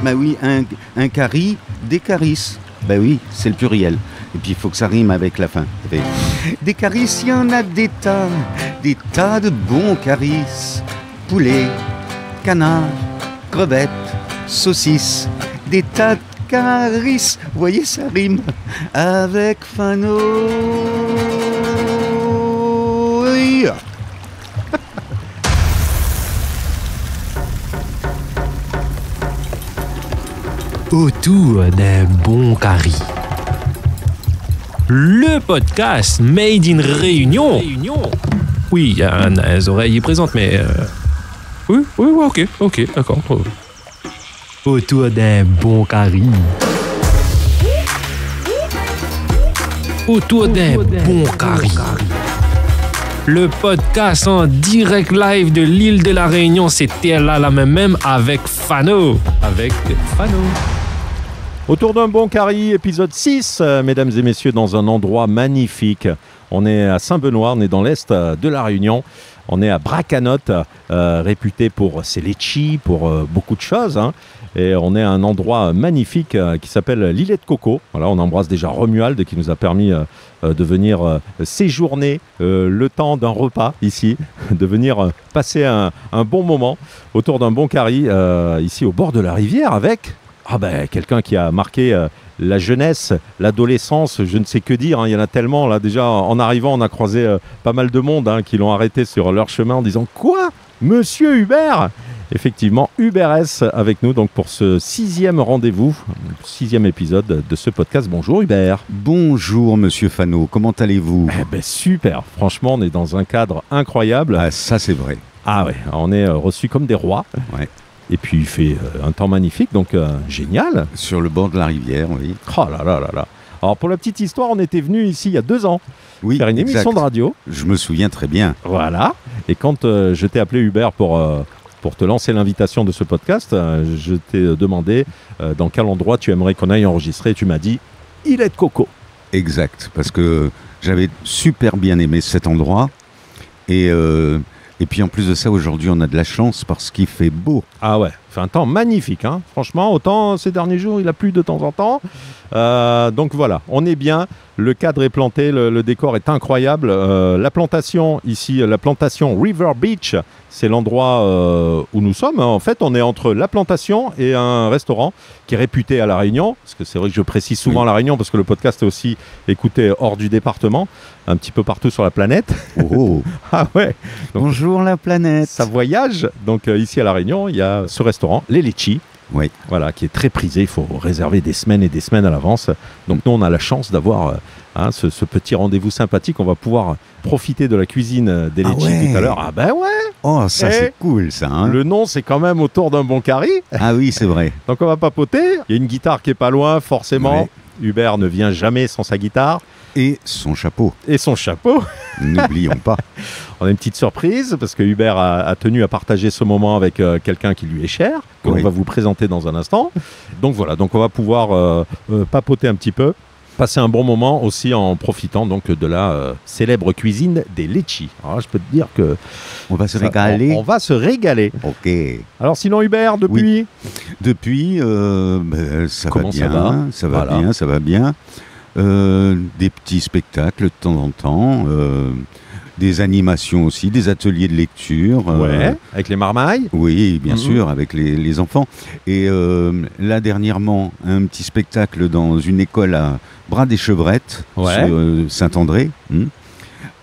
Bah oui, un cari, des carisses. Bah oui, c'est le pluriel. Et puis il faut que ça rime avec la fin. Des carisses, il y en a des tas de bons carisses. Poulet, canard, crevettes, saucisses, des tas de carisses. Vous voyez, ça rime avec Fano. Oui. Autour d'un bon curry. Le podcast Made in Réunion. Oui, les oreilles présentes, mais... Oui, ok, d'accord. Autour d'un bon curry. Autour d'un bon curry. Le podcast en direct live de l'île de la Réunion, c'était là la même avec Fano. Autour d'un bon curry, épisode 6, mesdames et messieurs, dans un endroit magnifique. On est à Saint-Benoît, on est dans l'est de la Réunion. On est à Bracanotte, réputé pour ses litchis, pour beaucoup de choses. Hein. Et on est à un endroit magnifique qui s'appelle l'îlet de Coco. Voilà, on embrasse déjà Romuald qui nous a permis de venir séjourner le temps d'un repas ici, de venir passer un bon moment autour d'un bon curry ici au bord de la rivière avec quelqu'un qui a marqué la jeunesse, l'adolescence, je ne sais que dire, hein, il y en a tellement. Là, déjà, en arrivant, on a croisé pas mal de monde qui l'ont arrêté sur leur chemin en disant « Quoi ? Monsieur Hubert ?» Effectivement, Hubert S avec nous donc pour ce 6e rendez-vous, 6e épisode de ce podcast. Bonjour Hubert. Bonjour Monsieur Fano, comment allez-vous ? Super, franchement, on est dans un cadre incroyable. Ah, ça c'est vrai. Ah ouais, on est reçus comme des rois. Ouais. Et puis il fait un temps magnifique, donc génial. Sur le bord de la rivière, oui. Oh là là là là. Alors pour la petite histoire, on était venu ici il y a 2 ans faire une émission de radio. Je me souviens très bien. Voilà. Et quand je t'ai appelé Hubert pour te lancer l'invitation de ce podcast, je t'ai demandé dans quel endroit tu aimerais qu'on aille enregistrer. Et tu m'as dit Îlet de Coco. Exact, parce que j'avais super bien aimé cet endroit. Et puis en plus de ça, aujourd'hui, on a de la chance parce qu'il fait beau. Ah ouais, il fait un temps magnifique. Hein. Franchement, autant ces derniers jours, il a plu de temps en temps. Donc voilà, on est bien. Le cadre est planté, le décor est incroyable. La plantation ici, la plantation River Beach, c'est l'endroit où nous sommes. En fait, on est entre la plantation et un restaurant qui est réputé à La Réunion. Parce que c'est vrai que je précise souvent La Réunion parce que le podcast est aussi écouté hors du département, un petit peu partout sur la planète. Oh. Ah ouais. Donc, bonjour la planète. Ça voyage. Donc ici à La Réunion, il y a ce restaurant, les Litchis. Oui. Voilà, qui est très prisé, il faut réserver des semaines et des semaines à l'avance. Donc nous, on a la chance d'avoir ce petit rendez-vous sympathique. On va pouvoir profiter de la cuisine des Litchis tout à l'heure. Ah ben ouais. Oh, ça c'est cool ça. Hein. Le nom, c'est quand même autour d'un bon curry. Ah oui, c'est vrai. Donc on va papoter. Il y a une guitare qui est pas loin, forcément. Ouais. Hubert ne vient jamais sans sa guitare. Et son chapeau. N'oublions pas. On a une petite surprise parce que Hubert a tenu à partager ce moment avec quelqu'un qui lui est cher, qu'on va vous présenter dans un instant. Donc voilà, donc on va pouvoir papoter un petit peu, passer un bon moment aussi en profitant donc de la célèbre cuisine des Litchis. Alors je peux te dire que on va se régaler. On va se régaler. Ok. Alors sinon Hubert, depuis ça va bien. Ça va bien. Des petits spectacles de temps en temps, des animations aussi, des ateliers de lecture. Avec les marmailles. Oui, bien sûr, avec les enfants. Et là, dernièrement, un petit spectacle dans une école à Bras-des-Chevrettes, sur Saint-André,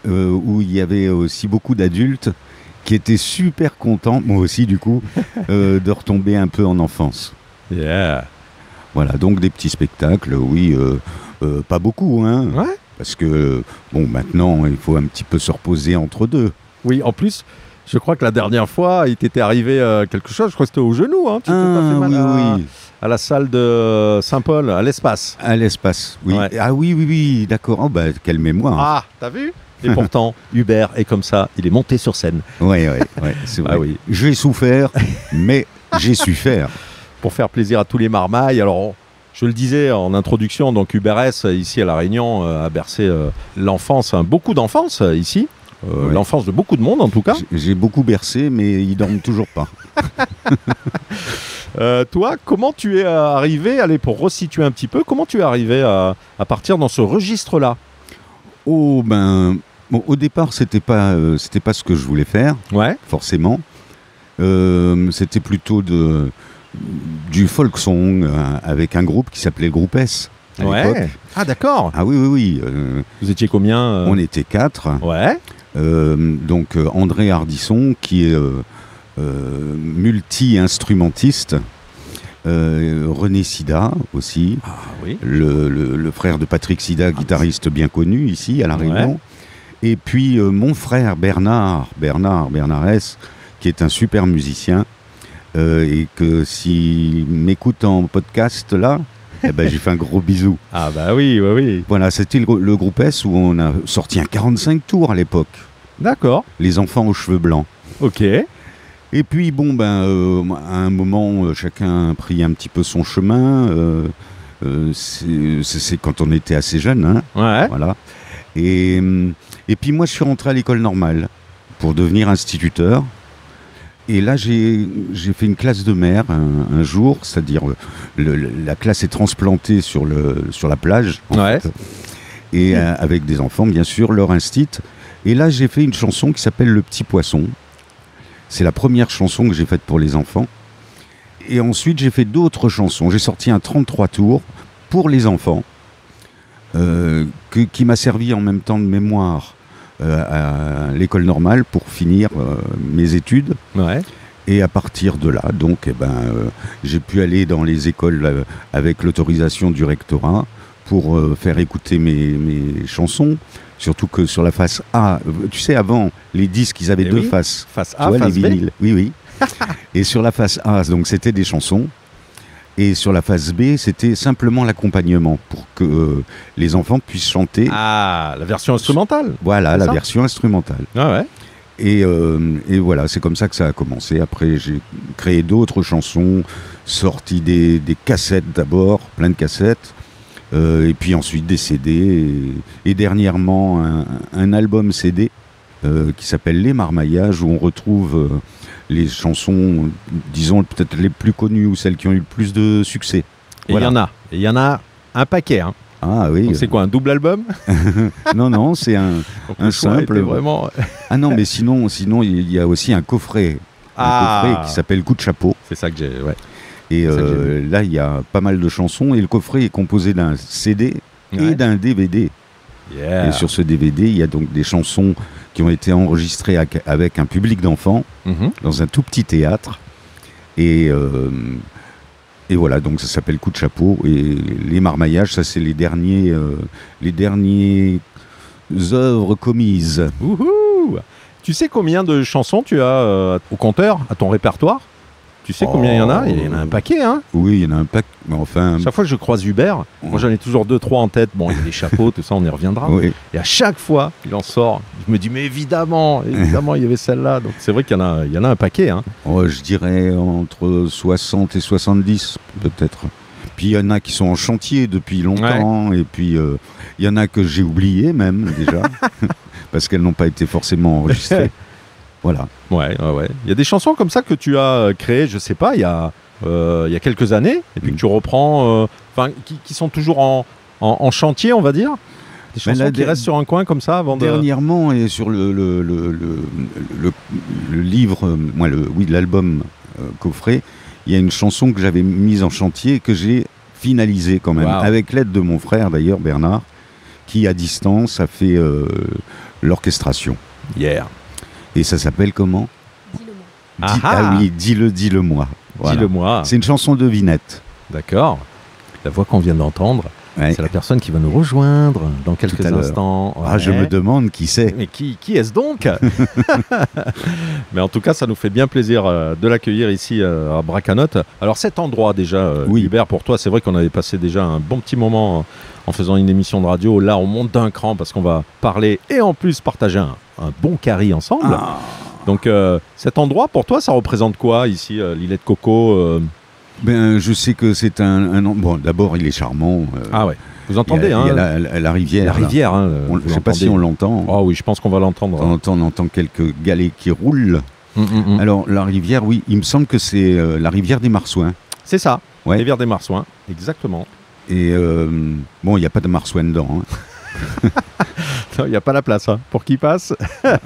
où il y avait aussi beaucoup d'adultes qui étaient super contents, moi aussi du coup, de retomber un peu en enfance. Yeah. Voilà, donc des petits spectacles, oui... pas beaucoup, hein. Ouais. Parce que, bon, maintenant, il faut un petit peu se reposer entre deux. Oui, en plus, je crois que la dernière fois, il t'était arrivé quelque chose, je crois que c'était au genou, hein. Tu t'es pas fait mal à la salle de Saint-Paul, à l'espace. À l'espace, oui. Ouais. Ah oui, d'accord. Oh, bah, quelle mémoire. Ah, t'as vu ? Et pourtant, Hubert est comme ça, il est monté sur scène. Ouais, c'est vrai. Ah oui. J'ai souffert, mais j'ai su faire. Pour faire plaisir à tous les marmailles, alors... Je le disais en introduction, donc Hubert S, ici à La Réunion, a bercé l'enfance, beaucoup d'enfance ici, l'enfance de beaucoup de monde en tout cas. J'ai beaucoup bercé, mais ils dorment toujours pas. Toi, comment tu es arrivé, allez, pour resituer un petit peu, comment tu es arrivé à partir dans ce registre-là? Oh, ben, bon, au départ, c'était pas ce que je voulais faire, Ouais. forcément. C'était plutôt du folk song avec un groupe qui s'appelait le groupe S à l'époque. Ah, d'accord. Ah oui, oui, oui. Vous étiez combien On était 4. Ouais. Donc André Hardisson, qui est multi-instrumentiste. René Sida aussi, Ah oui. le frère de Patrick Sida, guitariste bien connu ici à La Réunion. Et puis mon frère Bernard S, qui est un super musicien, et que s'il m'écoute en podcast là, eh ben, j'ai fait un gros bisou. Ah bah oui, oui, oui. Voilà, c'était le groupe S où on a sorti un 45 tours à l'époque. D'accord. Les enfants aux cheveux blancs. Ok. Et puis bon, ben, à un moment, chacun a pris un petit peu son chemin. C'est quand on était assez jeune, hein, Ouais. voilà. Et puis moi, je suis rentré à l'école normale pour devenir instituteur. Et là, j'ai fait une classe de mer un jour, c'est-à-dire la classe est transplantée sur la plage, en Ouais. fait, et avec des enfants, bien sûr, leur instit. Et là, j'ai fait une chanson qui s'appelle Le Petit Poisson. C'est la première chanson que j'ai faite pour les enfants. Et ensuite, j'ai fait d'autres chansons. J'ai sorti un 33 tours pour les enfants, qui m'a servi en même temps de mémoire à l'école normale pour finir mes études. Ouais. Et à partir de là, donc, j'ai pu aller dans les écoles avec l'autorisation du rectorat pour faire écouter mes chansons. Surtout que sur la face A, tu sais, avant, les disques, ils avaient Eh deux oui. faces. Face Tu A, vois, face les B. vinyles. Oui, oui. Et sur la face A, donc c'était des chansons. Et sur la face B, c'était simplement l'accompagnement pour que les enfants puissent chanter. Ah, la version instrumentale. Voilà, c'est la ça version instrumentale. Ah ouais. Et voilà, c'est comme ça que ça a commencé. Après, j'ai créé d'autres chansons, sorti des cassettes d'abord, plein de cassettes. Et puis ensuite des CD. Et dernièrement, un album CD qui s'appelle Les Marmaillages, où on retrouve les chansons, disons, peut-être les plus connues ou celles qui ont eu le plus de succès. Et il Voilà. y en a. Et il y en a un paquet. Hein. Ah oui. Donc c'est quoi, un double album? Non, c'est un Donc le choix simple. était vraiment. Ah non, mais sinon, il y a aussi un coffret. Ah. Un coffret qui s'appelle Coup de chapeau. C'est ça que j'ai. Ouais. Et C'est ça que j'ai là, il y a pas mal de chansons. Et le coffret est composé d'un CD Ouais. et d'un DVD. Yeah. Et sur ce DVD, il y a donc des chansons qui ont été enregistrées avec un public d'enfants Mhm. dans un tout petit théâtre. Et voilà, donc ça s'appelle Coup de chapeau. Et les marmaillages, ça c'est les dernières œuvres commises. Wouhou. Tu sais combien de chansons tu as au compteur, à ton répertoire? Tu sais combien il y en a? Il y en a un paquet, hein. Oui, il y en a un pack, mais enfin... Chaque fois que je croise Hubert, moi j'en ai toujours 2-3 en tête. Bon, il y a les chapeaux, tout ça, on y reviendra. Oui. Et à chaque fois qu'il en sort, je me dis, mais évidemment, il y avait celle-là. Donc c'est vrai qu'il y en a un paquet. Hein. Oh, je dirais entre 60 et 70 peut-être. Puis il y en a qui sont en chantier depuis longtemps, et puis il y en a que j'ai oublié même déjà, parce qu'elles n'ont pas été forcément enregistrées. Voilà. Ouais. Il y a des chansons comme ça que tu as créées, je sais pas, il y a quelques années, et puis que tu reprends, qui sont toujours en chantier, on va dire. Des chansons là, qui restent sur un coin comme ça avant de... Dernièrement, et sur le livre, l'album coffret, il y a une chanson que j'avais mise en chantier et que j'ai finalisée quand même, Wow. avec l'aide de mon frère d'ailleurs, Bernard, qui à distance a fait l'orchestration. Yeah. Et ça s'appelle comment? Ah Ah oui, dis-le-moi. Voilà. Dis-le-moi. C'est une chanson de Vinette. D'accord. La voix qu'on vient d'entendre, Ouais. c'est la personne qui va nous rejoindre dans quelques Tout à l'heure. instants. Ah, je Ouais. me demande qui c'est. Mais qui est-ce donc? Mais en tout cas, ça nous fait bien plaisir de l'accueillir ici à Bracanotte. Alors cet endroit déjà, Oui. Hubert, pour toi, c'est vrai qu'on avait passé déjà un bon petit moment en faisant une émission de radio. Là, on monte d'un cran parce qu'on va parler et en plus partager un bon carry ensemble. Ah. Donc cet endroit, pour toi, ça représente quoi ici, l'îlet de Coco Ben, je sais que c'est bon, d'abord, il est charmant. Ah ouais, vous entendez, il y a hein, la rivière. la là. rivière. Hein, Je vous ne sais pas si l'entendez. on l'entend. Ah oui, je pense qu'on va l'entendre. On entend quelques galets qui roulent. Alors, la rivière, oui, il me semble que c'est la rivière des Marsouins. C'est ça, Ouais. rivière des Marsouins, exactement. Et bon, il n'y a pas de Marsouins dedans. Hein. Il n'y a pas la place pour qu'il passe. Parce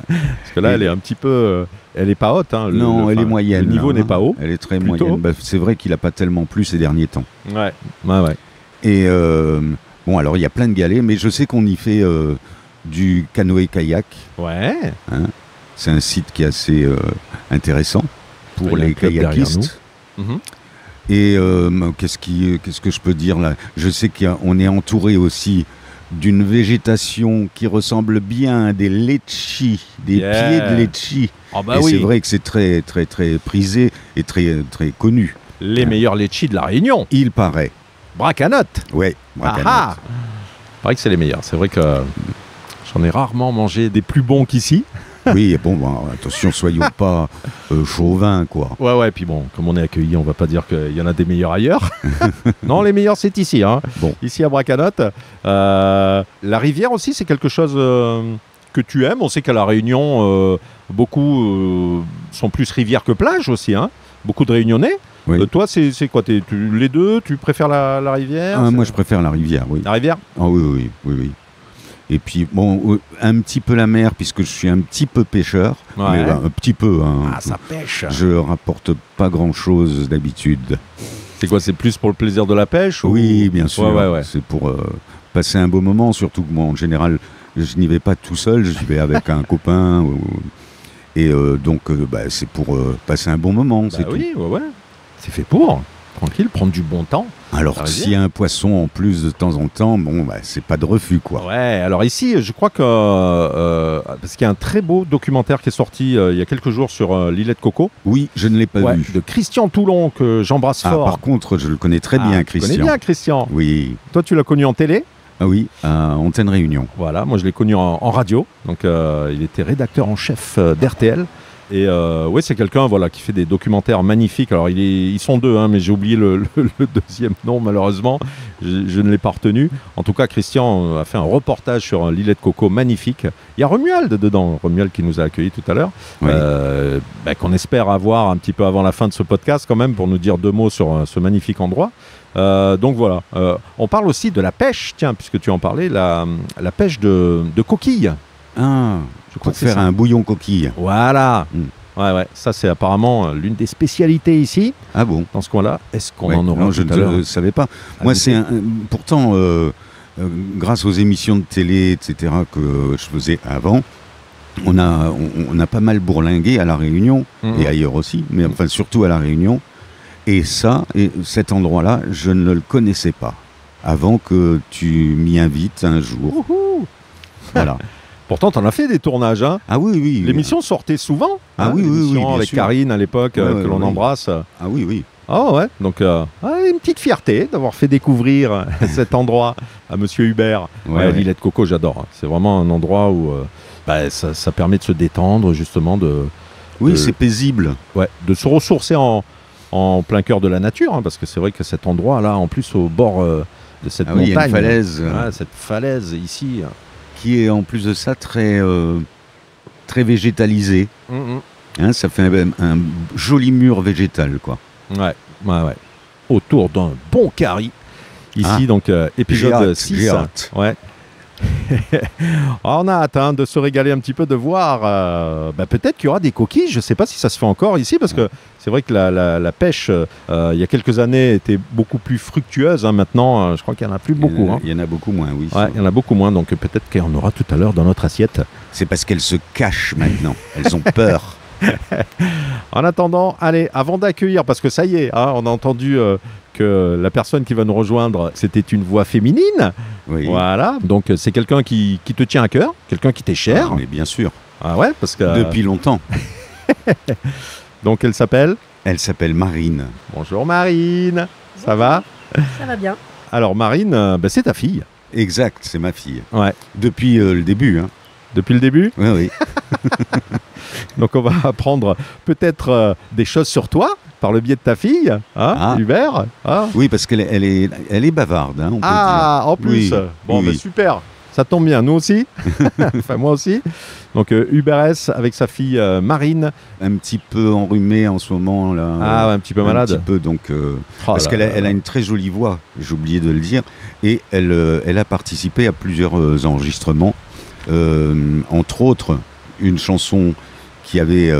que là, elle est un petit peu... elle n'est pas haute. Hein, Non, elle est moyenne. Le niveau là, n'est pas haut. Elle est très Plutôt. moyenne. Bah, c'est vrai qu'il n'a pas tellement plu ces derniers temps. Ouais. Et bon, alors il y a plein de galets, mais je sais qu'on y fait du canoë-kayak. Ouais. C'est un site qui est assez intéressant pour Il y a les un club derrière kayakistes. Mhm. Et qu'est-ce que je peux dire là? Je sais qu'on est entouré aussi d'une végétation qui ressemble bien à des litchis, des Yeah. pieds de litchis. Ah bah et oui, c'est vrai que c'est très, très, très prisé et très, très connu. les meilleurs litchis de la Réunion. Il paraît. Bracanotte. Ouais. Ah ah. Il paraît que c'est les meilleurs. C'est vrai que j'en ai rarement mangé des plus bons qu'ici. Oui, bon, attention, soyons pas chauvins, quoi. Ouais, puis bon, comme on est accueillis, on va pas dire qu'il y en a des meilleurs ailleurs. Non, les meilleurs, c'est ici. Bon. Ici à Bracanotte. La rivière aussi, c'est quelque chose que tu aimes. On sait qu'à La Réunion, beaucoup sont plus rivière que plage aussi. Beaucoup de Réunionnais. Oui. Toi, c'est quoi les deux? Tu préfères la rivière? Moi, je préfère la rivière, oui. La rivière? Ah oui. Et puis, bon, un petit peu la mer, puisque je suis un petit peu pêcheur. Ouais. Mais un petit peu. Ah, ça pêche. Je rapporte pas grand-chose d'habitude. C'est quoi? C'est plus pour le plaisir de la pêche ou... Oui, bien sûr. Ouais. C'est pour passer un beau moment, surtout que moi, en général, je n'y vais pas tout seul, j'y vais avec un copain. Et donc, c'est pour passer un bon moment, c'est tout. Oui, ouais. C'est fait pour. Tranquille, prendre du bon temps. Alors, La s'il y a un poisson en plus de temps en temps, bon, c'est pas de refus, quoi. Ouais, alors ici, je crois que... parce qu'il y a un très beau documentaire qui est sorti il y a quelques jours sur l'îlet de Coco. Oui, je ne l'ai pas vu. De Christian Toulon, que j'embrasse fort. Par contre, je le connais très bien, Tu Christian. connais bien Christian. Oui. Toi, tu l'as connu en télé. Ah oui, à Antenne Réunion. Voilà, moi je l'ai connu en radio. Donc il était rédacteur en chef d'RTL. Et oui, c'est quelqu'un qui fait des documentaires magnifiques. Alors ils sont deux, mais j'ai oublié le deuxième nom malheureusement. Je ne l'ai pas retenu. En tout cas, Christian a fait un reportage sur l'îlet de Coco magnifique. Il y a Romuald dedans, Romuald qui nous a accueillis tout à l'heure, Oui. qu'on espère avoir un petit peu avant la fin de ce podcast quand même pour nous dire deux mots sur ce magnifique endroit. Donc voilà, on parle aussi de la pêche, tiens, puisque tu en parlais, la pêche de coquilles. Ah, Je crois pour que c'est faire ça. un bouillon coquille. Voilà. Mm. Ouais, ça c'est apparemment l'une des spécialités ici, Ah bon? dans ce coin-là. Est-ce qu'on Ouais, en aura non, tout je à l'heure ne savais pas. à Moi, goûter pourtant, grâce aux émissions de télé, etc., que je faisais avant, on a pas mal bourlingué à La Réunion, Mhm. et ailleurs aussi, mais enfin surtout à La Réunion. Et cet endroit-là, je ne le connaissais pas, avant que tu m'y invites un jour. Wouhou. Voilà. Pourtant, tu en as fait des tournages. Ah oui. L'émission sortait souvent. Ah oui, l'émission bien avec sûr. Karine à l'époque, Ouais, que l'on ouais. embrasse. Ah oui. Ah ouais, donc une petite fierté d'avoir fait découvrir cet endroit à Monsieur Hubert. Ouais. L'îlet de Coco, j'adore. C'est vraiment un endroit où ça permet de se détendre, justement, Oui, c'est paisible. de se ressourcer en plein cœur de la nature, parce que c'est vrai que cet endroit-là, en plus au bord de cette Ah oui, il y a montagne, une falaise. cette falaise ici. Qui est en plus de ça très végétalisé. Ça fait un joli mur végétal, quoi. Ouais. Autour d'un bon carry. Ici, donc, J'ai épisode hâte, 6. j'ai hâte. Ouais. On a hâte de se régaler un petit peu, de voir. Peut-être qu'il y aura des coquilles. Je ne sais pas si ça se fait encore ici, parce que c'est vrai que la pêche, il y a quelques années, était beaucoup plus fructueuse. Maintenant, je crois qu'il n'y en a plus beaucoup. Il y en a beaucoup moins, oui. Ouais, il y en a beaucoup moins, donc peut-être qu'il y en aura tout à l'heure dans notre assiette. C'est parce qu'elles se cachent maintenant. Elles ont peur. En attendant, allez, avant d'accueillir, parce que ça y est, on a entendu que la personne qui va nous rejoindre, c'était une voix féminine. Oui. Voilà, donc c'est quelqu'un qui te tient à cœur, quelqu'un qui t'est cher. Ah, mais bien sûr. Ah ouais, parce que... Depuis longtemps. Donc elle s'appelle Elle s'appelle Marine. Bonjour Marine, ça va? Ça va bien. Alors Marine, c'est ta fille. Exact, c'est ma fille. Ouais. Depuis le début. Hein. Depuis le début. Oui. Donc on va apprendre peut-être des choses sur toi par le biais de ta fille, Hubert. Oui, parce qu'elle est bavarde, hein, on peut En plus. Oui, Bon, oui. Super. Ça tombe bien, nous aussi. Enfin, moi aussi. Donc, Hubert S. avec sa fille Marine. Un petit peu enrhumé en ce moment. Là, Ah, un petit peu malade. Un petit peu, donc, Oh parce là qu'elle là. elle a une très jolie voix, j'ai oublié de le dire. Et elle a participé à plusieurs enregistrements. Entre autres, une chanson qui avait,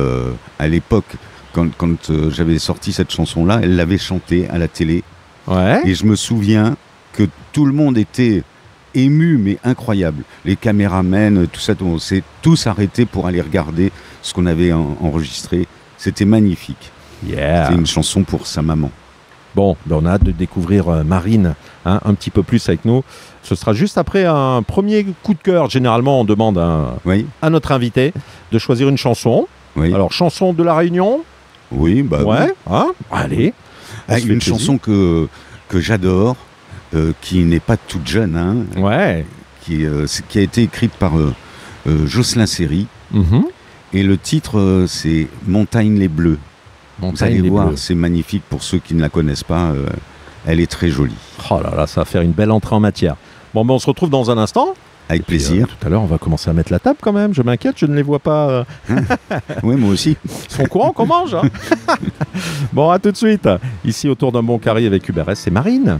à l'époque, quand j'avais sorti cette chanson-là, elle l'avait chantée à la télé. Ouais. Et je me souviens que tout le monde était ému, mais incroyable. Les caméramens, tout ça, on s'est tous arrêtés pour aller regarder ce qu'on avait enregistré. C'était magnifique. Yeah. C'est une chanson pour sa maman. Bon, ben on a hâte de découvrir Marine un petit peu plus avec nous. Ce sera juste après un premier coup de cœur. Généralement, on demande Oui, à notre invité de choisir une chanson. oui. Alors, chanson de la Réunion. Oui, bah Ouais. oui. Hein, allez. Ah, On se fait une plaisir. chanson que j'adore, qui n'est pas toute jeune, hein, Ouais. qui a été écrite par Jocelyn Seri. Mhm. Et le titre, c'est Montagne les Bleus. Vous Montagne allez les voir, Bleus. c'est magnifique pour ceux qui ne la connaissent pas. Elle est très jolie. Oh là là, ça va faire une belle entrée en matière. Bon, ben on se retrouve dans un instant. Avec Puis, plaisir. tout à l'heure, on va commencer à mettre la table quand même. Je m'inquiète, je ne les vois pas. Oui, moi aussi. Ils sont courants qu'on mange. Hein. Bon, à tout de suite. Ici, autour d'un bon carré avec Hubert S. et Marine.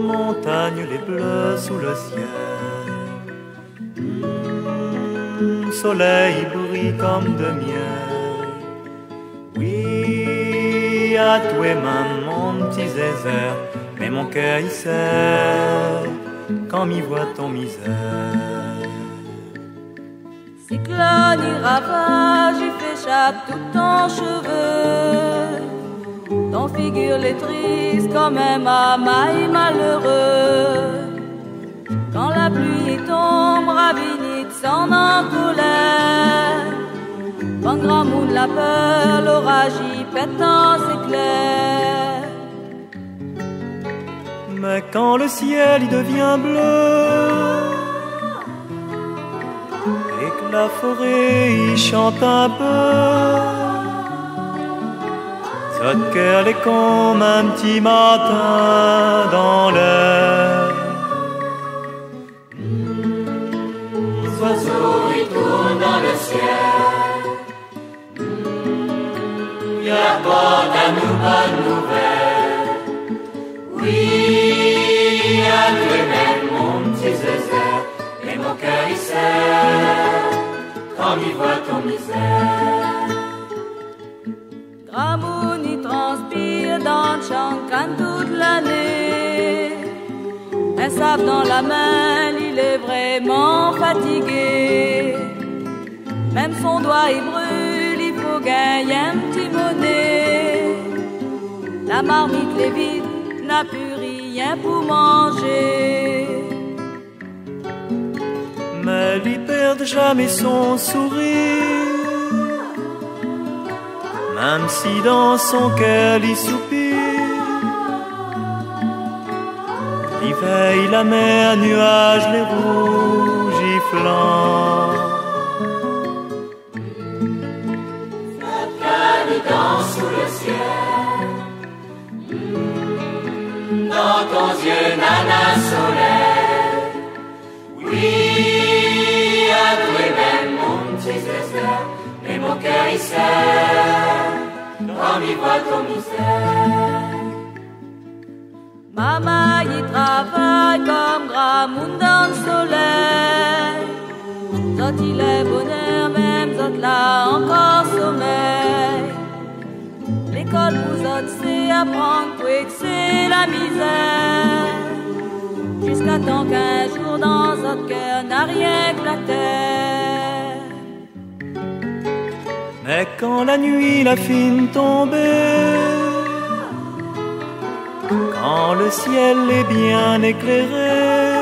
Montagne les bleus sous le ciel. Soleil brille comme de miel. Oui, à toi et mon petit zézère, mais mon cœur il serre quand m'y voit ton misère. Cyclone, il ravage, il fait chape tout ton cheveu. Ton figure les triste comme un mamaille malheureux. Quand la pluie tombe, ravinite s'en en colère. Quand grand monde la peur, l'orage y pète en éclairs. Mais quand le ciel il devient bleu et que la forêt y chante un peu, notre cœur est comme un petit matin dans l'air. Les oiseaux ils tournent dans le ciel. Ils apportent à nous bonne nouvelle. Oui, à toi-même mon petit zézère, et mon cœur il serre quand il voit ton misère. Gramoun y transpire dans le champ canne toute l'année. Un sable dans la main, il est vraiment fatigué. Même son doigt il brûle, il faut gagner un petit monnaie. La marmite les vide, n'a plus rien pour manger. Mais il perd jamais son sourire, même si dans son cœur il soupire. Il veille la mer, nuages, les rouges y flancs. Danse sous le ciel, dans ton yeux nana soleil. Oui, à toi-même mon petit zézère, et mon cœur il serre quand il voit ton misère. Maman y travaille comme grand monde dans le soleil. Zot il est bonheur, même zot là encore sommeil. L'école vous autres c'est apprendre quoi que c'est la misère. Jusqu'à temps qu'un jour dans votre cœur n'a rien que la terre. Mais quand la nuit la fine tombée, quand le ciel est bien éclairé,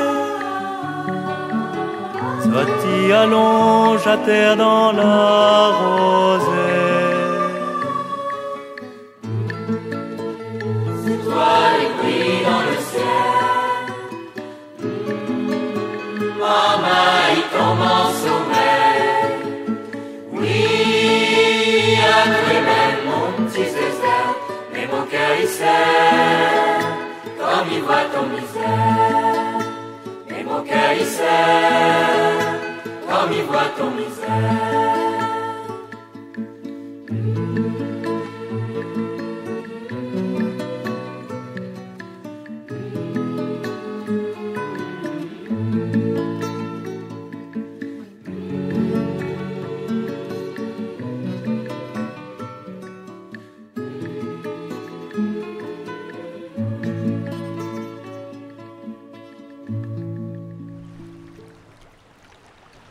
Zoti allonge à terre dans la rosée. nuit dans le ciel. Maman, il tombe en sommeil. Oui, à toi même mon petit César, mais mon cœur il sait, comme il voit ton misère. Mais mon cœur il sait, comme il voit ton misère.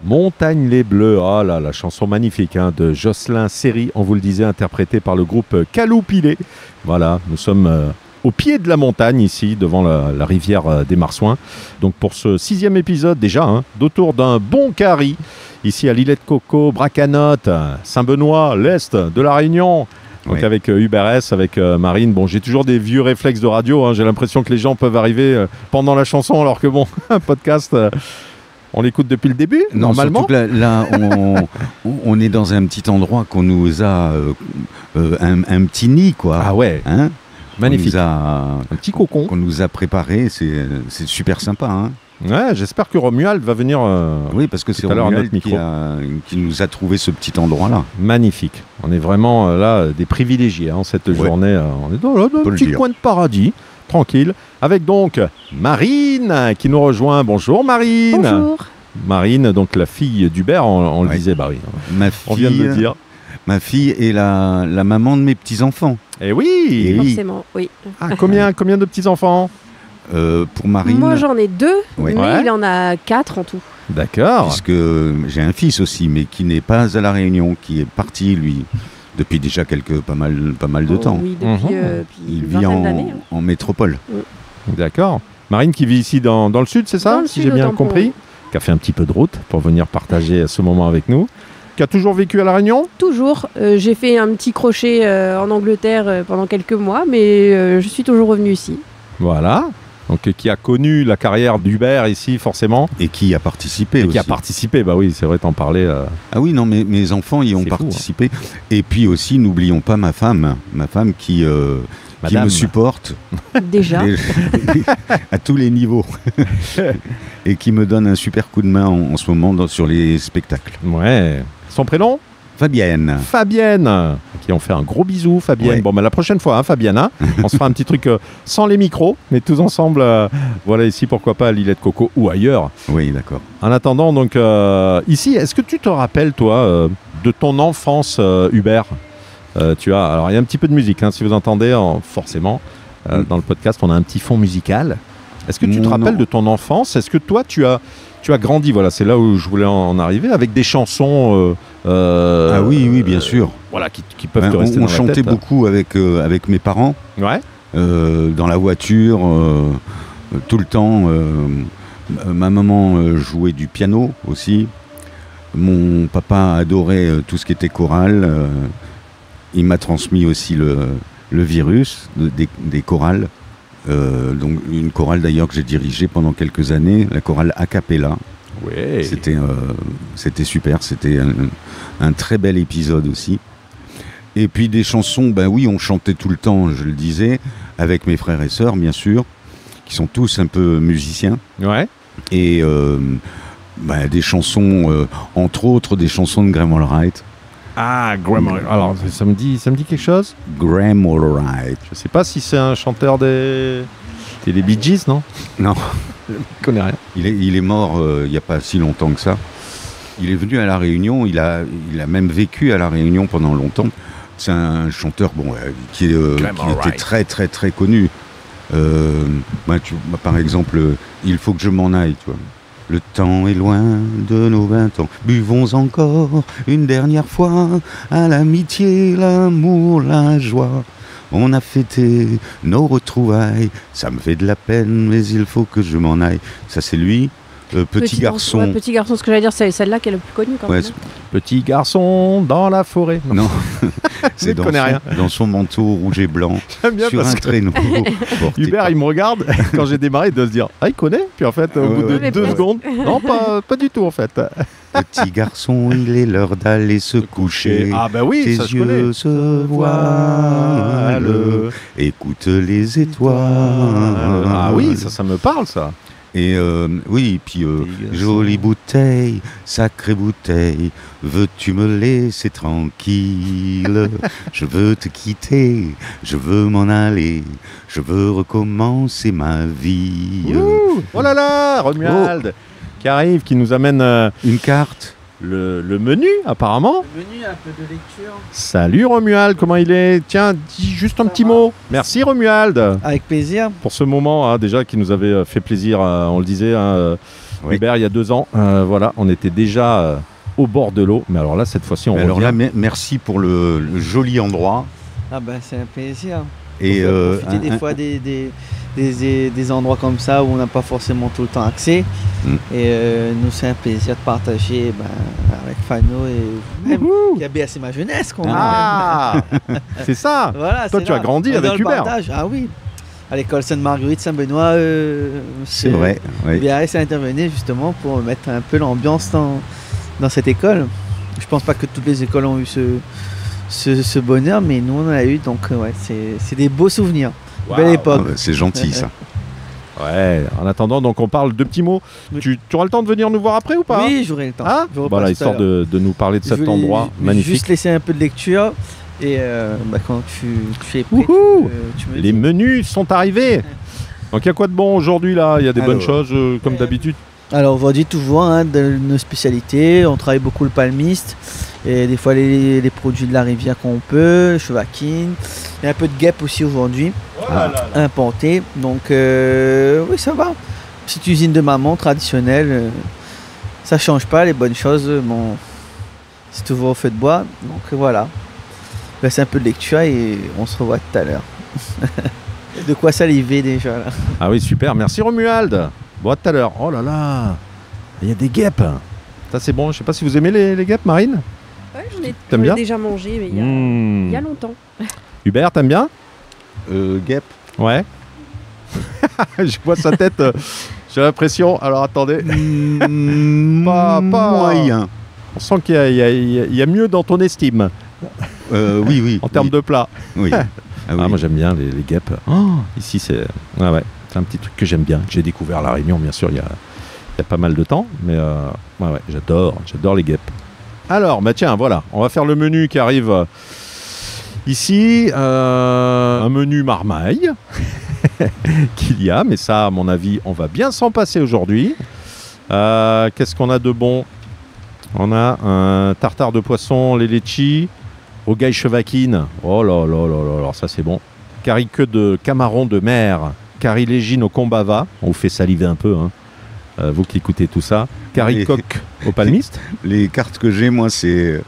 Montagne les Bleus, ah là, la chanson magnifique hein, de Jocelyn Seri, on vous le disait, interprétée par le groupe Caloupilé. Voilà, nous sommes au pied de la montagne ici, devant la rivière des Marsouins. Donc pour ce 6e épisode déjà, hein, d'autour d'un bon carry, ici à l'îlet de Coco, Bracanotte, Saint-Benoît, l'Est de la Réunion. Donc Oui. avec Hubert S, avec Marine. Bon, j'ai toujours des vieux réflexes de radio, hein, j'ai l'impression que les gens peuvent arriver pendant la chanson, alors que bon, un podcast... on l'écoute depuis le début, Non, normalement. surtout que là on est dans un petit endroit qu'on nous a un petit nid, quoi. Ah ouais, Hein, magnifique. un Un petit cocon. qu'on nous a préparé, c'est super sympa. Hein. Ouais, j'espère que Romuald va venir. Oui, parce que c'est tout à l'heure à Romuald notre micro. qui nous a trouvé ce petit endroit-là. Magnifique. On est vraiment là des privilégiés hein, cette journée. On est dans un peut le petit dire. coin de paradis, tranquille, avec donc Marine qui nous rejoint. Bonjour Marine. Bonjour. Marine, donc la fille d'Hubert, on le Ouais. disait, bah oui, Ma on vient de le fille, dire. ma fille est la maman de mes petits-enfants. Eh oui. Et oui. Forcément, oui. Ah, combien de petits-enfants? Pour Marine, Moi, j'en ai 2, Ouais. mais Ouais. il en a 4 en tout. D'accord. puisque j'ai un fils aussi, mais qui n'est pas à La Réunion, qui est parti, lui, depuis déjà pas mal de Oh, temps. Oui, depuis, Mhm. depuis Il une vit vingtaine d'années. hein. en métropole. D'accord. Marine qui vit ici dans le sud, c'est ça? Dans le Si sud, j'ai bien au Tampon, compris. oui. Qui a fait un petit peu de route pour venir partager ce moment avec nous. Qui a toujours vécu à La Réunion? Toujours. J'ai fait un petit crochet en Angleterre pendant quelques mois, mais je suis toujours revenue ici. Voilà. Donc qui a connu la carrière d'Hubert ici, forcément. Et qui a participé Et aussi. qui a participé. Bah oui, c'est vrai, t'en parlais. Ah oui, non, mais mes enfants y ont C'est fou, participé. Et puis aussi, n'oublions pas ma femme qui Madame. me supporte Déjà. à tous les niveaux et qui me donne un super coup de main en ce moment sur les spectacles. Ouais. Son prénom? Fabienne. Fabienne. Qui ont fait un gros bisou, Fabienne. Ouais. Bon, bah, la prochaine fois, hein, Fabienne, hein, on se fera un petit truc sans les micros, mais tous ensemble. Voilà, ici, pourquoi pas à l'îlet de Coco ou ailleurs. Oui, d'accord. En attendant, donc, ici, est-ce que tu te rappelles, toi, de ton enfance, Hubert? Tu as, alors, il y a un petit peu de musique, hein, si vous entendez, forcément, dans le podcast, on a un petit fond musical. Est-ce que tu te Non. rappelles de ton enfance? Est-ce que toi, tu as grandi, voilà, c'est là où je voulais en arriver, avec des chansons... Ah oui, bien sûr. Voilà, qui peuvent te On, rester on dans la chantait tête. beaucoup avec mes parents, Ouais. dans la voiture, tout le temps. Ma maman jouait du piano aussi. Mon papa adorait tout ce qui était chorale. Il m'a transmis aussi le virus des chorales. Donc une chorale d'ailleurs que j'ai dirigée pendant quelques années, la chorale a cappella. Ouais. C'était super, c'était un très bel épisode aussi. Et puis des chansons, ben oui, on chantait tout le temps, je le disais, avec mes frères et sœurs, bien sûr, qui sont tous un peu musiciens. Ouais. Et des chansons, entre autres, des chansons de Graham Allwright. Ah, Graham Allwright. Alors, ça me dit quelque chose? Graham Allwright. Je sais pas si c'est un chanteur des Bee Gees, non? Non, Je connais rien. il est mort il n'y a pas si longtemps que ça. Il est venu à La Réunion, il a même vécu à La Réunion pendant longtemps. C'est un chanteur qui était très très très connu. Par exemple, Il faut que je m'en aille, tu vois. Le temps est loin de nos 20 ans. Buvons encore une dernière fois à l'amitié, l'amour, la joie. On a fêté nos retrouvailles. Ça me fait de la peine, mais il faut que je m'en aille. Ça, c'est lui. Petit garçon. Ouais, petit garçon, ce que j'allais dire, c'est celle-là qui est la plus connue quand Ouais, même. Petit garçon dans la forêt. Non, Je ne connais rien. Dans son manteau rouge et blanc, J'aime bien sur parce un que traîneau. porté Hubert, par- il me regarde quand j'ai démarré, il doit se dire « Ah, il connaît ?» Puis en fait, au bout de Mais 2 presque. secondes, non, pas du tout en fait. Petit garçon, il est l'heure d'aller se coucher. Ah bah oui, Tes ça je connais. yeux se voilent, écoute les étoiles. Ah oui, ça me parle ça. Et oui, puis jolie bouteille, sacrée bouteille, veux-tu me laisser tranquille? Je veux te quitter, je veux m'en aller, je veux recommencer ma vie. Ouh, oh là là, Romuald qui arrive, qui nous amène Une carte. le menu apparemment. Menu, un peu de lecture. Salut Romuald, comment il est? Tiens, dis juste un petit mot. Merci Romuald Avec plaisir. pour ce moment hein, déjà qui nous avait fait plaisir, on le disait, hein, Oui. Hubert, il y a 2 ans. Voilà, on était déjà au bord de l'eau, mais alors là, cette fois-ci, on Mais alors revient. là, merci pour le joli endroit. Ah ben c'est un plaisir. Et Faut profiter des fois des endroits comme ça où on n'a pas forcément tout le temps accès. Mm. Et nous c'est un plaisir de partager avec Fano et même qui a bercé ma jeunesse. Quand même. Ah c'est ça. Voilà, Toi, c'est tu as là. grandi Dans avec le Hubert. partage. Ah oui. À l'école Sainte-Marguerite, Saint-Benoît, c'est vrai. Oui. Biarritz intervenait justement pour mettre un peu l'ambiance dans cette école. Je pense pas que toutes les écoles ont eu ce bonheur, mais nous on en a eu, donc ouais, c'est des beaux souvenirs. Belle époque. C'est gentil ça. Ouais, en attendant, donc on parle 2 petits mots. Oui. Tu auras le temps de venir nous voir après ou pas? Oui, j'aurai le temps. Ah, Je repasse voilà, tout à histoire l'heure. de nous parler de Je cet voulais- endroit je voulais magnifique. Juste laisser un peu de lecture et quand tu es prêt, Wouhou tu me Les dis. menus sont arrivés. Donc il y a quoi de bon aujourd'hui là? Il y a des bonnes Alors. choses comme d'habitude. Alors aujourd'hui toujours de nos spécialités, on travaille beaucoup le palmiste et des fois les produits de la rivière qu'on peut, chevaquine, et un peu de guêpe aussi aujourd'hui, importé. Donc oui ça va. Petite usine de maman traditionnelle, ça change pas les bonnes choses, bon, c'est toujours au feu de bois. Donc voilà. Laisse un peu de lecture et on se revoit tout à l'heure. De quoi saliver déjà là. Ah oui, super. Merci Romuald. Bon, à tout à l'heure. Oh là là, il y a des guêpes. Ça c'est bon. Je sais pas si vous aimez les guêpes, Marine. Ouais, T'aimes j'en ai bien déjà mangé, mais Mmh. il y a longtemps. Hubert, t'aimes bien? Guêpe. Ouais. Je vois sa tête. J'ai l'impression. Alors attendez. Pas- Moyen. On sent qu'il y a mieux dans ton estime Oui. en termes oui. de plat. Oui. Ah, oui. Ah, moi j'aime bien les guêpes. Oh, ici c'est c'est un petit truc que j'aime bien. Que j'ai découvert à La Réunion, bien sûr, il y a pas mal de temps. Mais j'adore les guêpes. Alors, bah tiens, voilà, on va faire le menu qui arrive ici. Un menu marmaille qu'il y a, mais ça, à mon avis, on va bien s'en passer aujourd'hui. Qu'est-ce qu'on a de bon? On a un tartare de poisson, les litchis, rogaille chevaquine. Oh là là là là, alors ça c'est bon. Curry queue de camarons de mer, curry légine au combava. On vous fait saliver un peu, hein. Vous qui écoutez tout ça. Curry Et- coq au palmiste. Les cartes que j'ai, moi, c'est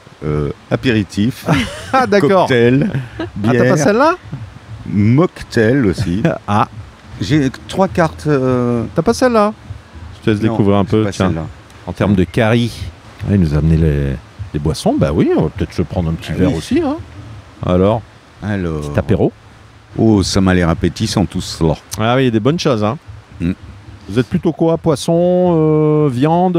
apéritif, Ah d'accord. cocktail, Ah, bière, t'as pas celle-là? mocktail aussi. Ah, J'ai 3 cartes. t'as pas celle-là? Je te laisse non, découvrir un j'ai peu. pas Tiens, celle-là. en termes de curry. Ah, il nous a amené les boissons. Bah oui, on va peut-être se prendre un petit Ah verre oui. aussi. Hein. Alors, Alors. petit apéro. Oh, ça m'a l'air appétissant tout cela. Ah oui, il y a des bonnes choses. Hein. Mm. Vous êtes plutôt quoi? Poisson, viande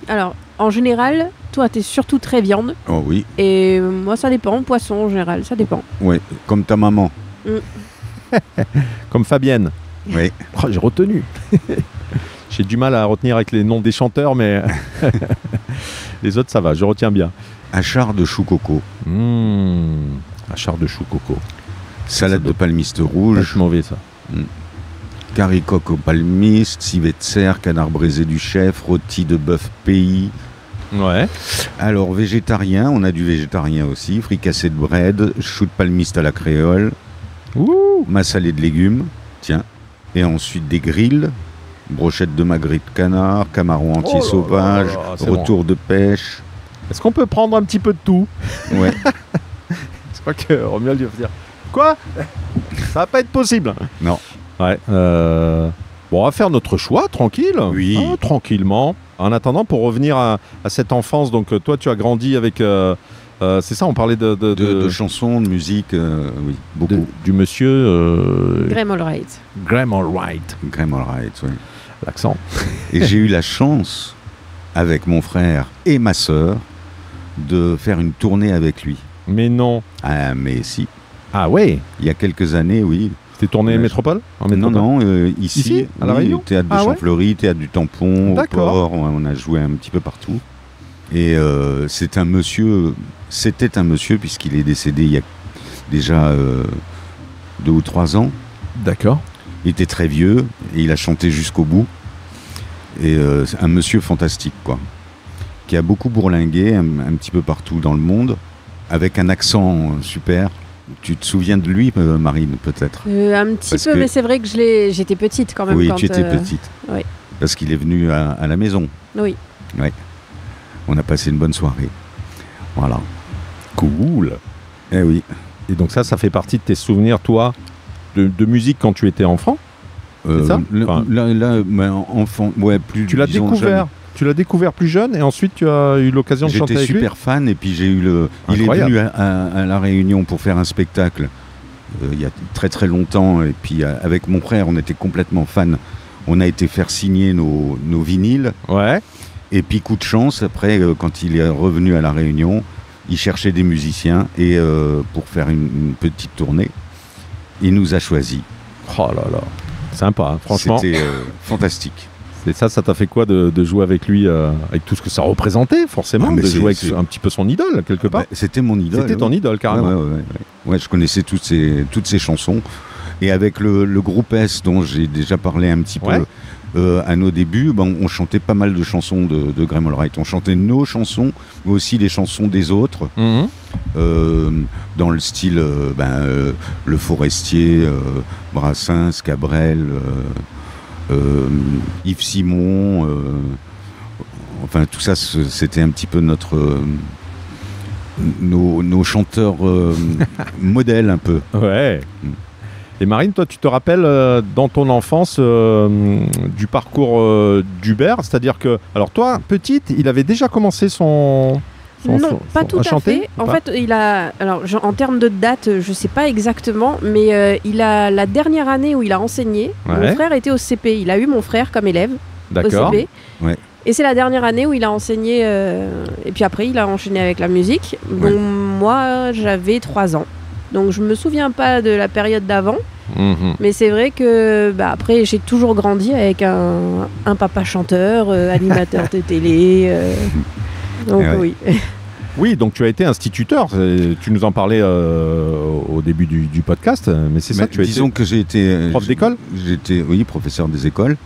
Alors, en général, toi, t'es surtout très viande. Oh oui, Et moi, ça dépend. Poisson, en général, ça dépend. ouais, comme ta maman. Comme Fabienne. Oui. Oh, j'ai retenu. J'ai du mal à retenir avec les noms des chanteurs, mais les autres, ça va, je retiens bien. Achard de chou coco. Achard de chou coco. Salade de palmiste Pas rouge. mauvais, ça. Curry coq au palmiste. Civet de cerf. Canard braisé du chef. Rôti de bœuf pays. Ouais. Alors, végétarien. On a du végétarien aussi. Fricassé de bread. Chou de palmiste à la créole. Ouh. Massalé de légumes. Tiens. Et ensuite des grilles. Brochette de magret de canard. Camarons entiers Oh là sauvages. là là, c'est Retour de pêche. Est-ce qu'on peut prendre un petit peu de tout? Ouais. Je crois que Romuald va dire quoi? Ça va pas être possible. Non. Ouais. Bon, on va faire notre choix tranquille. Oui. Tranquillement. En attendant, pour revenir à cette enfance, donc toi, tu as grandi avec... c'est ça, on parlait de chansons, de musique, oui, beaucoup. Du monsieur... Graham Allwright. Graham Allwright. Graham Allwright, oui. L'accent. Et j'ai eu la chance, avec mon frère et ma sœur, de faire une tournée avec lui. Mais non. Ah, mais si. Ah ouais. Il y a quelques années, oui. C'était tourné Métropole, Non, ici, à La Réunion. Théâtre de Champfleury, Théâtre du Tampon, au Port, on a joué un petit peu partout. Et c'était un monsieur, puisqu'il est décédé il y a déjà 2 ou 3 ans. D'accord. Il était très vieux et il a chanté jusqu'au bout. Et c'est un monsieur fantastique, quoi. Qui a beaucoup bourlingué un petit peu partout dans le monde, avec un accent super. Tu te souviens de lui, Marine, peut-être? Un petit peu, mais c'est vrai que j'étais petite quand même. Oui, quand, tu étais petite. Oui. Parce qu'il est venu à la maison. Oui. Ouais. On a passé une bonne soirée. Voilà. Cool. Eh oui. Et donc ça fait partie de tes souvenirs, toi, de musique quand tu étais enfant? C'est ça? Enfant, ouais, plus. Tu l'as découvert jeune. Tu l'as découvert plus jeune et ensuite tu as eu l'occasion de chanter avec lui. J'étais super fan et puis j'ai eu il est venu à La Réunion pour faire un spectacle il y a très très longtemps et puis avec mon frère on était complètement fans. On a été faire signer nos vinyles. Ouais. Et puis coup de chance après quand il est revenu à La Réunion, il cherchait des musiciens et pour faire une petite tournée, il nous a choisis. Oh là là. Sympa, hein, franchement. C'était fantastique. Et ça t'a fait quoi de jouer avec lui, avec tout ce que ça représentait, forcément, de jouer avec un petit peu son idole, quelque part? C'était mon idole. C'était ton idole, carrément. Ouais, je connaissais toutes ces chansons. Et avec le groupe S, dont j'ai déjà parlé un petit peu à nos débuts, on chantait pas mal de chansons de Graham Allwright. On chantait nos chansons, mais aussi les chansons des autres, dans le style Le Forestier, Brassens, Cabrel... Yves Simon, enfin tout ça c'était un petit peu nos chanteurs modèles un peu. Ouais. Et Marine, toi tu te rappelles dans ton enfance du parcours d'Hubert, c'est-à-dire que, alors toi petite, il avait déjà commencé non, pas tout à fait. En fait, en termes de date, je sais pas exactement, mais il a la dernière année où il a enseigné. Ouais. Mon frère était au CP. Il a eu mon frère comme élève au CP. Ouais. Et c'est la dernière année où il a enseigné. Et puis après, il a enchaîné avec la musique. Ouais. Bon, moi, j'avais 3 ans. Donc, je me souviens pas de la période d'avant. Mais c'est vrai que après, j'ai toujours grandi avec un papa chanteur, animateur de télé. Donc oui. Oui, donc tu as été instituteur. Tu nous en parlais au début du podcast, mais c'est ça. Disons que j'ai été prof d'école. J'étais, professeur des écoles.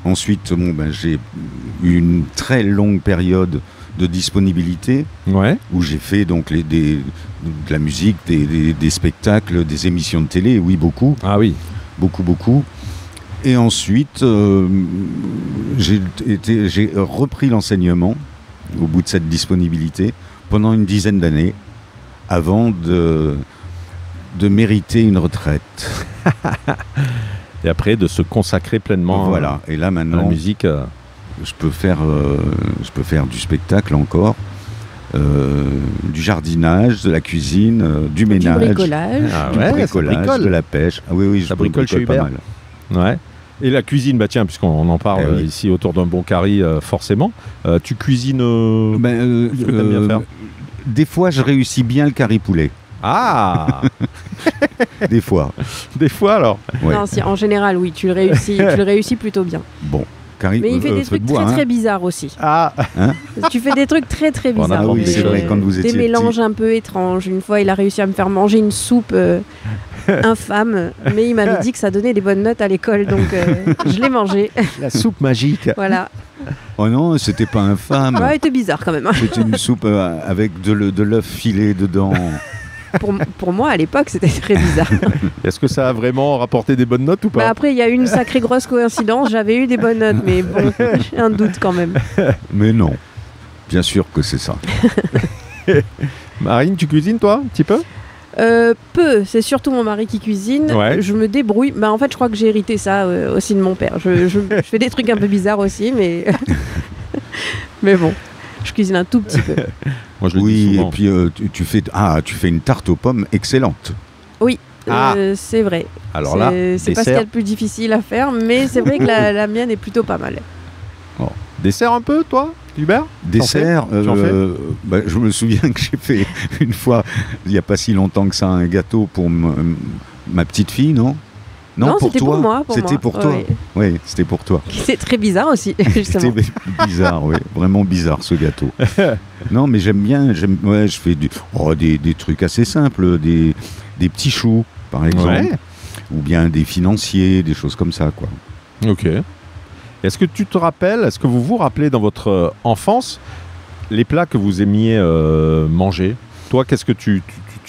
Ensuite, j'ai eu une très longue période de disponibilité, où j'ai fait donc de la musique, des spectacles, des émissions de télé. Oui, beaucoup. Ah oui, beaucoup. Et ensuite, j'ai repris l'enseignement au bout de cette disponibilité pendant une dizaine d'années avant de mériter une retraite. Et après, de se consacrer pleinement et là, maintenant, à la musique. Je peux faire du spectacle encore. Du jardinage, de la cuisine, du ménage, du bricolage, de la pêche. Ah oui, je bricole pas mal. Ouais. Et la cuisine, tiens, puisqu'on en parle ici autour d'un bon curry, forcément. Tu cuisines ce que t'aimes bien faire? Des fois, je réussis bien le curry poulet. Ah. Des fois. Des fois, alors. Ouais. Non, en général, oui, tu le réussis plutôt bien. Bon. Mais il fait des trucs très bizarres aussi. Ah. Tu fais des trucs très bizarres. Oui, c'est vrai, quand vous étiez des mélanges un peu étranges. Une fois, il a réussi à me faire manger une soupe infâme, mais il m'avait dit que ça donnait des bonnes notes à l'école, donc je l'ai mangée. La soupe magique. Voilà. Oh non, c'était pas infâme. Elle était bizarre quand même. C'était une soupe avec de l'œuf filé dedans. Pour moi, à l'époque, c'était très bizarre. Est-ce que ça a vraiment rapporté des bonnes notes ou pas? Après, il y a eu une sacrée grosse coïncidence. J'avais eu des bonnes notes, mais bon, j'ai un doute quand même. Mais non, bien sûr que c'est ça. Marine, tu cuisines, toi, un petit peu? Peu, c'est surtout mon mari qui cuisine. Ouais. Je me débrouille. Bah, en fait, je crois que j'ai hérité ça aussi de mon père. Je fais des trucs un peu bizarres aussi, mais mais bon, je cuisine un tout petit peu. Moi, je le dis Oui, souvent. et puis tu fais une tarte aux pommes excellente. Oui, Ah. c'est vrai. Alors là, C'est pas ce qu'il y a dessert, de plus difficile à faire, mais c'est vrai que la mienne est plutôt pas mal. dessert un peu, toi, Hubert? Dessert, Tu en fais je me souviens que j'ai fait une fois, il n'y a pas si longtemps que ça, un gâteau pour ma petite fille, non? Non, pour c'était toi. pour moi. C'était pour toi. Ouais. Oui, c'était pour toi. C'est très bizarre aussi, justement. C'était bizarre, oui, vraiment bizarre ce gâteau. Non, mais j'aime bien, je fais des trucs assez simples, des petits choux, par exemple, Ouais. ou bien des financiers, des choses comme ça, quoi. Ok. Est-ce que vous vous rappelez dans votre enfance les plats que vous aimiez manger? Toi, qu'est-ce que tu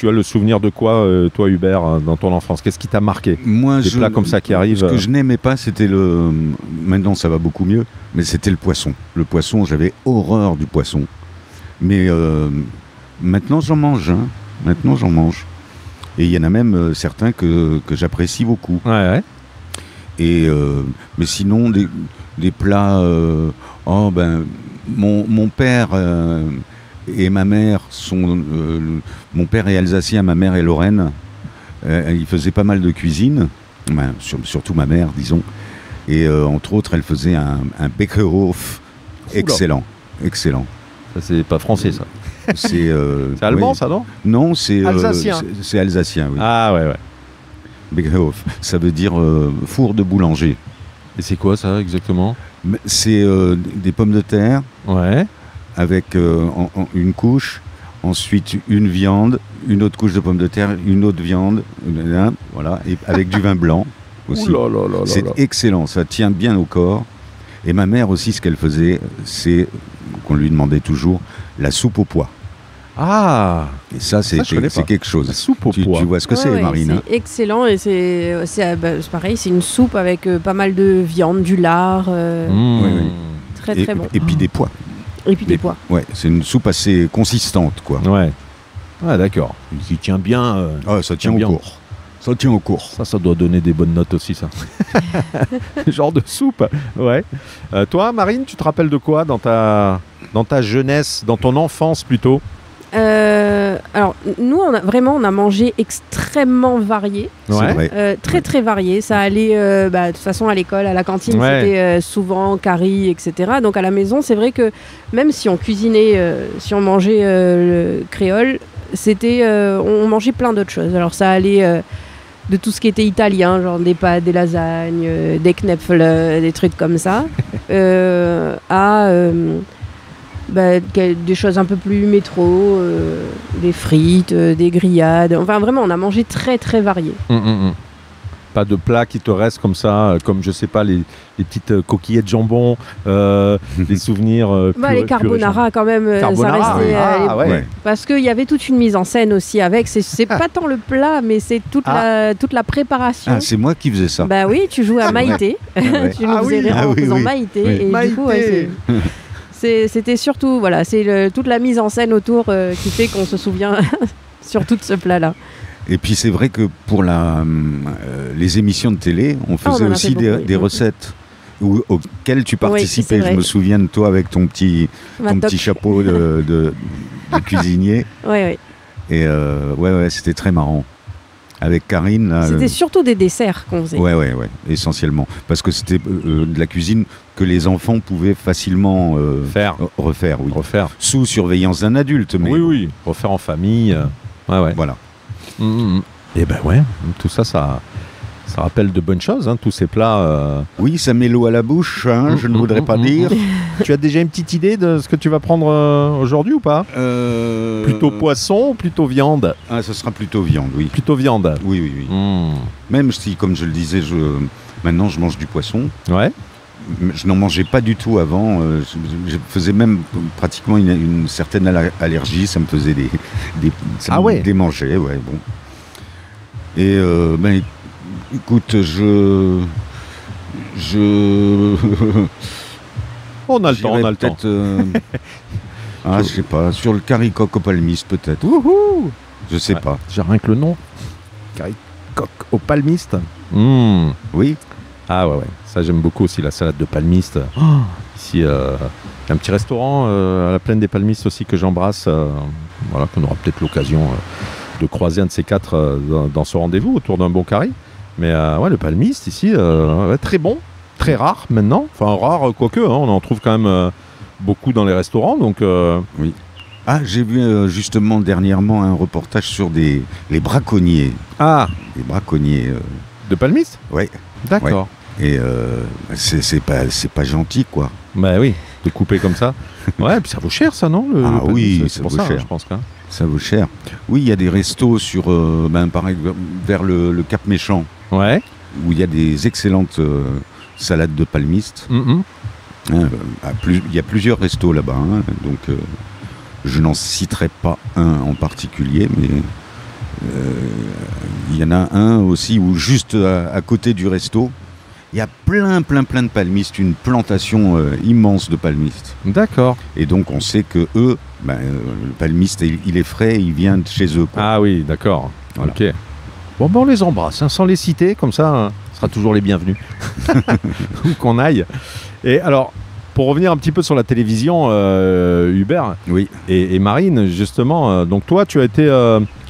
as le souvenir de quoi, toi, Hubert, dans ton enfance? Qu'est-ce qui t'a marqué? Moi, Des plats comme ça qui arrivent. Ce que je n'aimais pas, c'était maintenant, ça va beaucoup mieux, mais c'était le poisson. Le poisson, j'avais horreur du poisson. Mais maintenant, j'en mange. Hein. Maintenant, j'en mange. Et il y en a même certains que j'apprécie beaucoup. Ouais. Et mais sinon, des plats. Mon père et ma mère sont. Mon père est alsacien, ma mère est lorraine. Il faisait pas mal de cuisine, surtout ma mère, disons. Et entre autres, elle faisait un Bäckerhof excellent. Excellent. Ça, c'est pas français, ça. C'est allemand, oui. ça, non? Non, c'est Alsacien. C'est alsacien, oui. Ah, ouais. Bäckerhof, ça veut dire four de boulanger. Et c'est quoi, ça, exactement? C'est des pommes de terre Ouais. avec une couche, ensuite une viande, une autre couche de pommes de terre, une autre viande, voilà, et avec du vin blanc aussi. Ouh là là là là C'est là. excellent, ça tient bien au corps. Et ma mère aussi, ce qu'elle faisait, c'est qu'on lui demandait toujours la soupe aux pois. Ah, Et ça, c'est je connais pas. quelque chose. la soupe aux Tu pois. vois ce que Ouais, c'est, ouais, Marine, hein? c'est excellent et c'est pareil, c'est une soupe avec pas mal de viande, du lard, Mmh. Oui, oui. très très bon. Et puis des pois. Et puis des pois. Ouais, c'est une soupe assez consistante, quoi. Ouais. Ah, d'accord. Qui tient bien. Ah, ça tient au bien. cours. Ça tient au cours. Ça doit donner des bonnes notes aussi, ça. Genre de soupe. Ouais. Toi, Marine, tu te rappelles de quoi dans ta jeunesse, dans ton enfance plutôt? Alors, nous, on a mangé extrêmement varié. C'est vrai. Très très varié. Ça allait, de toute façon, à l'école, à la cantine, Ouais. c'était souvent curry, etc. Donc à la maison, c'est vrai que même si on cuisinait, si on mangeait le créole, on mangeait plein d'autres choses. Alors ça allait de tout ce qui était italien, genre des pâtes, des lasagnes, des knäfle, des trucs comme ça, à des choses un peu plus métro, des frites, des grillades. Enfin, vraiment, on a mangé très, très varié. Pas de plat qui te reste comme ça, comme je sais pas, les petites coquillettes de jambon, des souvenirs. Les carbonara, quand même, Carbonara, ça restait. ah, ouais. Ouais. Parce qu'il y avait toute une mise en scène aussi avec. C'est pas tant le plat, mais c'est toute la préparation. Ah, c'est moi qui faisais ça. Bah oui, tu jouais à Maïté. Ouais. Tu nous faisais rire en faisant Maïté. Oui. Et du coup, Maïté. c'était surtout, voilà, c'est toute la mise en scène autour qui fait qu'on se souvient surtout de ce plat-là. Et puis c'est vrai que pour les émissions de télé, on faisait on en a aussi fait beaucoup, des oui. recettes auxquelles tu participais. c'est vrai. Je me souviens de toi avec ton petit Toque. chapeau de cuisinier. Ouais. Et ouais, c'était très marrant. Avec Karine, là, C'était surtout des desserts qu'on faisait. ouais, essentiellement. Parce que c'était de la cuisine que les enfants pouvaient facilement refaire, oui. Refaire. Sous surveillance d'un adulte, mais Oui. Refaire en famille. Ouais. voilà. Et ben ouais, tout ça, ça rappelle de bonnes choses, hein, tous ces plats. Oui, ça met l'eau à la bouche, hein, je ne voudrais pas dire. Tu as déjà une petite idée de ce que tu vas prendre aujourd'hui ou pas? Plutôt poisson ou plutôt viande? Ah, ce sera plutôt viande, oui. Plutôt viande. Oui. Même si, comme je le disais, maintenant je mange du poisson. Ouais. Je n'en mangeais pas du tout avant. Je faisais même pratiquement une certaine allergie. Ça me faisait ça me démangeait, ouais, bon. Et écoute, On a le temps, je sais pas, sur le curry coq au palmis peut-être. Wouhou! Je sais pas. J'ai rien que le nom. Carrie Coq au palmiste. Oui. Ah ouais. Ça, j'aime beaucoup aussi la salade de palmiste. Ici, il y a un petit restaurant à la plaine des Palmistes aussi que j'embrasse. Voilà, qu'on aura peut-être l'occasion de croiser un de ces quatre dans ce rendez-vous autour d'un bon curry. Mais ouais, le palmiste ici, très bon, très rare maintenant. Enfin, rare quoique, hein, on en trouve quand même beaucoup dans les restaurants. Donc, oui. Ah, j'ai vu justement dernièrement un reportage sur les braconniers. Ah, les braconniers. De palmiste ? Ouais. D'accord. Ouais. Et c'est pas gentil, quoi. Bah oui, de couper comme ça. Ouais, puis ça vaut cher, ça, non ? Oui, c'est pour ça cher. Je pense que. Ça vaut cher. Oui, il y a des restos sur, pareil, vers le Cap Méchant. Ouais. Où il y a des excellentes salades de palmiste. Il y a plusieurs restos là-bas, hein, donc je n'en citerai pas un en particulier, mais il y en a un aussi où juste à côté du resto, il y a plein de palmistes, une plantation immense de palmistes. D'accord. Et donc on sait que eux, le palmiste, il est frais, il vient de chez eux, quoi. Ah oui, d'accord. Voilà. Ok. Bon, on les embrasse, hein, sans les citer, comme ça, on sera toujours les bienvenus. Où qu'on aille. Et alors, pour revenir un petit peu sur la télévision, Hubert oui. et Marine, justement, donc toi, tu as été,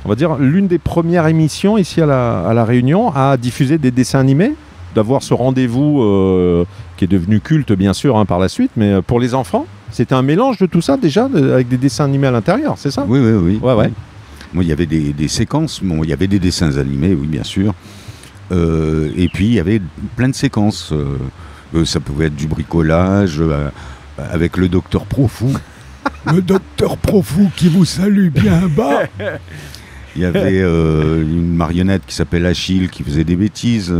on va dire, l'une des premières émissions ici à la Réunion à diffuser des dessins animés, d'avoir ce rendez-vous qui est devenu culte, bien sûr, hein, par la suite, mais pour les enfants, c'était un mélange de tout ça, déjà, avec des dessins animés à l'intérieur, c'est ça ? Oui. Ouais. Bon, il y avait des séquences, il y avait des dessins animés, oui, bien sûr. Et puis, il y avait plein de séquences. Ça pouvait être du bricolage, avec le docteur Profou. Le docteur Profou qui vous salue bien bas. Il y avait une marionnette qui s'appelle Achille qui faisait des bêtises.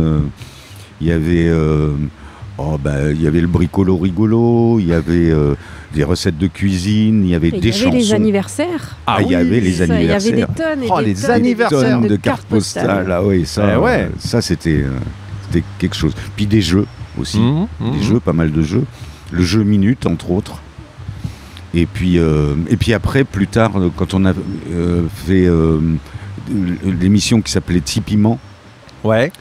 Il y avait le bricolo rigolo, il y avait des recettes de cuisine, il y avait des chansons. Il y avait les anniversaires. Il y avait les anniversaires. Il y avait des tonnes et des tonnes, anniversaires de cartes postales. Ah oui, ça c'était quelque chose. Puis des jeux aussi, des jeux, pas mal de jeux. Le jeu Minute, entre autres. Et puis après, plus tard, quand on a fait l'émission qui s'appelait Tipiment, ouais.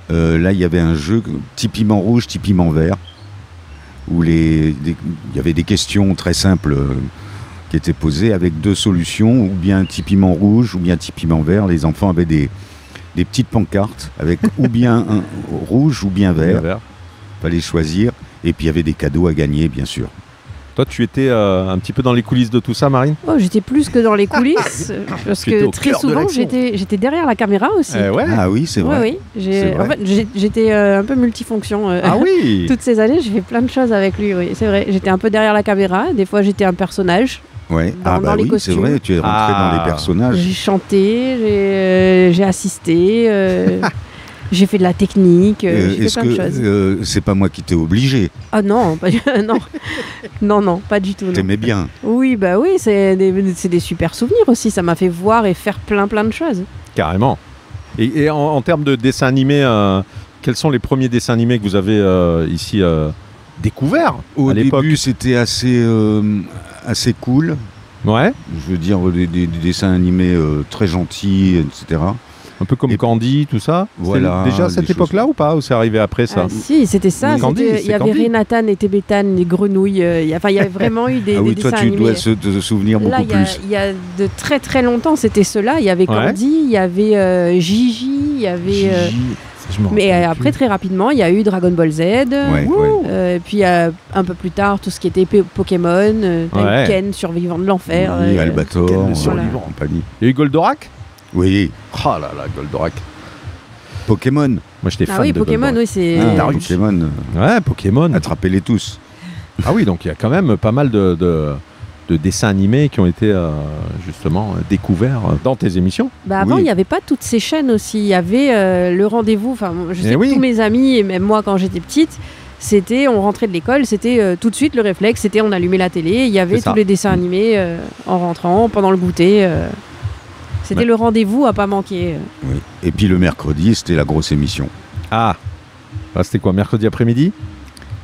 Là, il y avait un jeu Tipiment rouge, Tipiment vert, où il y avait des questions très simples qui étaient posées avec deux solutions, ou bien Tipiment rouge, ou bien Tipiment vert. Les enfants avaient des petites pancartes avec ou bien un rouge ou bien vert. Il fallait choisir. Et puis, il y avait des cadeaux à gagner, bien sûr. Toi, tu étais un petit peu dans les coulisses de tout ça, Marine ? Oh, j'étais plus que dans les coulisses, parce que très souvent, j'étais derrière la caméra aussi. Ouais. Ah oui, c'est vrai. Oui. En fait, j'étais un peu multifonction. Ah oui. Toutes ces années, j'ai fait plein de choses avec lui, oui, c'est vrai. J'étais un peu derrière la caméra, des fois j'étais un personnage. Ouais. Dans les costumes. C'est vrai, tu es rentré dans les personnages. J'ai chanté, j'ai assisté... J'ai fait de la technique, j'ai fait plein de choses. C'est pas moi qui t'ai obligé? Ah non, non, pas du tout. T'aimais bien? Oui, bah oui, c'est des super souvenirs aussi. Ça m'a fait voir et faire plein de choses. Carrément. Et en termes de dessins animés, quels sont les premiers dessins animés que vous avez ici découverts à l'époque? Au début, c'était assez cool. Ouais. Je veux dire, des dessins animés très gentils, etc. Un peu comme Candy, tout ça. Voilà. Déjà à cette époque-là ou pas? Ou c'est arrivé après ça? Si, c'était ça. Il y avait Renatan et Tébétane, les grenouilles. Il y avait vraiment eu des dessins animés. Toi, tu dois te souvenir beaucoup plus. Il y a de très très longtemps, c'était ceux-là. Il y avait Candy, il y avait Gigi, il y avait... Mais après, très rapidement, il y a eu Dragon Ball Z. Puis un peu plus tard, tout ce qui était Pokémon, Ken, Survivant de l'enfer. Oui, Albator, Survivant, compagnie. Il y a eu Goldorak? Oui. Oh là là, Goldorak. Pokémon. Moi, j'étais fan de Pokémon, Goldorak. oui, c'est... Pokémon. Ouais, Pokémon. Attrapez-les tous. Ah oui, donc il y a quand même pas mal de dessins animés qui ont été justement découverts dans tes émissions. Avant, il n'y avait pas toutes ces chaînes aussi. Il y avait le rendez-vous. Enfin, je sais que tous mes amis, et même moi, quand j'étais petite, on rentrait de l'école, c'était tout de suite le réflexe, c'était on allumait la télé, il y avait tous les dessins animés en rentrant, pendant le goûter. C'était le rendez-vous à pas manquer. Oui. Et puis le mercredi, c'était la grosse émission. Ah, c'était quoi, mercredi après-midi?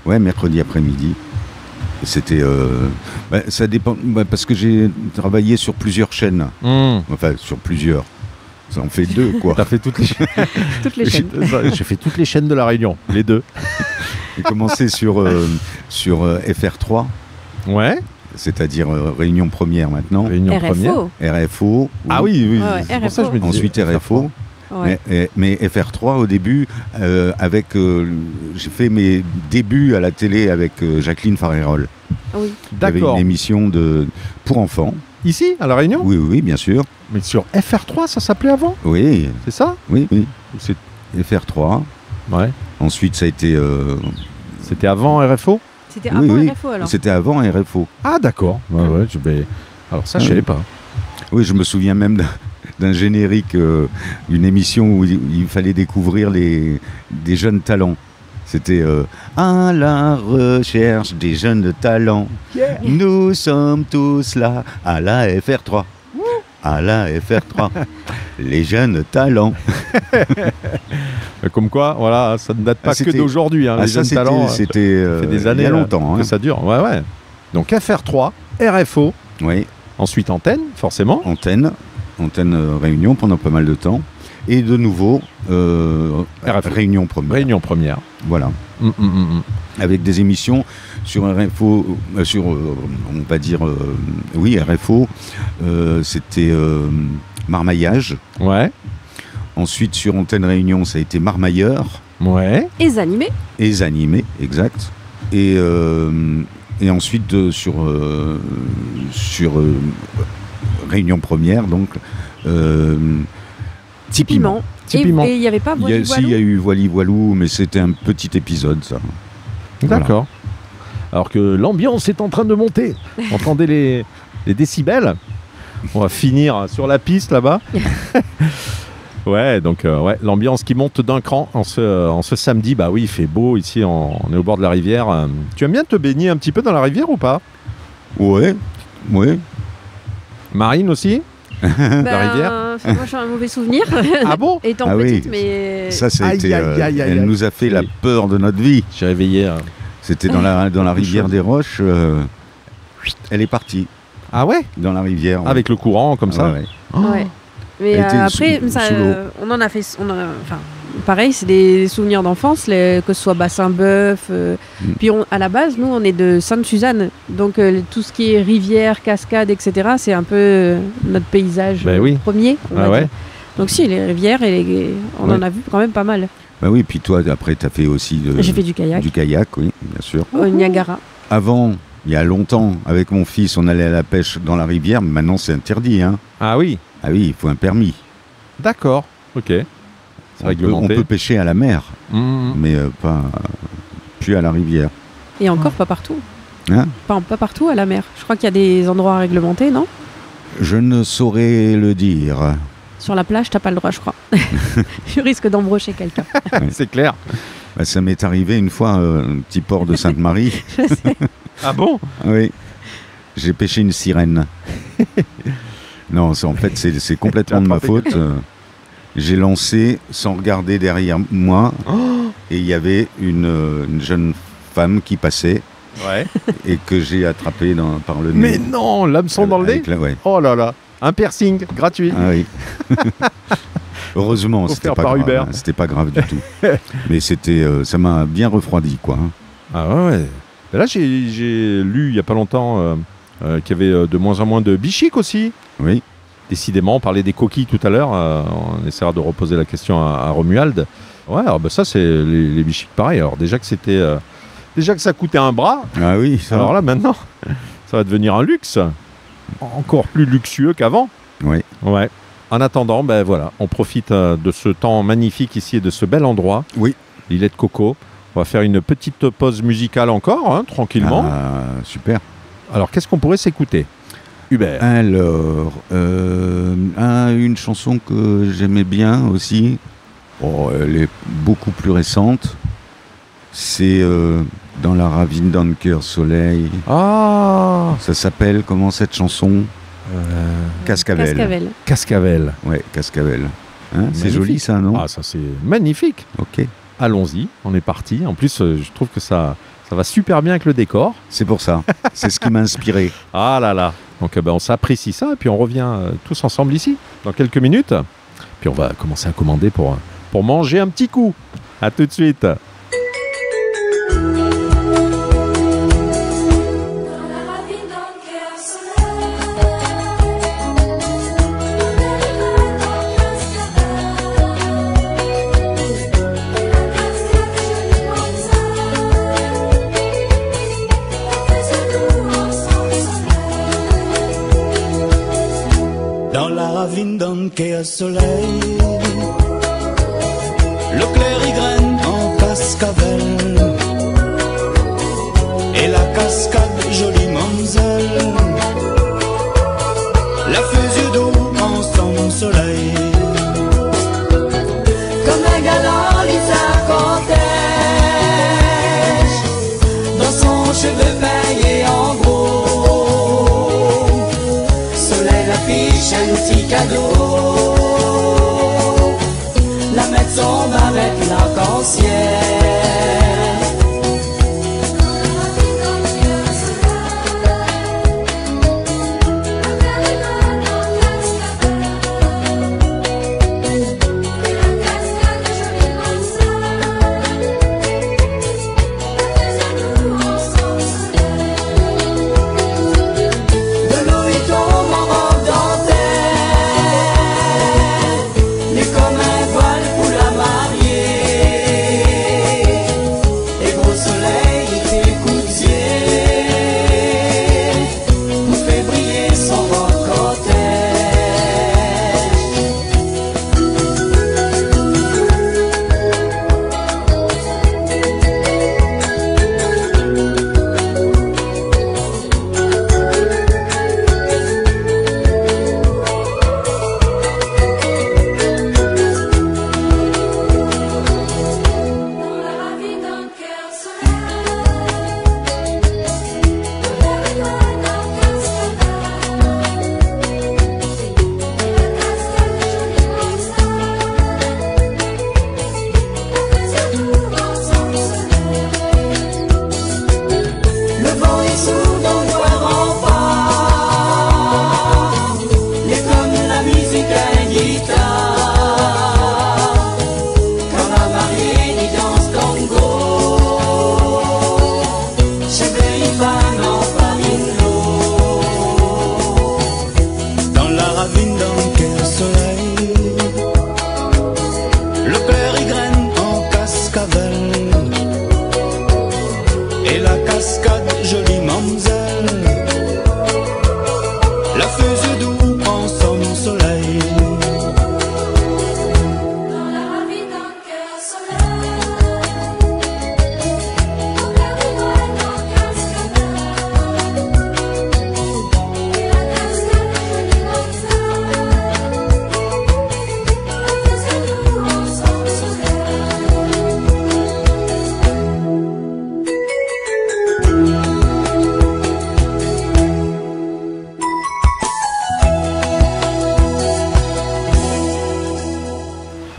Ouais, mercredi après-midi. C'était... ça dépend, parce que j'ai travaillé sur plusieurs chaînes. Enfin, sur plusieurs. Ça en fait 2, quoi. T'as fait toutes les chaînes. Toutes les chaînes. J'ai fait toutes les chaînes de La Réunion, les 2. J'ai commencé sur FR3. Ouais. C'est-à-dire Réunion Première maintenant. Réunion RFO. Première. RFO. Ah oui. Ouais, C'est pour ça que je me disais. Ensuite RFO. Ouais. Mais FR3 au début, j'ai fait mes débuts à la télé avec Jacqueline Farérol. Oui. Il y avait D'accord. une émission pour enfants. Ici, à La Réunion? Oui, bien sûr. Mais sur FR3, ça s'appelait avant? Oui. C'est ça? Oui. C'est FR3. Ouais. Ensuite, ça a été... C'était avant RFO? C'était avant RFO alors. C'était avant RFO. Ah d'accord. Ouais, alors ça, je savais pas. Oui, je me souviens même d'un générique, d'une émission où il fallait découvrir des jeunes talents. C'était à la recherche des jeunes talents. Yeah. Nous sommes tous là à la FR3. À la FR3. Les jeunes talents. Comme quoi, voilà, ça ne date pas que d'aujourd'hui. Hein, les jeunes talents, c'était fait des années il y a longtemps que ça dure. Ouais. Donc FR3, RFO. Oui. Ensuite Antenne, forcément. Antenne Réunion pendant pas mal de temps. Et de nouveau, Réunion Première. Réunion Première. Voilà. Avec des émissions sur RFO, on va dire, RFO, c'était Marmaillage. Ouais. Ensuite, sur Antenne Réunion, ça a été Marmailleur. Ouais. Et les animés. Et les animés, exact. Et ensuite, sur Réunion Première, donc, Tipiment. Et il n'y avait pas Voili Voilou. Il y a eu Voili Voilou, mais c'était un petit épisode, ça. D'accord. Voilà. Alors que l'ambiance est en train de monter. Entendez les décibels. On va finir sur la piste là-bas. Ouais, donc l'ambiance qui monte d'un cran en ce samedi. Bah oui, il fait beau ici, on est au bord de la rivière. Tu aimes bien te baigner un petit peu dans la rivière ou pas? Ouais. Marine aussi? La rivière? Moi j'ai un mauvais souvenir. Ah bon? Étant petite, mais... Ça, c'était... elle nous a fait la peur de notre vie. J'ai réveillé... C'était dans la rivière des Roches. Elle est partie. Ah ouais? Dans la rivière. Ouais. Avec le courant, comme ça? Ouais. Mais après, on en a fait... pareil, c'est des souvenirs d'enfance, que ce soit Bassin-Bœuf. Puis à la base, nous, on est de Sainte-Suzanne. Donc tout ce qui est rivière, cascade, etc., c'est un peu notre paysage premier. Ouais. Donc si, les rivières, on en a vu quand même pas mal. Bah oui, puis toi, après, tu as fait aussi... J'ai fait du kayak. Du kayak, oui, bien sûr. Au Niagara. Avant, il y a longtemps, avec mon fils, on allait à la pêche dans la rivière. Mais maintenant, c'est interdit. Hein. Ah oui? Ah oui, il faut un permis. D'accord, ok. On peut pêcher à la mer, mais plus à la rivière. Et encore pas partout. Hein? Pas partout à la mer. Je crois qu'il y a des endroits réglementés, non? Je ne saurais le dire. Sur la plage, t'as pas le droit, je crois. Tu risques d'embrocher quelqu'un. C'est clair. Bah, ça m'est arrivé une fois, un petit port de Sainte-Marie. Je sais. Ah bon? Oui. J'ai pêché une sirène. Non, en fait, c'est complètement de ma faute. J'ai lancé sans regarder derrière moi et il y avait une jeune femme qui passait et que j'ai attrapée par le nez. Mais non, l'hameçon dans le nez? Oh là là, un piercing gratuit. Ah oui. Heureusement, c'était pas grave. C'était pas grave du tout. Mais ça m'a bien refroidi, quoi. Ah ouais. Là, j'ai lu il y a pas longtemps qu'il y avait de moins en moins de bichiques aussi. Oui. Décidément, on parlait des coquilles tout à l'heure. On essaiera de reposer la question à Romuald. Ouais, alors ça, c'est les bichiques pareil. Alors déjà que ça coûtait un bras. Ah oui. Ça alors là, maintenant, ça va devenir un luxe. Encore plus luxueux qu'avant. Oui. Ouais. En attendant, voilà, on profite de ce temps magnifique ici et de ce bel endroit. Oui. L'îlet de Coco. On va faire une petite pause musicale encore, tranquillement. Ah, super. Alors, qu'est-ce qu'on pourrait s'écouter, Hubert? Alors, une chanson que j'aimais bien aussi, elle est beaucoup plus récente, c'est Dans la ravine d'un cœur soleil. Ah! Ça s'appelle, comment cette chanson? Cascavel. Cascavel. Ouais, Cascavel. Hein, c'est joli ça, non? Ah, ça c'est magnifique. Ok. Allons-y, on est parti. En plus, je trouve que ça Ça va super bien avec le décor. C'est pour ça. C'est ce qui m'a inspiré. Ah là là. Donc on s'apprécie ça et puis on revient tous ensemble ici dans quelques minutes. Puis on va commencer à commander pour manger un petit coup. À tout de suite. Dans la ravine d'Anquet à soleil, le clair y graine en cascavelle, et la cascade jolie mamzelle, la fusée d'eau en son soleil. Comme un galant Lisa cortège, dans son cheveu maillé en gros, soleil affiche un petit cadeau, la mettre son avec l'arc-en-ciel.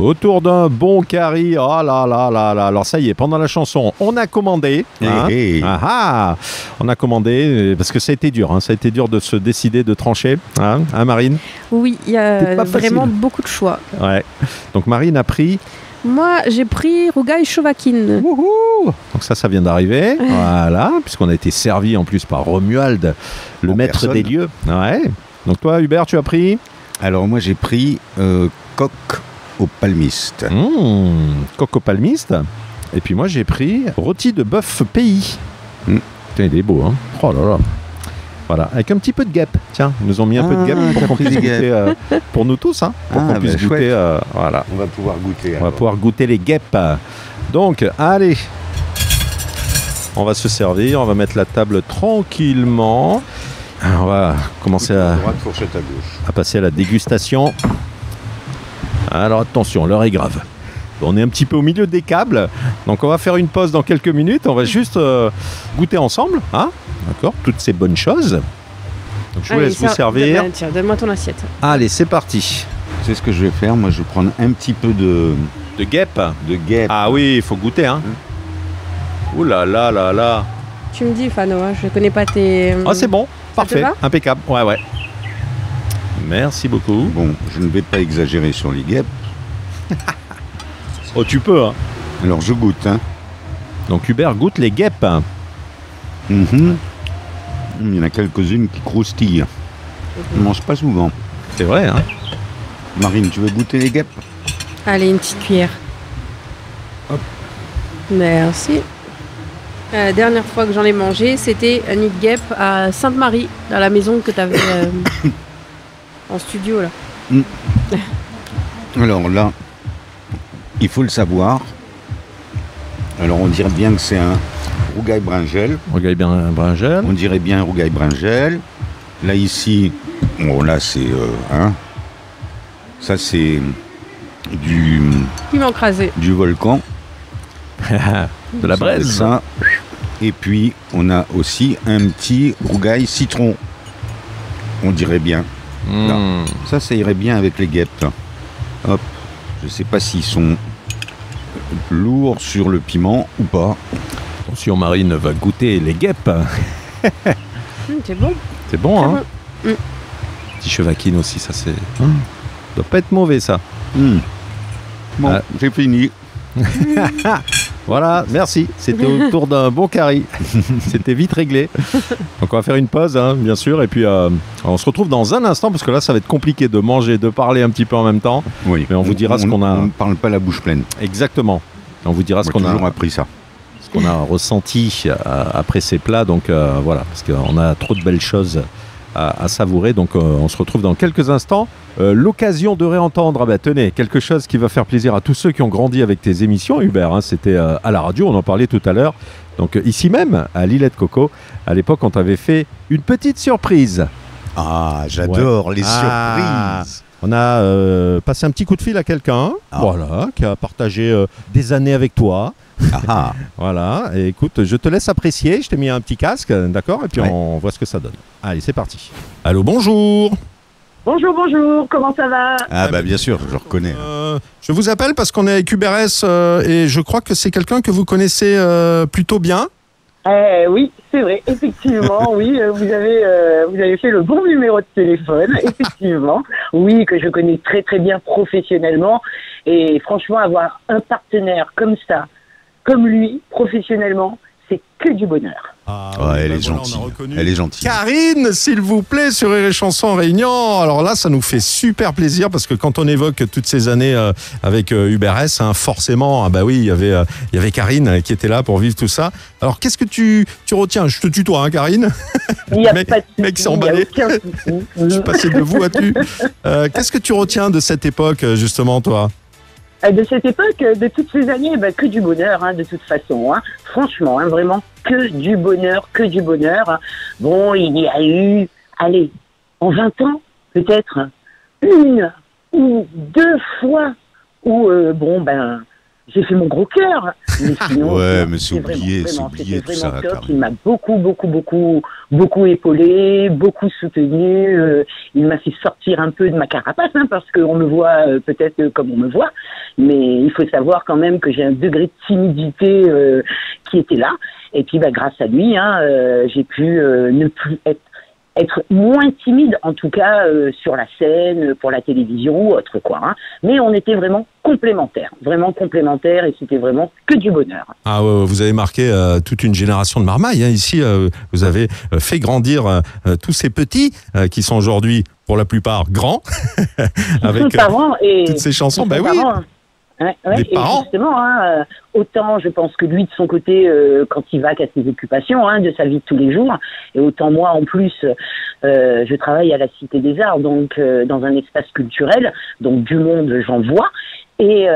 Autour d'un bon curry, oh là là là là. Alors ça y est, pendant la chanson, on a commandé. On a commandé parce que ça a été dur. Ça a été dur de se décider de trancher. Hein, Marine? Oui, il y a vraiment beaucoup de choix. Ouais. Donc Marine a pris... Moi, j'ai pris rougail Chovakin. Donc ça vient d'arriver. Voilà, puisqu'on a été servi en plus par Romuald, le maître des lieux. Ouais. Donc toi, Hubert, tu as pris? Alors moi, j'ai pris coq au palmiste. Coq au palmiste. Et puis moi, j'ai pris rôti de bœuf pays. Tiens, il est beau, hein. Oh là là. Voilà, avec un petit peu de guêpe. Tiens, ils nous ont mis un peu de guêpe pour qu'on puisse goûter, pour nous tous, hein, pour qu'on puisse goûter. Voilà. On va pouvoir goûter. On va pouvoir goûter les guêpes. Donc, allez, on va se servir, on va mettre la table tranquillement. On va commencer à passer à la dégustation. Alors attention, l'heure est grave. On est un petit peu au milieu des câbles, donc on va faire une pause dans quelques minutes. On va juste goûter ensemble, hein, d'accord, toutes ces bonnes choses. Donc je vous laisse vous servir. Tiens, donne-moi ton assiette. Allez, c'est parti. C'est ce que je vais faire. Moi, je vais prendre un petit peu de guêpe. De guêpe. Ah oui, il faut goûter, hein. Ouh là là là là. Tu me dis, Fano, hein, je connais pas tes... Ah, c'est bon, parfait, va impeccable. Ouais. Merci beaucoup. Bon, je ne vais pas exagérer sur les guêpes. Oh, tu peux, hein. Alors je goûte, hein. Donc Hubert goûte les guêpes. Il y en a quelques-unes qui croustillent. On ne mange pas souvent. C'est vrai, hein. Marine, tu veux goûter les guêpes? Allez, une petite cuillère. Hop. Merci. La dernière fois que j'en ai mangé, c'était un nid de guêpe à Sainte-Marie, dans la maison que tu avais en studio, là. Alors là, il faut le savoir. Alors on dirait bien que c'est un rougail bringel. Rougail bien bringel. On dirait bien un rougail bringel. Là ici, bon là c'est... ça c'est du Piment crasé. Du volcan. De la braise. Ça. Et puis on a aussi un petit rougail citron. On dirait bien. Là. Ça irait bien avec les guêpes. Là. Hop. Je sais pas s'ils sont lourds sur le piment ou pas. Attention, Marine va goûter les guêpes. C'est bon. C'est bon, hein. Petit chevaquine aussi, ça c'est... doit pas être mauvais, ça. Bon, j'ai fini. Voilà, merci. C'était autour d'un bon curry. C'était vite réglé. Donc on va faire une pause, hein, bien sûr. Et puis on se retrouve dans un instant, parce que là, ça va être compliqué de manger, de parler un petit peu en même temps. Oui. Mais on vous dira ce qu'on a... On ne parle pas la bouche pleine. Exactement. On vous dira ce qu'on a... toujours appris ça. Ce qu'on a ressenti après ces plats. Donc voilà, parce qu'on a trop de belles choses à savourer. Donc on se retrouve dans quelques instants. L'occasion de réentendre, tenez, quelque chose qui va faire plaisir à tous ceux qui ont grandi avec tes émissions, Hubert. Hein, c'était à la radio, on en parlait tout à l'heure. Donc ici même, à l'Îlet de Coco, à l'époque, on t'avait fait une petite surprise. Ah, j'adore les surprises. On a passé un petit coup de fil à quelqu'un, voilà, qui a partagé des années avec toi. Voilà, et écoute, je te laisse apprécier, je t'ai mis un petit casque, d'accord, et puis on voit ce que ça donne. Allez, c'est parti. Allô, bonjour. Bonjour, comment ça va? Ah bien sûr, je reconnais. Je vous appelle parce qu'on est avec UberS et je crois que c'est quelqu'un que vous connaissez plutôt bien. Oui, c'est vrai, effectivement, oui, vous avez fait le bon numéro de téléphone, effectivement. Oui, que je connais très très bien professionnellement, et franchement, avoir un partenaire comme ça, comme lui, professionnellement, c'est que du bonheur. Elle est gentille. Elle est gentille. Karine, s'il vous plaît, sur Rire et Chanson en Réunion. Alors là, ça nous fait super plaisir parce que quand on évoque toutes ces années avec UberS, forcément, oui, il y avait Karine qui était là pour vivre tout ça. Alors, qu'est-ce que tu retiens? Je te tutoie, hein, Karine. Il n'y a pas de souci. Mec s'est emballé. Je suis passé de vous à tu. Qu'est-ce que tu retiens de cette époque, justement, toi? De cette époque, de toutes ces années, que du bonheur, de toute façon. Franchement, vraiment, que du bonheur, que du bonheur. Bon, il y a eu, allez, en 20 ans, peut-être, une ou deux fois où, j'ai fait mon gros cœur. Mais sinon, mais c'est oublié tout ça. Top. Il m'a beaucoup épaulé, beaucoup soutenu. Il m'a fait sortir un peu de ma carapace, parce qu'on me voit peut-être comme on me voit. Mais il faut savoir quand même que j'ai un degré de timidité qui était là. Et puis, grâce à lui, j'ai pu ne plus être moins timide, en tout cas sur la scène, pour la télévision ou autre quoi. Mais on était vraiment complémentaires, et c'était vraiment que du bonheur. Ah ouais, vous avez marqué toute une génération de marmailles. Ici, vous avez fait grandir tous ces petits qui sont aujourd'hui, pour la plupart, grands, avec toutes ces chansons. Oui. Et justement, autant je pense que lui de son côté, quand il va qu'à ses occupations, de sa vie de tous les jours, et autant moi en plus, je travaille à la Cité des Arts, donc dans un espace culturel, donc du monde j'en vois, et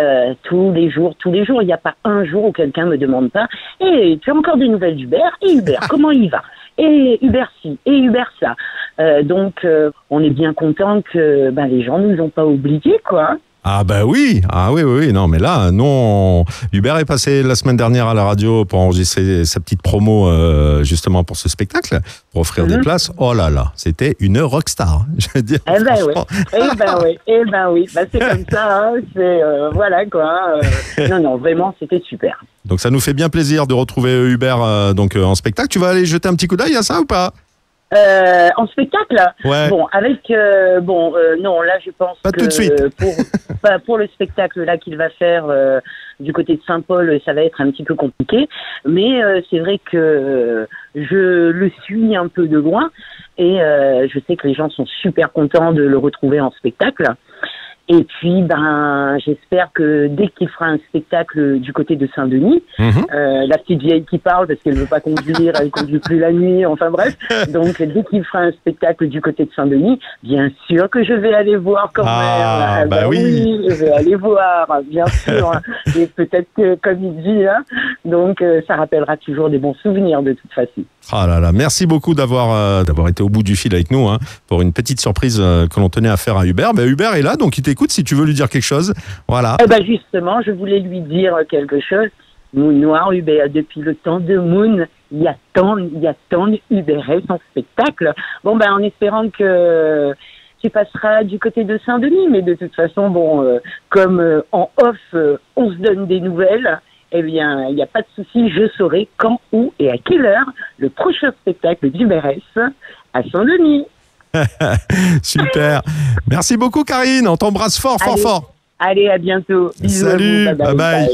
tous les jours, il n'y a pas un jour où quelqu'un me demande pas, et tu as encore des nouvelles d'Hubert, et Hubert, comment il va? Et Hubert ci, et Hubert ça. Donc on est bien content que les gens nous ont pas oubliés, quoi. Ah bah oui, oui, non mais là, non. Hubert est passé la semaine dernière à la radio pour enregistrer sa petite promo justement pour ce spectacle, pour offrir des places. Oh là là, c'était une rockstar, je veux dire. Eh ben oui, bah, c'est comme ça, hein. C'est voilà quoi. Non, vraiment, c'était super. Donc ça nous fait bien plaisir de retrouver Hubert en spectacle. Tu vas aller jeter un petit coup d'œil à ça ou pas? En spectacle, ouais. Bon, avec non, là je pense pas que tout de suite. pour le spectacle là qu'il va faire du côté de Saint-Paul, ça va être un petit peu compliqué, mais c'est vrai que je le suis un peu de loin et je sais que les gens sont super contents de le retrouver en spectacle. Et puis, j'espère que dès qu'il fera un spectacle du côté de Saint-Denis, la petite vieille qui parle parce qu'elle veut pas conduire, elle conduit plus la nuit, enfin bref. Donc, dès qu'il fera un spectacle du côté de Saint-Denis, bien sûr que je vais aller voir quand même. Bah oui, je vais aller voir, bien sûr. Et peut-être que, comme il dit, hein, donc ça rappellera toujours des bons souvenirs de toute façon. Ah là là, merci beaucoup d'avoir été au bout du fil avec nous pour une petite surprise que l'on tenait à faire à Hubert. Hubert est là, donc il t'écoute si tu veux lui dire quelque chose. Voilà. Justement, je voulais lui dire quelque chose. Moon Noir, Hubert, depuis le temps de Moon, il y a tant Hubert en spectacle. Bon, en espérant que tu passeras du côté de Saint-Denis, mais de toute façon, comme en off, on se donne des nouvelles. Eh bien, il n'y a pas de souci, je saurai quand, où et à quelle heure le prochain spectacle d'Hubert à Saint-Denis. Super. Merci beaucoup, Karine. On t'embrasse fort. Allez, à bientôt. Bisous. Salut. À vous. Bye.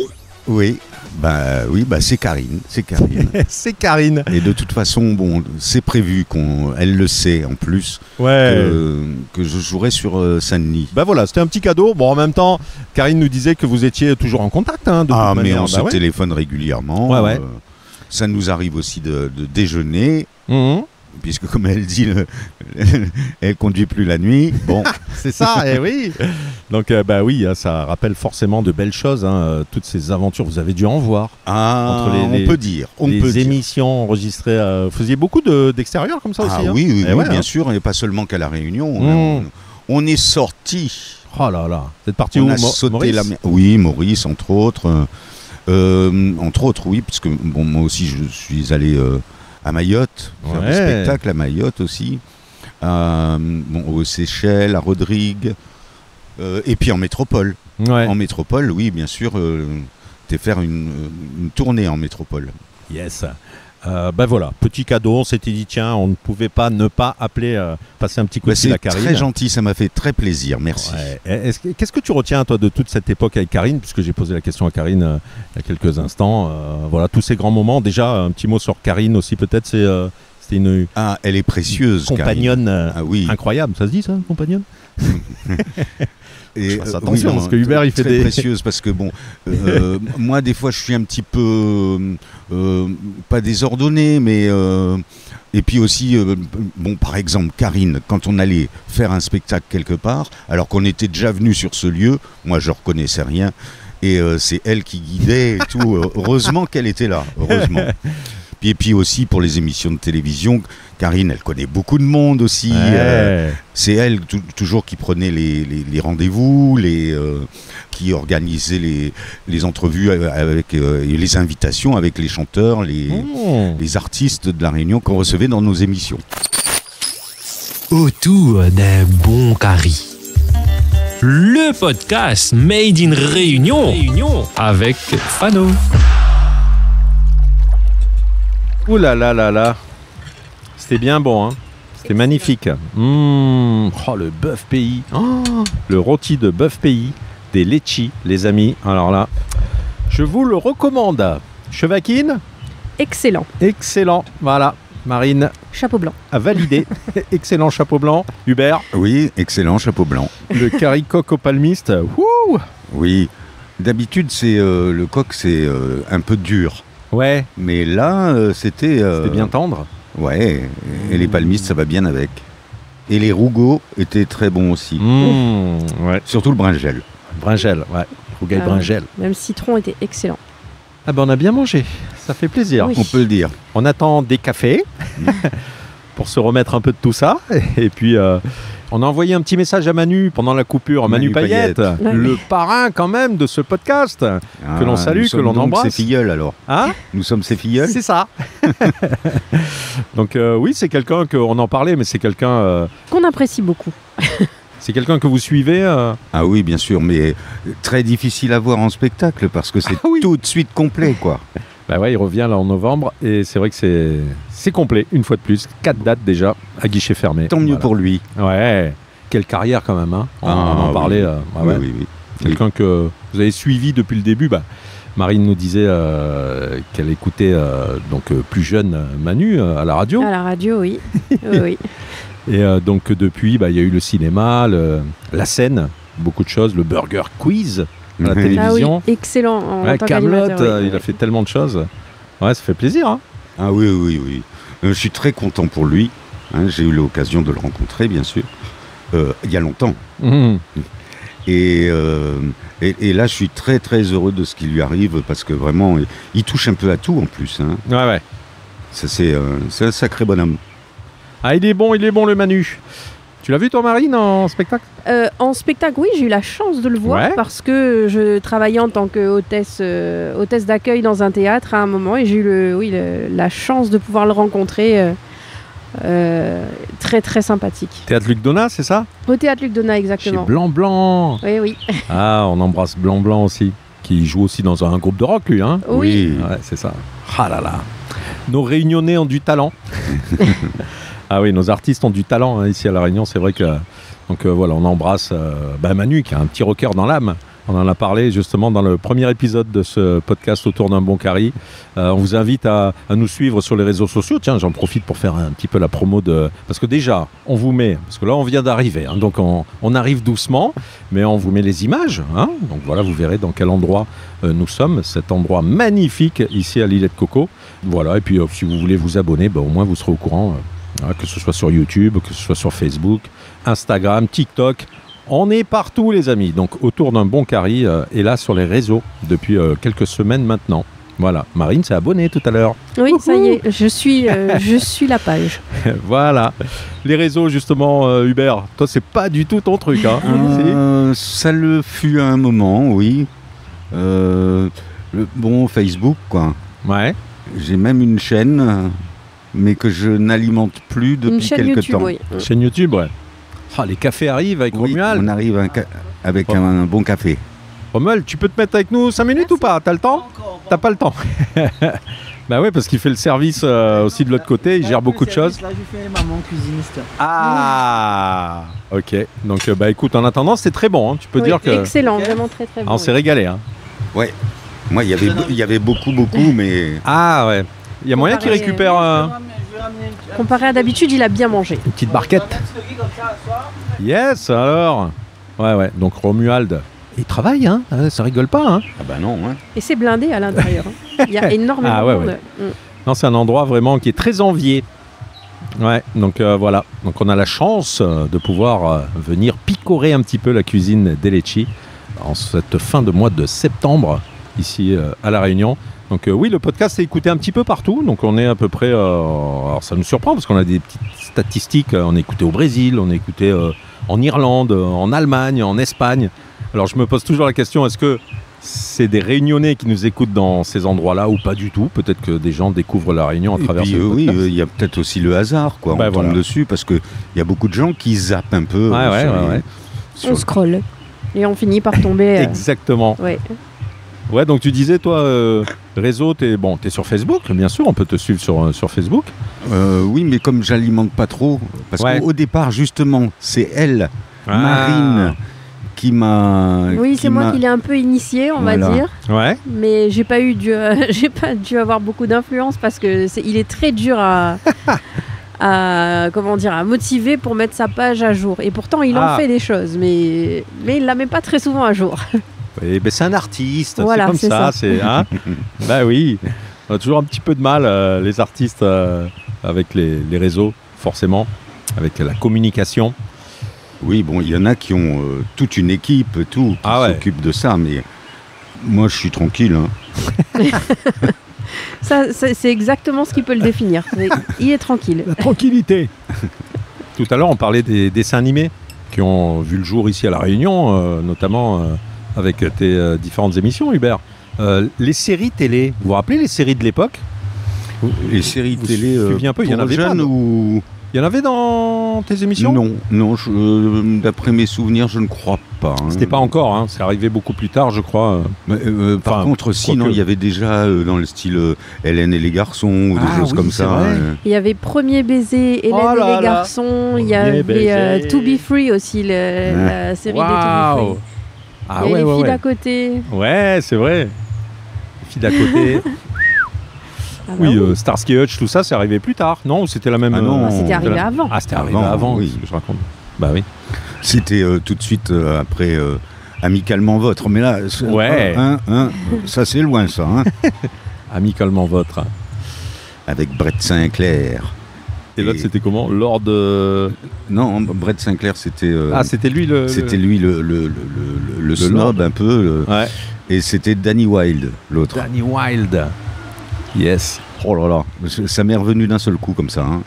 Oui, c'est Karine. C'est Karine. Et de toute façon, c'est prévu elle le sait en plus, que je jouerai sur Saint-Denis. Voilà, c'était un petit cadeau. Bon, en même temps, Karine nous disait que vous étiez toujours en contact. De toute mais manière. on se téléphone régulièrement. Ouais. Ça nous arrive aussi de déjeuner. Puisque comme elle dit, elle conduit plus la nuit. Bon, c'est ça, oui. Donc ça rappelle forcément de belles choses. Toutes ces aventures, vous avez dû en voir. On peut dire. Les émissions enregistrées. Vous faisiez beaucoup d'extérieur comme ça aussi. Oui, bien sûr, et pas seulement qu'à la Réunion. On est sorti. Oh là là, vous êtes parti où, Maurice? Oui, Maurice, entre autres. Oui, parce que moi aussi, je suis allé à Mayotte, faire des spectacles à Mayotte aussi, aux Seychelles, à Rodrigue, et puis en métropole. En métropole, oui, bien sûr, faire une tournée en métropole. Yes. Voilà, petit cadeau, on s'était dit tiens, on ne pouvait pas ne pas appeler, passer un petit coup de fil à Karine. C'est très gentil, ça m'a fait très plaisir, merci. Qu'est-ce que tu retiens toi de toute cette époque avec Karine, puisque j'ai posé la question à Karine il y a quelques instants, tous ces grands moments. Déjà, un petit mot sur Karine aussi peut-être, c'était une... elle est précieuse, compagnonne incroyable, ça se dit ça, compagnonne? Et attention, parce que Hubert il fait très précieuse parce que moi des fois je suis un petit peu pas désordonné, mais et puis aussi par exemple Karine, quand on allait faire un spectacle quelque part, alors qu'on était déjà venu sur ce lieu, moi je reconnaissais rien et c'est elle qui guidait et tout. Heureusement qu'elle était là, heureusement. Et puis aussi pour les émissions de télévision, Karine, elle connaît beaucoup de monde aussi. C'est elle toujours qui prenait les rendez-vous, qui organisait les entrevues avec les invitations avec les chanteurs, les artistes de la Réunion qu'on recevait dans nos émissions. Autour d'un bon carré. Le podcast Made in Réunion avec Fano. Ouh là là là là. C'était bien bon, C'était magnifique. Le bœuf pays. Le rôti de bœuf pays. Des litchis, les amis. Alors là, je vous le recommande. Chevaquine? Excellent. Excellent. Voilà. Marine. Chapeau blanc. A validé. Excellent chapeau blanc. Hubert. Oui, excellent chapeau blanc. Le curry coq au palmiste. Wouh. Oui. D'habitude, le coq, c'est un peu dur. Ouais. Mais là, c'était bien tendre. Ouais. Et les palmistes, ça va bien avec. Et les rougeaux étaient très bons aussi. Ouais. Surtout le bringel. Bringel, ouais. Rougail bringel. Même citron était excellent. On a bien mangé. Ça fait plaisir. Oui. On peut le dire. On attend des cafés pour se remettre un peu de tout ça. Et puis, on a envoyé un petit message à Manu pendant la coupure. Manu Payette, le parrain quand même de ce podcast, que l'on salue, que l'on embrasse. Nous sommes ses filleuls alors. Hein? Nous sommes ses filleuls. C'est ça. Donc oui, c'est quelqu'un qu'on en parlait, mais c'est quelqu'un... qu'on apprécie beaucoup. C'est quelqu'un que vous suivez Ah oui, bien sûr, mais très difficile à voir en spectacle parce que c'est tout de suite complet, quoi. Bah ouais, il revient là en novembre et c'est vrai que c'est complet, une fois de plus. 4 dates déjà à guichet fermé. Tant mieux pour lui. Ouais, quelle carrière quand même. Hein. On en parlait. Oui. Quelqu'un que vous avez suivi depuis le début. Bah, Marine nous disait qu'elle écoutait donc plus jeune Manu à la radio. À la radio, oui. Oui. Et donc depuis, il y a eu le cinéma, la scène, beaucoup de choses, le Burger Quiz à la télévision. Ah oui, excellent. Kaamelott, il a fait tellement de choses. Ouais, ça fait plaisir. Hein. Ah oui. Je suis très content pour lui. Hein, j'ai eu l'occasion de le rencontrer, bien sûr, il y a longtemps. Et là, je suis très très heureux de ce qui lui arrive parce que vraiment, il touche un peu à tout en plus. Hein. Ouais. Ça, c'est un sacré bonhomme. Ah, il est bon le Manu. Tu l'as vu toi, Marine, en spectacle? En spectacle, oui, j'ai eu la chance de le voir parce que je travaillais en tant qu'hôtesse d'accueil dans un théâtre à un moment et j'ai eu la chance de pouvoir le rencontrer. Très très sympathique. Théâtre Luc Donat, c'est ça? Au Théâtre Luc Donat, exactement. Chez Blanc. Oui. Ah, on embrasse Blanc aussi, qui joue aussi dans un groupe de rock, lui. Hein? Oui. Ouais, c'est ça. Ah là là. Nos Réunionnais ont du talent. Ah oui, nos artistes ont du talent ici à La Réunion, c'est vrai que... Donc voilà, on embrasse Manu, qui a un petit rocker dans l'âme. On en a parlé justement dans le premier épisode de ce podcast autour d'un bon carry. On vous invite à nous suivre sur les réseaux sociaux. Tiens, j'en profite pour faire un petit peu la promo de... Parce que déjà, on vous met... Parce que là, on vient d'arriver. Hein, donc, on arrive doucement, mais on vous met les images. Hein, donc voilà, vous verrez dans quel endroit nous sommes. Cet endroit magnifique ici à l'Îlet de Coco. Voilà, et puis si vous voulez vous abonner, au moins vous serez au courant... que ce soit sur YouTube, que ce soit sur Facebook, Instagram, TikTok. On est partout, les amis. Donc, autour d'un bon carry est là sur les réseaux depuis quelques semaines maintenant. Voilà. Marine s'est abonnée tout à l'heure. Oui, ça y est. Je suis la page. Voilà. Les réseaux, justement, Hubert, toi, c'est pas du tout ton truc. Hein. Ça le fut à un moment, oui. Facebook, quoi. Ouais. J'ai même une chaîne... mais que je n'alimente plus depuis quelques temps. Oui. Chaîne YouTube, ouais. Ah, les cafés arrivent avec Romuald. On arrive avec un bon café. Romuald, tu peux te mettre avec nous 5 minutes ou pas? T'as le temps? T'as pas le temps. Bah oui, parce qu'il fait le service aussi de l'autre côté, il gère beaucoup de choses. Là, je fais maman cuisiniste. Ah, ok. Donc, écoute, en attendant, c'est très bon. Hein. Tu peux dire que... Excellent, vraiment très très bon. On s'est régalé. Hein. Ouais. Moi, il y avait beaucoup, mais... Ah ouais. Il y a moyen qu'il récupère... Comparé à d'habitude, il a bien mangé. Une petite barquette. Yes, alors. Ouais. Donc Romuald, il travaille, hein. Ça rigole pas, hein. Ah bah non, hein. Et c'est blindé à l'intérieur. Hein. Il y a énormément de monde. Non, c'est un endroit vraiment qui est très envié. Ouais, donc voilà. Donc on a la chance de pouvoir venir picorer un petit peu la cuisine d'Elecci en cette fin de mois de septembre, ici à La Réunion. Donc oui, le podcast est écouté un petit peu partout. Donc on est à peu près... alors ça nous surprend parce qu'on a des petites statistiques. On est écouté au Brésil, on est écouté en Irlande, en Allemagne, en Espagne. Alors je me pose toujours la question, est-ce que c'est des Réunionnais qui nous écoutent dans ces endroits-là ou pas du tout? Peut-être que des gens découvrent La Réunion à travers ce podcast. Oui, il y a peut-être aussi le hasard, quoi. On tombe dessus parce qu'il y a beaucoup de gens qui zappent un peu. On scrolle et on finit par tomber... Exactement. Ouais, donc tu disais, toi, réseau, t'es sur Facebook, bien sûr, on peut te suivre sur Facebook. Oui, mais comme j'alimente pas trop, parce qu'au départ, justement, c'est elle, Marine, qui m'a... Oui, c'est moi qui l'ai un peu initié, on va dire. Ouais. Mais j'ai pas dû avoir beaucoup d'influence parce que il est très dur à motiver pour mettre sa page à jour. Et pourtant, il en fait des choses, mais il la met pas très souvent à jour. Et c'est un artiste, voilà, c'est comme ça. Hein. Bah oui, on a toujours un petit peu de mal, les artistes, avec les réseaux, forcément, avec la communication. Oui, bon, il y en a qui ont toute une équipe, qui s'occupe de ça, mais moi, je suis tranquille. Hein. Ça, c'est exactement ce qui peut le définir. Il est tranquille. La tranquillité. Tout à l'heure, on parlait des dessins animés qui ont vu le jour ici à La Réunion, notamment avec tes différentes émissions, Hubert. Les séries télé, vous vous rappelez les séries de l'époque? Les séries télé, un peu, il y en avait pas, ou... Il y en avait dans tes émissions? Non, d'après mes souvenirs, je ne crois pas. C'était pas encore, hein, c'est arrivé beaucoup plus tard, je crois. Par contre, sinon, il y avait déjà dans le style Hélène et les garçons, ou des choses comme ça. Il y avait Premier baiser, Hélène et les garçons, il y avait To Be Free aussi, la série des To Be Free. Ah, il y a les filles d'à côté. Ouais, c'est vrai. Les filles d'à côté. Starsky Hutch, tout ça, c'est arrivé plus tard, non? Ou c'était la même... Ah non, c'était arrivé avant. Ah, c'était arrivé avant, oui. Je raconte. Bah oui. C'était tout de suite après Amicalement Votre. Mais là, ça c'est loin, ça. Hein. Amicalement Votre. Avec Brett Sinclair. Et l'autre, c'était comment? Lord... Non, Brett Sinclair, c'était... c'était lui le... C'était lui le snob un peu. Et c'était Danny Wilde, l'autre. Danny Wilde. Yes. Oh là là, ça m'est revenu d'un seul coup comme ça. Hein.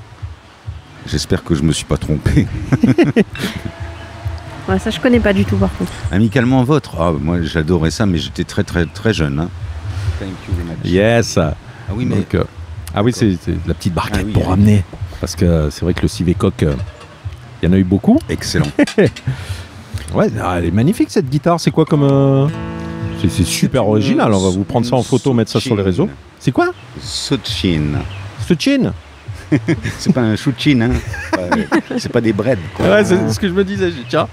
J'espère que je me suis pas trompé. Ça je connais pas du tout par contre. Amicalement Votre. Ah, moi j'adorais ça, mais j'étais très très très jeune. Hein. Thank you very much. Yes. Ah oui, mais... Donc, c'est la petite barquette pour ramener. Parce que c'est vrai que le Civecoq, il y en a eu beaucoup. Excellent. Elle est magnifique cette guitare. C'est quoi comme... C'est super original. On va vous prendre ça en photo, mettre ça sur les réseaux. C'est quoi? Sochin. Sochin? C'est pas un chouchin, hein. C'est pas des breads. Quoi. Ouais, c'est ce que je me disais. Tiens,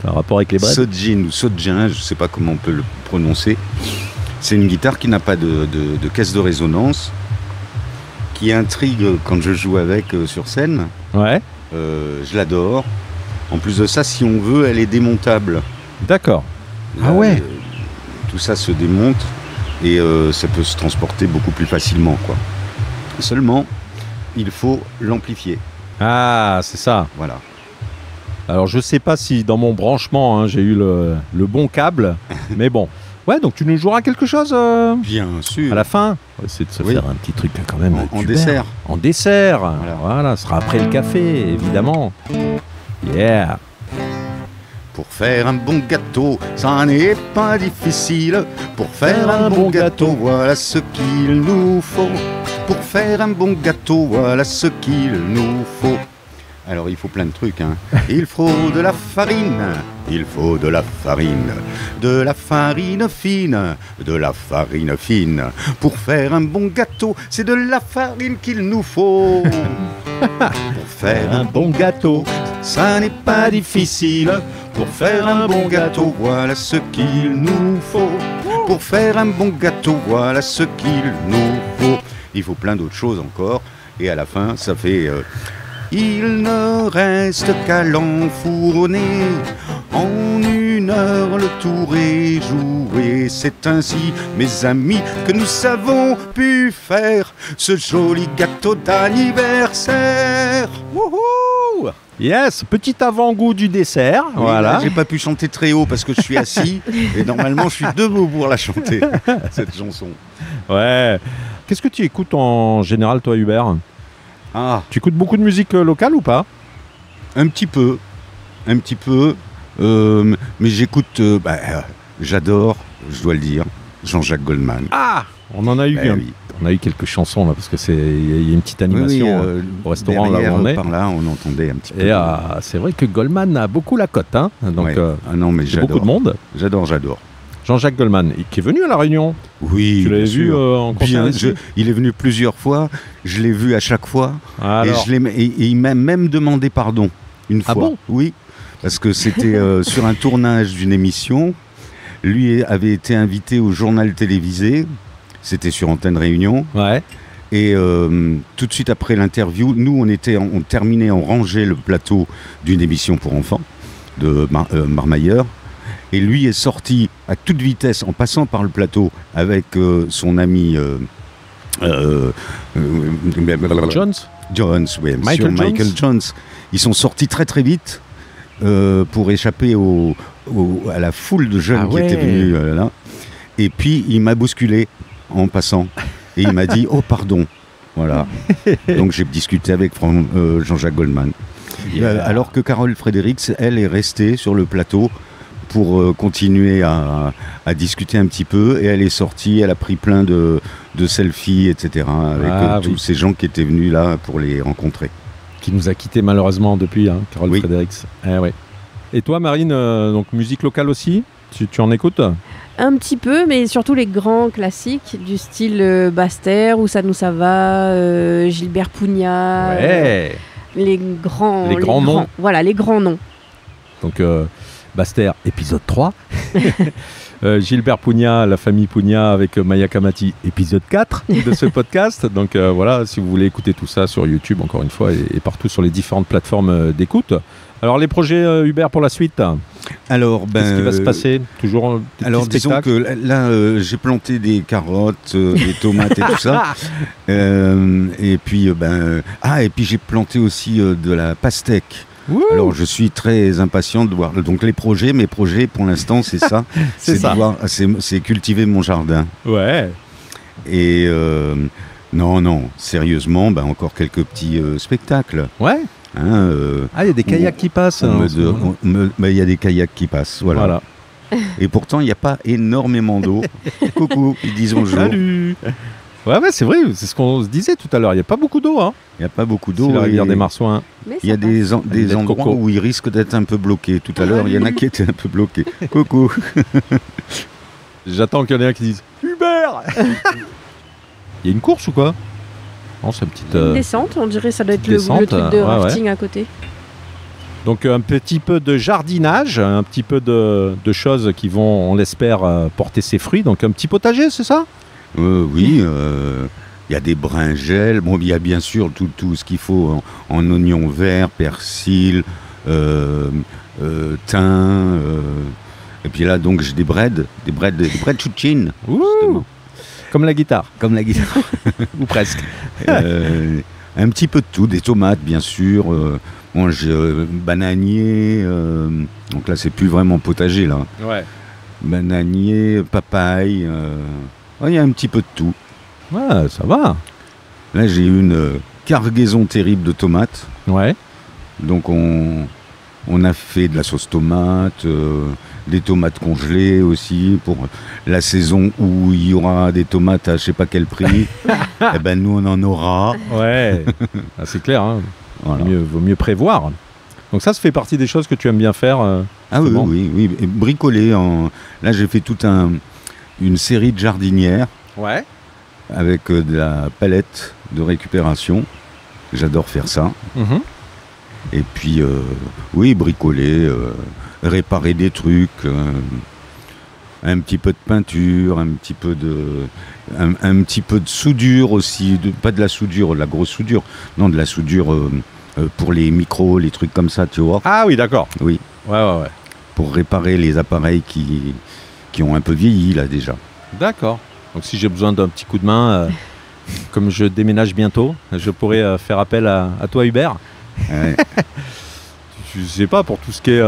c'est un rapport avec les breads. Sojin ou Sojin, je sais pas comment on peut le prononcer. C'est une guitare qui n'a pas de caisse de résonance, qui intrigue quand je joue avec sur scène. Ouais. Je l'adore. En plus de ça, si on veut, elle est démontable. D'accord. Là, tout ça se démonte et ça peut se transporter beaucoup plus facilement, quoi. Seulement, il faut l'amplifier. Ah, c'est ça. Voilà. Alors, je sais pas si dans mon branchement, j'ai eu le bon câble, mais bon. Ouais, donc tu nous joueras quelque chose Bien sûr. À la fin. On va essayer de se faire un petit truc quand même. En dessert. En dessert. Voilà, ce sera après le café, évidemment. Yeah. Pour faire un bon gâteau, ça n'est pas difficile. Pour faire un bon gâteau, voilà ce qu'il nous faut. Pour faire un bon gâteau, voilà ce qu'il nous faut. Alors il faut plein de trucs, hein. Il faut de la farine, il faut de la farine fine, de la farine fine. Pour faire un bon gâteau, c'est de la farine qu'il nous faut. Pour faire un bon gâteau, ça n'est pas difficile. Pour faire un bon gâteau, voilà ce qu'il nous faut. Pour faire un bon gâteau, voilà ce qu'il nous faut. Il faut plein d'autres choses encore. Et à la fin, ça fait... Il ne reste qu'à l'enfourner. En 1 heure, le tour est joué. C'est ainsi, mes amis, que nous avons pu faire ce joli gâteau d'anniversaire. Wouhou! Yes, petit avant-goût du dessert. Oui, voilà. J'ai pas pu chanter très haut parce que je suis assis et normalement je suis debout pour la chanter, cette chanson. Ouais. Qu'est-ce que tu écoutes en général, toi, Hubert? Tu écoutes beaucoup de musique locale ou pas? Un petit peu. Mais j'écoute, j'adore, je dois le dire, Jean-Jacques Goldman. Ah, on en a eu on a eu quelques chansons là parce que il y a une petite animation au restaurant là où on est. Par là, on entendait un petit peu. Et c'est vrai que Goldman a beaucoup la cote, hein. Donc non, mais j'adore. Beaucoup de monde. J'adore. Jean-Jacques Goldman, qui est venu à La Réunion. Oui, tu l'avais vu en concert ici? Il est venu plusieurs fois. Je l'ai vu à chaque fois. Alors. Et il m'a même demandé pardon une fois. Ah bon? Oui, parce que c'était sur un tournage d'une émission. Lui avait été invité au journal télévisé. C'était sur Antenne Réunion. Ouais. Et tout de suite après l'interview, nous, on terminait, on rangeait le plateau d'une émission pour enfants de Marmailleur. Et lui est sorti à toute vitesse en passant par le plateau avec son ami Jones, oui, Michael Jones. Ils sont sortis très très vite pour échapper à la foule de jeunes qui étaient venus là. Et puis il m'a bousculé en passant. Et il m'a dit, oh pardon. Voilà. Donc j'ai discuté avec Jean-Jacques Goldman. Alors que Carole Fredericks, elle, est restée sur le plateau pour continuer à discuter un petit peu. Et elle est sortie, elle a pris plein de selfies, etc. avec tous ces gens qui étaient venus là pour les rencontrer. Qui nous a quittés malheureusement depuis, hein, Carole Fredericks. Ouais. Et toi, Marine, donc musique locale aussi, tu en écoutes ? Un petit peu, mais surtout les grands classiques du style Baster, Oussa Ça va, Gilbert Pugna. Ouais. Les grands noms. Voilà, les grands noms. Donc, Baster, épisode 3. Gilbert Pugna, la famille Pugna avec Maya Kamati, épisode 4 de ce podcast. Donc voilà, si vous voulez écouter tout ça sur YouTube, encore une fois, et partout sur les différentes plateformes d'écoute. Alors, les projets Hubert pour la suite ? Alors, qu'est-ce qui va se passer ? Toujours alors, disons que là, j'ai planté des carottes, des tomates et tout ça. Et puis, et puis j'ai planté aussi de la pastèque. Ouh. Alors, je suis très impatient de voir. Donc, mes projets pour l'instant, c'est ça. c'est cultiver mon jardin. Ouais. Et non, sérieusement, encore quelques petits spectacles. Ouais. Il y a des kayaks qui passent. Il y a des kayaks qui passent, voilà. Et pourtant, il n'y a pas énormément d'eau. Coucou, ils disent bonjour. Salut. Ouais, c'est vrai, c'est ce qu'on se disait tout à l'heure. Il n'y a pas beaucoup d'eau. Hein. Il n'y a pas beaucoup d'eau. C'est la rivière des Marsouins. Il y a des endroits où ils risquent d'être un peu bloqués. Tout à l'heure, il y en a qui étaient un peu bloqués. Coucou. J'attends qu'il y en ait un qui dise Hubert. Il y a une course ou quoi? Non, c'est une petite descente, on dirait, ça doit être le truc de rafting à côté. Donc un petit peu de jardinage, un petit peu de choses qui vont, on l'espère, porter ses fruits. Donc un petit potager, c'est ça? Oui, il y a des brinjelles. Bon, il y a bien sûr tout ce qu'il faut en oignons verts, persil, thym. Et puis là, donc, j'ai des breads chouchines. Comme la guitare. Ou presque. Un petit peu de tout, des tomates, bien sûr. Bananier. Donc là, c'est plus vraiment potager, là. Ouais. Bananier, papaye. Il y a un petit peu de tout. Ouais, ça va. Là, j'ai eu une cargaison terrible de tomates. Ouais. Donc, on a fait de la sauce tomate, des tomates congelées aussi, pour la saison où il y aura des tomates à je sais pas quel prix. Eh ben, nous, on en aura. Ouais, c'est clair. Hein. Voilà. Vaut mieux prévoir. Donc ça fait partie des choses que tu aimes bien faire. Oui. Et bricoler. Là, j'ai fait toute une série de jardinières. Ouais. Avec de la palette de récupération. J'adore faire ça. Mm-hmm. Et puis, bricoler, réparer des trucs, un petit peu de peinture, un petit peu de soudure aussi, pas de la soudure, la grosse soudure, non, de la soudure pour les micros, les trucs comme ça, tu vois. Ah oui, d'accord. Oui. Ouais. Pour réparer les appareils qui ont un peu vieilli, là, déjà. D'accord. Donc si j'ai besoin d'un petit coup de main, comme je déménage bientôt, je pourrais faire appel à toi, Hubert. Ouais. Je sais pas, pour tout ce qui est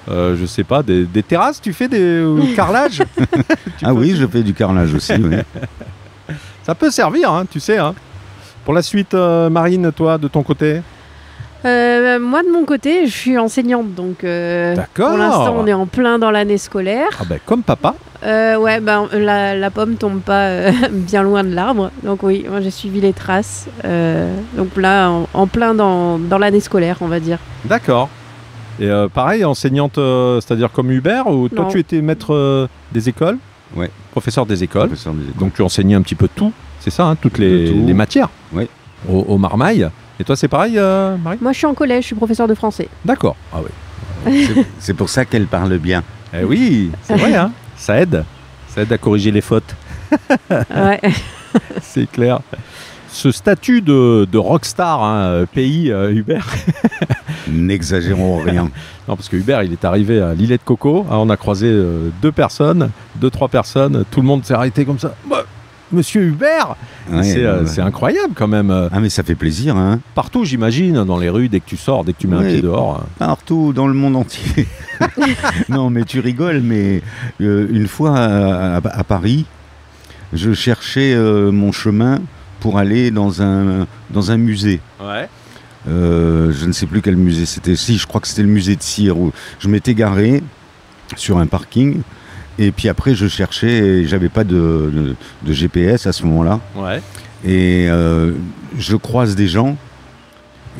je sais pas, des terrasses, tu fais du carrelage? Oui, je fais du carrelage aussi, oui. Ça peut servir, hein, tu sais. Hein. Pour la suite, Marine, toi, de ton côté? Moi, de mon côté, je suis enseignante, donc pour l'instant, on est en plein dans l'année scolaire. Ah ben, comme papa. La pomme tombe pas bien loin de l'arbre, donc oui, moi j'ai suivi les traces. Donc là, en plein dans l'année scolaire, on va dire. D'accord. Et pareil, enseignante, c'est-à-dire comme Hubert, ou toi tu étais maître des écoles? Ouais. Professeur des écoles. Donc tu enseignais un petit peu tout, c'est ça, hein, toutes les matières? Oui. Au Marmaille. Et toi, c'est pareil, Marie? Moi, je suis en collège, je suis professeur de français. D'accord. Ah oui. C'est pour ça qu'elle parle bien. Eh oui, c'est vrai, hein. Ça aide à corriger les fautes. Ouais. C'est clair. Ce statut de rockstar, hein, pays Hubert. N'exagérons rien. Non, parce que Hubert, il est arrivé à l'îlet de Coco. Hein, on a croisé 2-3 personnes. Tout le monde s'est arrêté comme ça. Monsieur Hubert, ouais, c'est incroyable quand même. Ah mais ça fait plaisir, hein. Partout, j'imagine, dans les rues, dès que tu sors, dès que tu mets un pied dehors. Partout, dans le monde entier. Non mais tu rigoles, mais une fois à Paris, je cherchais mon chemin pour aller dans un musée. Ouais. Je ne sais plus quel musée c'était. Si, je crois que c'était le musée de cire où je m'étais garé sur un parking. Et puis après, je cherchais, et j'avais pas de GPS à ce moment-là. Ouais. Et je croise des gens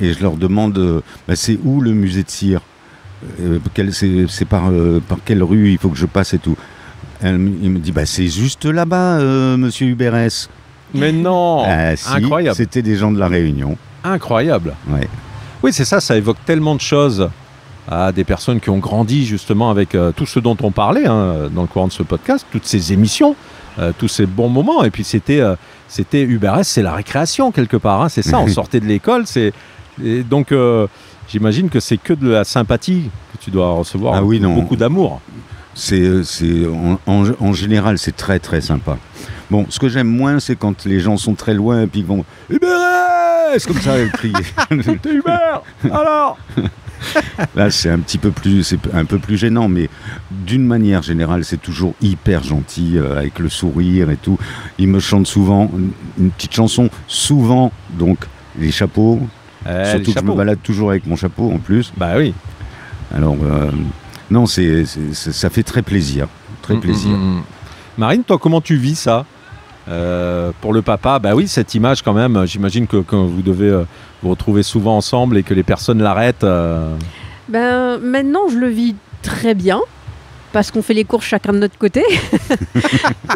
et je leur demande c'est où le musée de cire, c'est par quelle rue il faut que je passe et tout. Il me dit c'est juste là-bas, monsieur Huberès. Mais non. Si, incroyable. C'était des gens de la Réunion. Incroyable. Ouais. Oui, c'est ça, ça évoque tellement de choses à des personnes qui ont grandi justement avec tout ce dont on parlait dans le courant de ce podcast, toutes ces émissions, tous ces bons moments. Et puis c'était Huberès, c'est la récréation quelque part. C'est ça, on sortait de l'école. Et donc j'imagine que c'est que de la sympathie que tu dois recevoir, beaucoup d'amour. En général, c'est très très sympa. Bon, ce que j'aime moins, c'est quand les gens sont très loin et puis ils vont Huberès comme ça, crier. T'es Hubert. Alors. Là, c'est un peu plus gênant, mais d'une manière générale, c'est toujours hyper gentil, avec le sourire et tout. Ils me chantent souvent une petite chanson, souvent, donc les chapeaux. Surtout que je me balade toujours avec mon chapeau en plus. Bah oui. Alors, non, ça fait très plaisir. Très plaisir. Marine, toi, comment tu vis ça pour le papa? Bah oui, cette image quand même, j'imagine que vous devez vous retrouver souvent ensemble et que les personnes l'arrêtent. Maintenant, je le vis très bien. Parce qu'on fait les courses chacun de notre côté.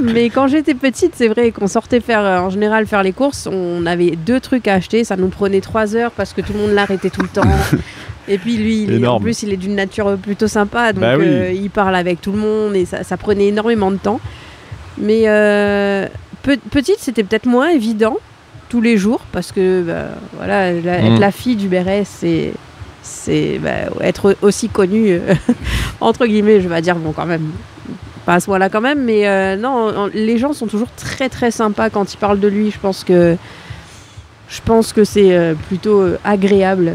Mais quand j'étais petite, c'est vrai qu'on sortait en général faire les courses. On avait 2 trucs à acheter. Ça nous prenait 3 heures parce que tout le monde l'arrêtait tout le temps. Et puis lui, en plus, il est d'une nature plutôt sympa. Donc il parle avec tout le monde et ça prenait énormément de temps. Mais petite, c'était peut-être moins évident tous les jours. Parce que être la fille d'Huberès, c'est être aussi connu entre guillemets, je vais dire, bon, quand même pas à ce point-là quand même, mais non, les gens sont toujours très très sympas quand ils parlent de lui. Je pense que c'est plutôt agréable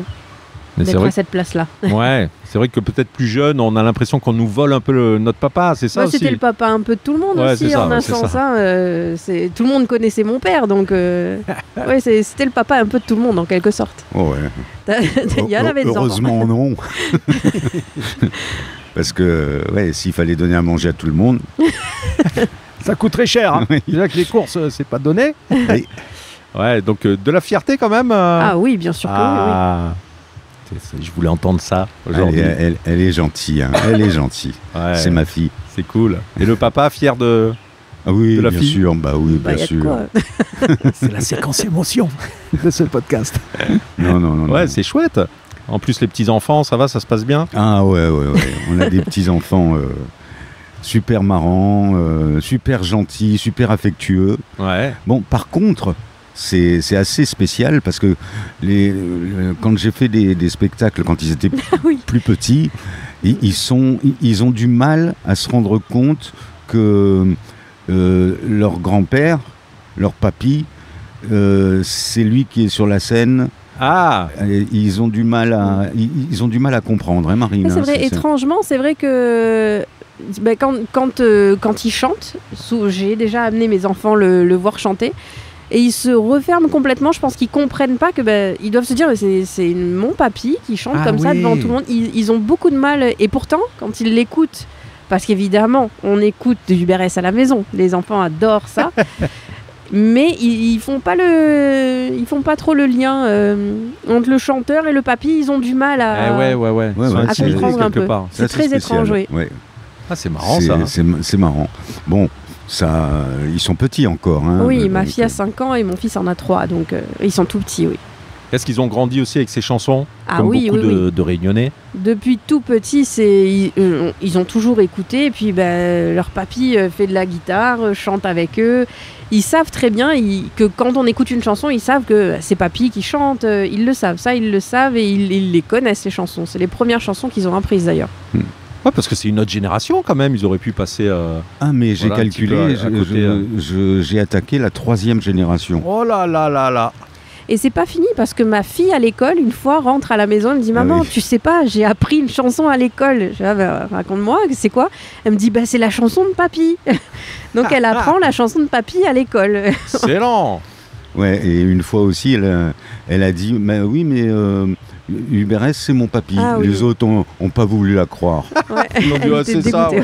d'être à cette place-là. Ouais, c'est vrai que peut-être plus jeune, on a l'impression qu'on nous vole un peu notre papa, c'est ça aussi. C'était le papa un peu de tout le monde aussi, en un sens. Tout le monde connaissait mon père, donc c'était le papa un peu de tout le monde en quelque sorte. Oh ouais. Il y en avait des enfants. Heureusement non. Parce que s'il fallait donner à manger à tout le monde, ça coûte très cher. Déjà que les courses, c'est pas donné. Oui. Ouais, donc de la fierté quand même. Ah oui, bien sûr que oui. Je voulais entendre ça aujourd'hui. Elle est gentille, hein. Elle est gentille. Ouais, c'est ma fille. C'est cool. Et le papa fier de la bien fille sûr. Bah oui, bien sûr. C'est la séquence émotion de ce podcast. Non. Ouais, c'est chouette. En plus, les petits-enfants, ça va, ça se passe bien? Ah ouais. On a des petits-enfants super marrants, super gentils, super affectueux. Ouais. Bon, par contre, c'est assez spécial parce que quand j'ai fait des spectacles, quand ils étaient plus petits, ils ont du mal à se rendre compte que leur grand-père, leur papy, c'est lui qui est sur la scène. Ah. Ils ont du mal à comprendre, hein, Marine. C'est vrai, étrangement, c'est vrai que quand ils chantent, j'ai déjà amené mes enfants le voir chanter, et ils se referment complètement. Je pense qu'ils comprennent pas que ils doivent se dire c'est mon papy qui chante ça devant tout le monde. Ils ont beaucoup de mal, et pourtant, quand ils l'écoutent, parce qu'évidemment, on écoute de Huberès à la maison, les enfants adorent ça. Mais ils font pas trop le lien entre le chanteur et le papy. Ils ont du mal à comprendre un peu. C'est très étrange, oui. Ouais. Ah, c'est marrant ça. C'est marrant. Bon, ça, ils sont petits encore. Hein, oui, ma fille a 5 ans et mon fils en a 3, donc ils sont tout petits, oui. Est-ce qu'ils ont grandi aussi avec ces chansons, comme beaucoup de Réunionnais? Depuis tout petit, ils ont toujours écouté. Et puis leur papy fait de la guitare, chante avec eux. Ils savent très bien que quand on écoute une chanson, ils savent que c'est papy qui chante. Ils le savent, ils le savent, et ils les connaissent, les chansons. C'est les premières chansons qu'ils ont apprises d'ailleurs. Ouais, parce que c'est une autre génération quand même. Ils auraient pu passer... mais j'ai calculé, j'ai attaqué la 3e génération. Oh là là là là. Et c'est pas fini parce que ma fille à l'école, une fois, rentre à la maison, elle me dit maman, tu sais pas, j'ai appris une chanson à l'école. Je dis, raconte-moi, c'est quoi? Elle me dit c'est la chanson de papy. Donc elle apprend la chanson de papy à l'école. Excellent. Ouais, et une fois aussi, elle a dit oui, mais Hubert S, c'est mon papy. Les autres ont pas voulu la croire. Ouais. Ils ont dit c'est ça. Ouais.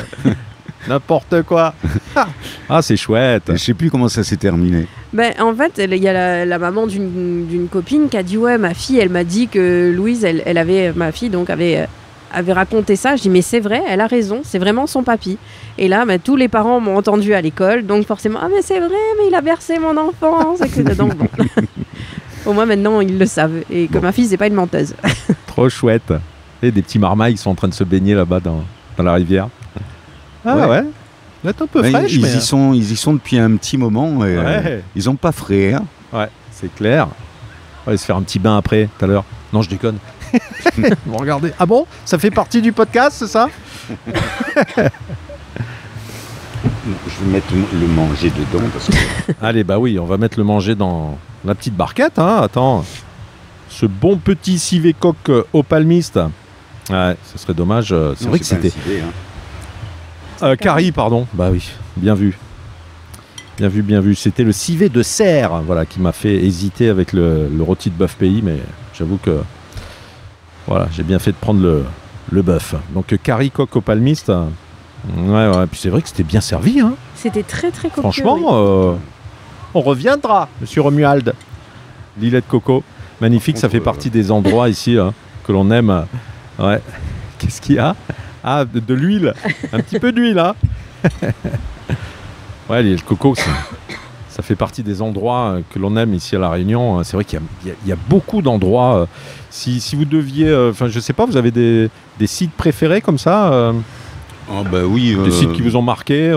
N'importe quoi. Ah, c'est chouette. Je sais plus comment ça s'est terminé. En fait, il y a la maman d'une copine qui a dit ma fille, elle m'a dit que Louise, ma fille avait raconté ça. Je dis mais c'est vrai, elle a raison, c'est vraiment son papy. Et là, tous les parents m'ont entendu à l'école, donc forcément mais c'est vrai, mais il a bercé mon enfance, etc. Donc bon. Au moins maintenant ils le savent et que ma fille c'est pas une menteuse. Trop chouette. Et des petits marmailles qui sont en train de se baigner là-bas dans la rivière. Ah ouais. Vous êtes un peu fraîche, ils y sont depuis un petit moment et ils ont pas frais. Hein. Ouais, c'est clair. On va aller se faire un petit bain après, tout à l'heure. Non, je déconne. Bon, regardez. Ah bon? Ça fait partie du podcast, c'est ça? Je vais mettre le manger dedans. Parce que... Allez, oui, on va mettre le manger dans la petite barquette. Hein. Attends. Ce bon petit civet coq au palmiste. Ouais, ce serait dommage. C'est vrai que c'était... Carrie, pardon. Bah oui, bien vu. Bien vu. C'était le civet de Serre, qui m'a fait hésiter avec le rôti de bœuf pays, mais j'avoue que j'ai bien fait de prendre le bœuf. Donc Carrie coq au palmiste. Ouais. Puis c'est vrai que c'était bien servi. Hein. C'était très très copieux. Franchement, on reviendra, Monsieur Romuald. Lillet de coco, magnifique. Ça fait partie des endroits ici que l'on aime. Ouais. Qu'est-ce qu'il y a? Ah, de l'huile. Un petit peu d'huile, hein. Ouais, le coco, ça fait partie des endroits que l'on aime ici à La Réunion. C'est vrai qu'il y a beaucoup d'endroits. Si vous deviez... je sais pas, vous avez des sites préférés comme ça oui. Des sites qui vous ont marqué,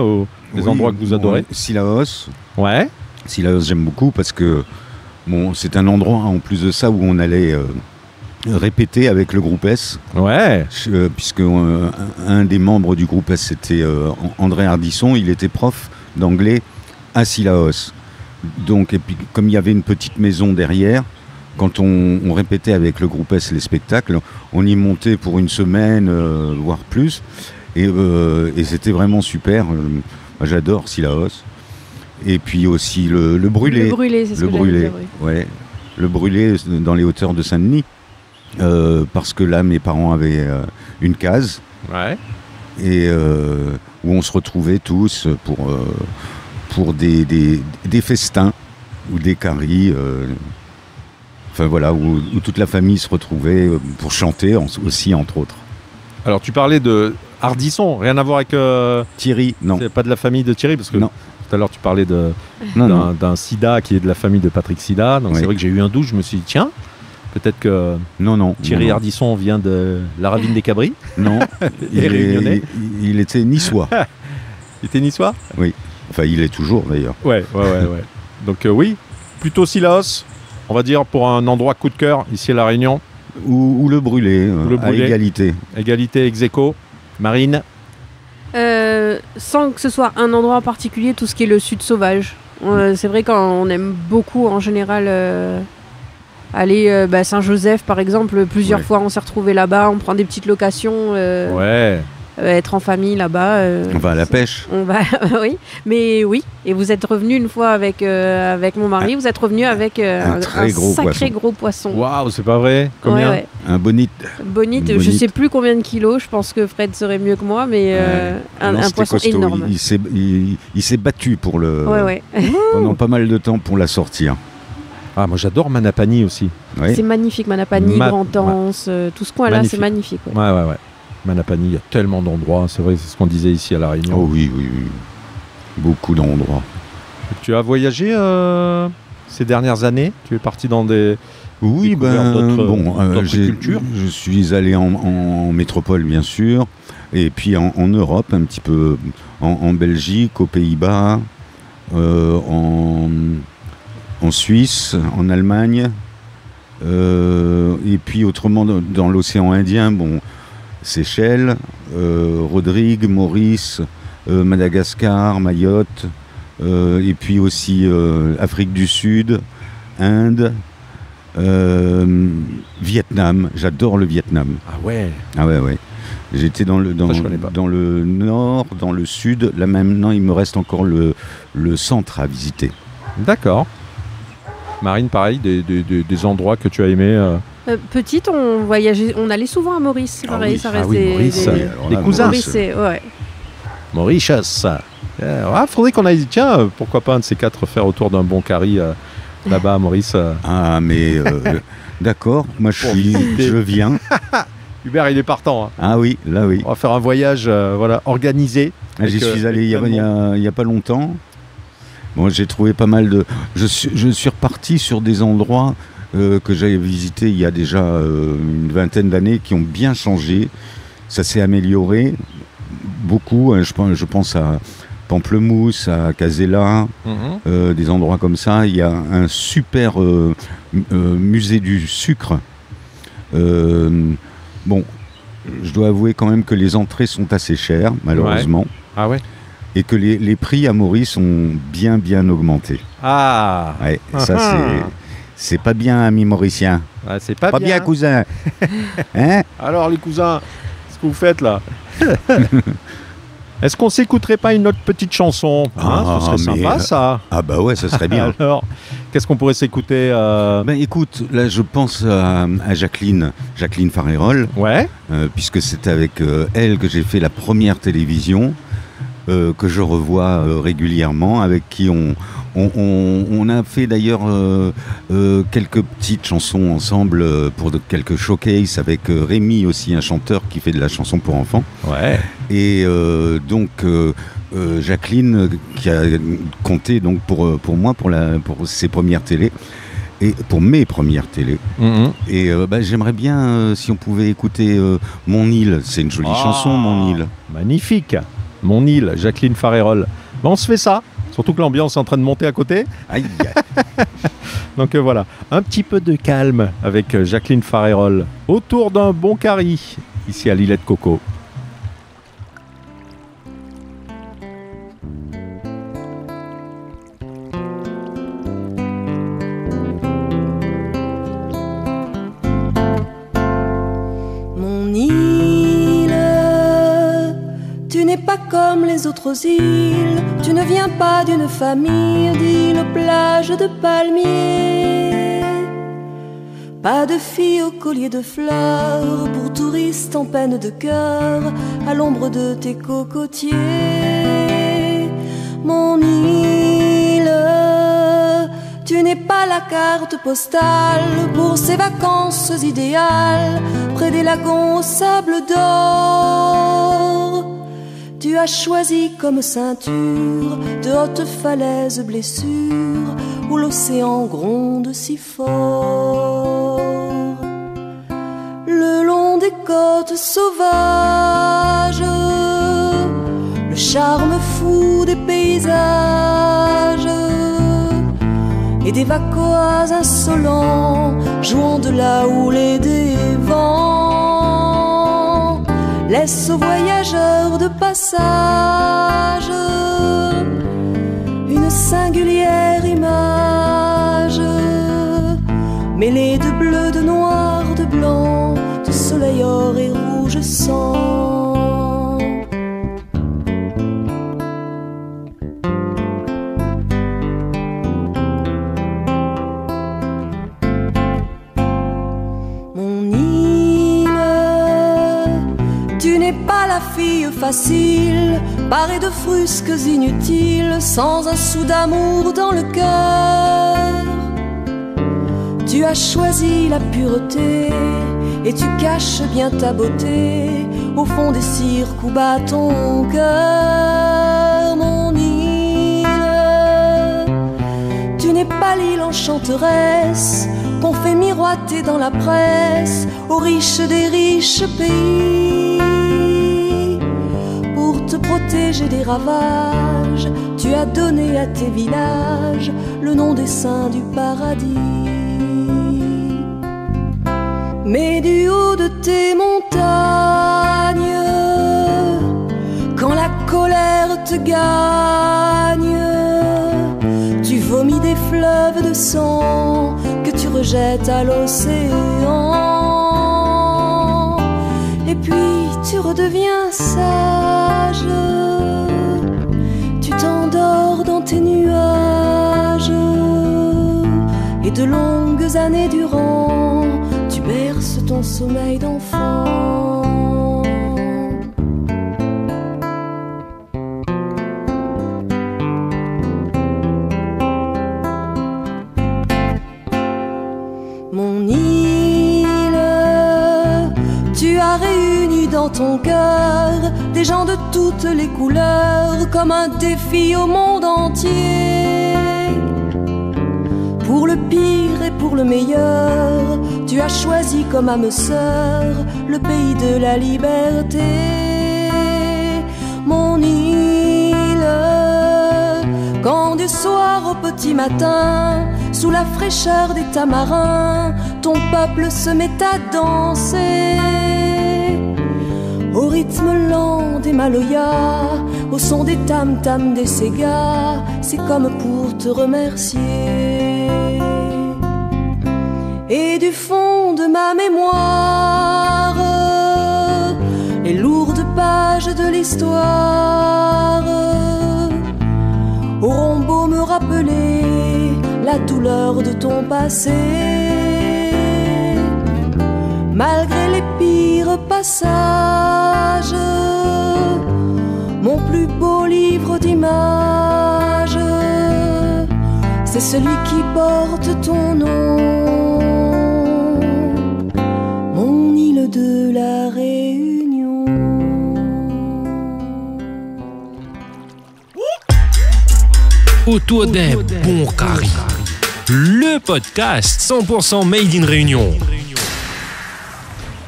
des endroits que vous adorez? Sillaos. Ouais. Sillaos, j'aime beaucoup parce que c'est un endroit, en plus de ça, où on allait... répéter avec le groupe S. Ouais. Puisque un des membres du groupe S, c'était André Ardisson, il était prof d'anglais à Sillaos. Donc, et puis, comme il y avait une petite maison derrière, quand on répétait avec le groupe S les spectacles, on y montait pour une semaine, voire plus. Et c'était vraiment super. J'adore Sillaos. Et puis aussi le brûlé. Le brûlé, c'est ce que j'allais dire, oui. Ouais. Le brûlé dans les hauteurs de Saint-Denis. Parce que là, mes parents avaient une case. Ouais. Et où on se retrouvait tous pour des festins ou des caries. Où toute la famille se retrouvait pour chanter aussi, entre autres. Alors, tu parlais de Ardisson, rien à voir avec... Thierry, non. C'est pas de la famille de Thierry, parce que non. Tout à l'heure, tu parlais d'un Sida qui est de la famille de Patrick Sida. Donc, c'est vrai que j'ai eu un doute, je me suis dit, tiens... Peut-être que Thierry Ardisson vient de la ravine des Cabris. Non, il était niçois. Il était niçois? Oui, enfin il est toujours d'ailleurs. Ouais. Donc oui, plutôt Sillaos, on va dire pour un endroit coup de cœur ici à La Réunion. Ou le brûlé, à égalité. Égalité ex aequo. Marine? Sans que ce soit un endroit en particulier, tout ce qui est le sud sauvage. C'est vrai qu'on aime beaucoup en général... aller Saint-Joseph par exemple, plusieurs fois on s'est retrouvés là-bas, on prend des petites locations, être en famille là-bas. On va à la pêche. On va, oui, mais oui. Et vous êtes revenu une fois avec mon mari, vous êtes revenu avec un sacré gros poisson. Waouh, c'est pas vrai? Combien? Ouais. Un bonite. Bonite, je sais plus combien de kilos, je pense que Fred serait mieux que moi, mais un poisson costaud. Énorme. Il s'est battu pour pendant pas mal de temps pour la sortir. Ah, moi j'adore Manapani aussi. Oui. C'est magnifique, Manapani, Grand-Anse, tout ce coin-là, c'est magnifique. Ouais. Manapani, il y a tellement d'endroits, c'est vrai, c'est ce qu'on disait ici à La Réunion. Oh oui. Beaucoup d'endroits. Tu as voyagé ces dernières années? Tu es parti dans des... Oui, d'autres cultures? Je suis allé en métropole, bien sûr, et puis en Europe, un petit peu, en Belgique, aux Pays-Bas, en Suisse, en Allemagne, et puis autrement dans l'océan Indien, Seychelles, Rodrigue, Maurice, Madagascar, Mayotte, et puis aussi Afrique du Sud, Inde, Vietnam, j'adore le Vietnam. Ah ouais. Ah ouais. J'étais dans le nord, dans le sud. Là maintenant, il me reste encore le centre à visiter. D'accord. Marine, pareil, des endroits que tu as aimés Petite, on voyageait, on allait souvent à Maurice. Pareil, ça reste Maurice, des cousins. Maurice, ouais. Mauritius. Faudrait qu'on aille, tiens, pourquoi pas un de ces quatre faire autour d'un bon curry là-bas à Maurice. Ah, mais d'accord, moi je viens. Hubert, il est partant. Hein. Ah oui, là oui. On va faire un voyage organisé. J'y suis allé il y a pas longtemps. Bon, j'ai trouvé pas mal de... Je suis reparti sur des endroits que j'avais visités il y a déjà une vingtaine d'années qui ont bien changé. Ça s'est amélioré beaucoup. Je pense à Pamplemousse, à Casella, des endroits comme ça. Il y a un super musée du sucre. Bon, je dois avouer quand même que les entrées sont assez chères, malheureusement. Ouais. Ah ouais. Et que les prix à Maurice ont bien augmenté. Ah ouais, ça c'est pas bien, ami mauricien. Ah, c'est pas bien, cousin. Hein? Alors les cousins, qu'est-ce que vous faites là? Est-ce qu'on s'écouterait pas une autre petite chanson? Ce serait sympa ça. Ah bah ouais, ça serait bien. Alors, qu'est-ce qu'on pourrait s'écouter écoute, là je pense à Jacqueline Farérol. Ouais. Puisque c'est avec elle que j'ai fait la première télévision. Que je revois régulièrement, avec qui on a fait d'ailleurs quelques petites chansons ensemble pour quelques showcases avec Rémi aussi, un chanteur qui fait de la chanson pour enfants. Ouais. Et donc Jacqueline qui a compté donc pour moi pour ses premières télés et pour mes premières télés. Et j'aimerais bien si on pouvait écouter Mon île. C'est une jolie chanson, Mon île. Magnifique. Mon île, Jacqueline Farérol. On se fait ça, surtout que l'ambiance est en train de monter à côté. Aïe. Donc voilà, un petit peu de calme avec Jacqueline Farérol autour d'un bon curry, ici à l'Îlet de Coco. Comme les autres îles, tu ne viens pas d'une famille d'îles plages de palmiers. Pas de filles au collier de fleurs pour touristes en peine de cœur à l'ombre de tes cocotiers. Mon île, tu n'es pas la carte postale pour ces vacances idéales près des lagons au sable d'or. Tu as choisi comme ceinture de hautes falaises blessures où l'océan gronde si fort. Le long des côtes sauvages, le charme fou des paysages et des vacoas insolents jouant de la houle et des vents. Laisse aux voyageurs de passage une singulière image mêlée de bleu, de noir, de blanc, de soleil or et rouge sang. La fille facile, parée de frusques inutiles, sans un sou d'amour dans le cœur. Tu as choisi la pureté et tu caches bien ta beauté au fond des cirques où bat ton cœur. Mon île, tu n'es pas l'île enchanteresse qu'on fait miroiter dans la presse aux riches des riches pays. Te protéger des ravages, tu as donné à tes villages le nom des saints du paradis. Mais du haut de tes montagnes, quand la colère te gagne, tu vomis des fleuves de sang que tu rejettes jette à l'océan. Et puis tu redeviens sage, tu t'endors dans tes nuages, et de longues années durant, tu berces ton sommeil d'enfant. Mon île, tu as réuni dans ton cœur des gens de toutes les couleurs, comme un défi au monde entier. Pour le pire et pour le meilleur, tu as choisi comme âme sœur le pays de la liberté. Mon île, quand du soir au petit matin, sous la fraîcheur des tamarins, ton peuple se met à danser. Au rythme lent des maloyas, au son des tam-tams des ségas, c'est comme pour te remercier. Et du fond de ma mémoire, les lourdes pages de l'histoire auront beau me rappeler la douleur de ton passé. Malgré les pires passages, mon plus beau livre d'images, c'est celui qui porte ton nom, mon île de la Réunion. Autour d'un bon carré. Le podcast 100% Made in Réunion.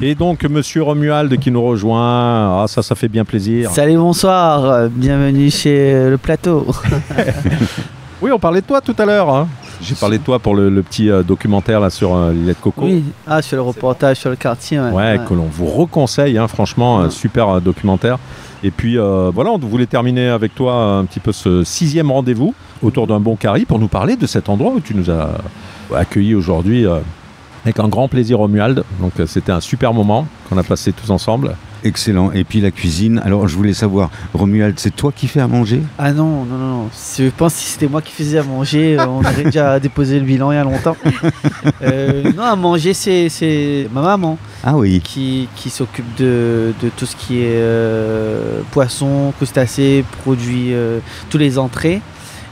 Et donc, monsieur Romuald qui nous rejoint, ça fait bien plaisir. Salut, bonsoir, bienvenue chez le plateau. Oui, on parlait de toi tout à l'heure. Hein. J'ai parlé de toi pour le petit documentaire là, sur l'îlette Coco. Oui, sur le reportage sur le quartier. Ouais. Que l'on vous reconseille, franchement, super documentaire. Et puis voilà, on voulait terminer avec toi un petit peu ce 6e rendez-vous autour d'un bon carré pour nous parler de cet endroit où tu nous as accueillis aujourd'hui avec un grand plaisir, Romuald. Donc c'était un super moment qu'on a passé tous ensemble. Excellent. Et puis la cuisine. Alors je voulais savoir, Romuald, c'est toi qui fais à manger? Ah non. Je pense que si c'était moi qui faisais à manger, on aurait déjà déposé le bilan il y a longtemps. Non, à manger, c'est ma maman. Ah oui. Qui s'occupe de tout ce qui est poisson, crustacés, produits, tous les entrées.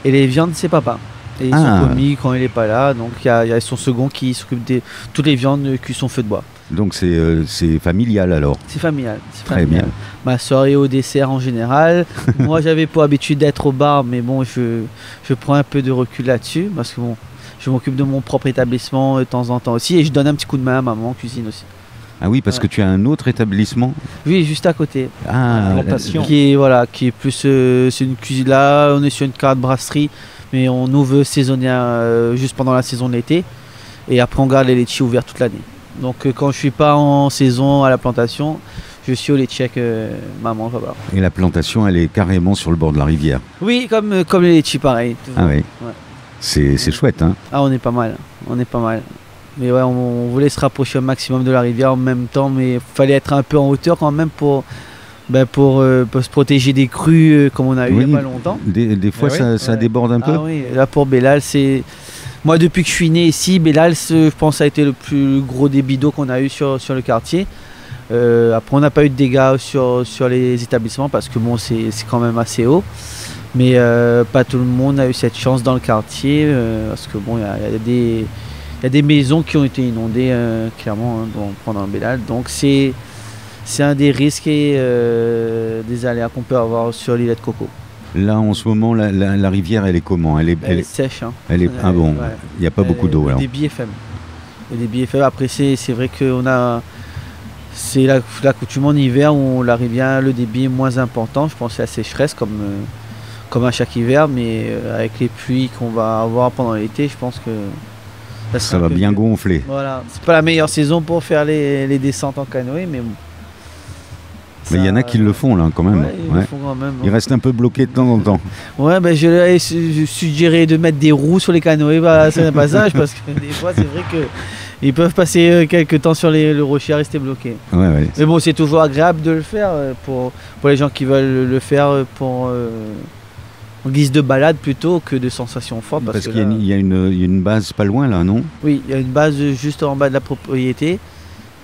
Et les viandes, c'est papa. Et ils sont commis quand il n'est pas là. Donc il y a son second qui s'occupe de toutes les viandes cuisson feu de bois. Donc c'est familial alors? C'est familial. Très bien. Ma soirée au dessert en général. Moi j'avais pour habitude d'être au bar, mais bon, je prends un peu de recul là-dessus parce que bon, je m'occupe de mon propre établissement de temps en temps aussi et je donne un petit coup de main à maman en cuisine aussi. Ah oui, parce que tu as un autre établissement? Oui, juste à côté. Plantation. Qui est plus c'est une cuisine là, on est sur une carte brasserie, mais on ouvre saisonnière juste pendant la saison de l'été et après on garde les laitiers ouverts toute l'année. Donc quand je suis pas en saison à la plantation, je suis au laitier avec maman, papa. Et la plantation, elle est carrément sur le bord de la rivière? Oui, comme les laitiers, pareil. Ah oui. Ouais. C'est chouette, hein? Ah, on est pas mal. Mais ouais, on voulait se rapprocher au maximum de la rivière en même temps, mais il fallait être un peu en hauteur quand même pour se protéger des crues comme on a eu il n'y a pas longtemps. Des fois, ça déborde un peu? Ah oui, là pour Bellal, c'est... Moi, depuis que je suis né ici, Bellal, je pense, a été le plus gros débit d'eau qu'on a eu sur le quartier. Après, on n'a pas eu de dégâts sur les établissements parce que bon, c'est quand même assez haut. Mais pas tout le monde a eu cette chance dans le quartier parce que bon, il y a des maisons qui ont été inondées clairement pendant Bellal. Donc c'est un des risques et des aléas qu'on peut avoir sur l'îlette Coco. Là, en ce moment, la rivière, elle est comment? Elle est sèche. Hein. Elle est, il n'y a pas beaucoup d'eau. Le débit est faible. Après, c'est vrai que c'est la coutume en hiver où la rivière, le débit est moins important. Je pense que c'est la sécheresse comme à chaque hiver, mais avec les pluies qu'on va avoir pendant l'été, je pense que ça va bien gonfler. Voilà, c'est pas la meilleure saison pour faire les descentes en canoë, mais bon. Mais il y en a qui le font là quand même. Ouais, ils le font quand même. Ils restent un peu bloqués de temps en temps. Ouais, ben je leur ai suggéré de mettre des roues sur les canoës à certains passages parce que des fois c'est vrai que ils peuvent passer quelques temps sur le rocher à rester bloqués. Ouais. Mais bon, c'est toujours agréable de le faire pour les gens qui veulent le faire en guise de balade plutôt que de sensations fortes. Parce qu'il y a une base pas loin là, non? Oui, il y a une base juste en bas de la propriété,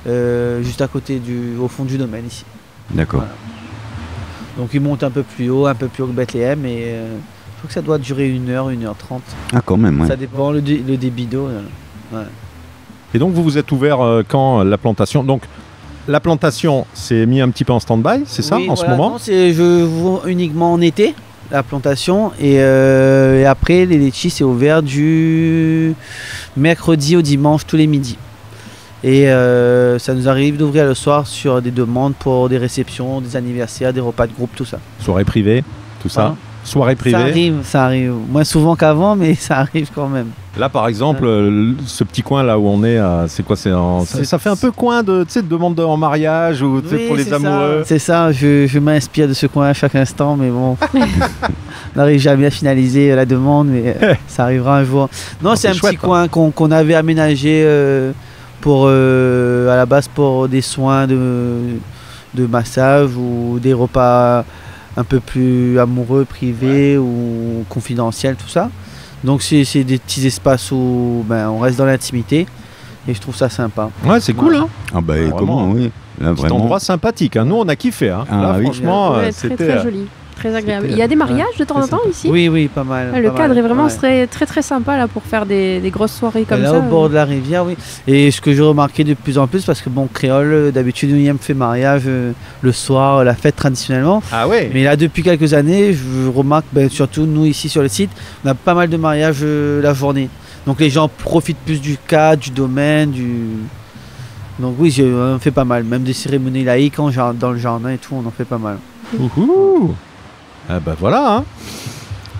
juste à côté au fond du domaine ici. D'accord. Voilà. Donc ils montent un peu plus haut que Bethléem et je crois que ça doit durer 1h, 1h30. Ah quand même, ouais. Ça dépend le débit d'eau. Ouais. Et donc vous vous êtes ouvert quand la plantation? Donc la plantation s'est mis un petit peu en stand-by, c'est ça, en ce moment? Non, je vois uniquement en été, la plantation. Et après, les litchis, c'est ouvert du mercredi au dimanche, tous les midis. Et ça nous arrive d'ouvrir le soir sur des demandes pour des réceptions, des anniversaires, des repas de groupe, tout ça. Soirée privée, tout ça? Hein? Soirée privée? Ça arrive. Moins souvent qu'avant, mais ça arrive quand même. Là, par exemple, ce petit coin là où on est, c'est quoi? Ça fait un peu coin de demande en mariage ou pour les amoureux. C'est ça, je m'inspire de ce coin à chaque instant, mais bon, on n'arrive jamais à finaliser la demande, mais ça arrivera un jour. Non, c'est un petit coin qu'on avait aménagé à la base pour des soins de massage ou des repas un peu plus amoureux, privés ou confidentiels, tout ça. Donc c'est des petits espaces où on reste dans l'intimité et je trouve ça sympa. Ouais, c'est cool, hein. Ah bah comment, oui. Là, un petit endroit sympathique, hein. Nous on a kiffé, hein. Là, franchement, c'était très joli. Très agréable. Il y a des mariages de temps en temps ici? Oui, pas mal. Le cadre est vraiment très très sympa là pour faire des grosses soirées comme ça. Là, au bord de la rivière, oui. Et ce que j'ai remarqué de plus en plus, parce que créole, d'habitude, on fait mariage le soir, la fête traditionnellement. Ah ouais. Mais là, depuis quelques années, je remarque, surtout nous ici sur le site, on a pas mal de mariages la journée. Donc les gens profitent plus du cadre, du domaine, Donc oui, on en fait pas mal. Même des cérémonies laïques dans le jardin et tout, on en fait pas mal. Ouhou. Ah bah voilà, hein.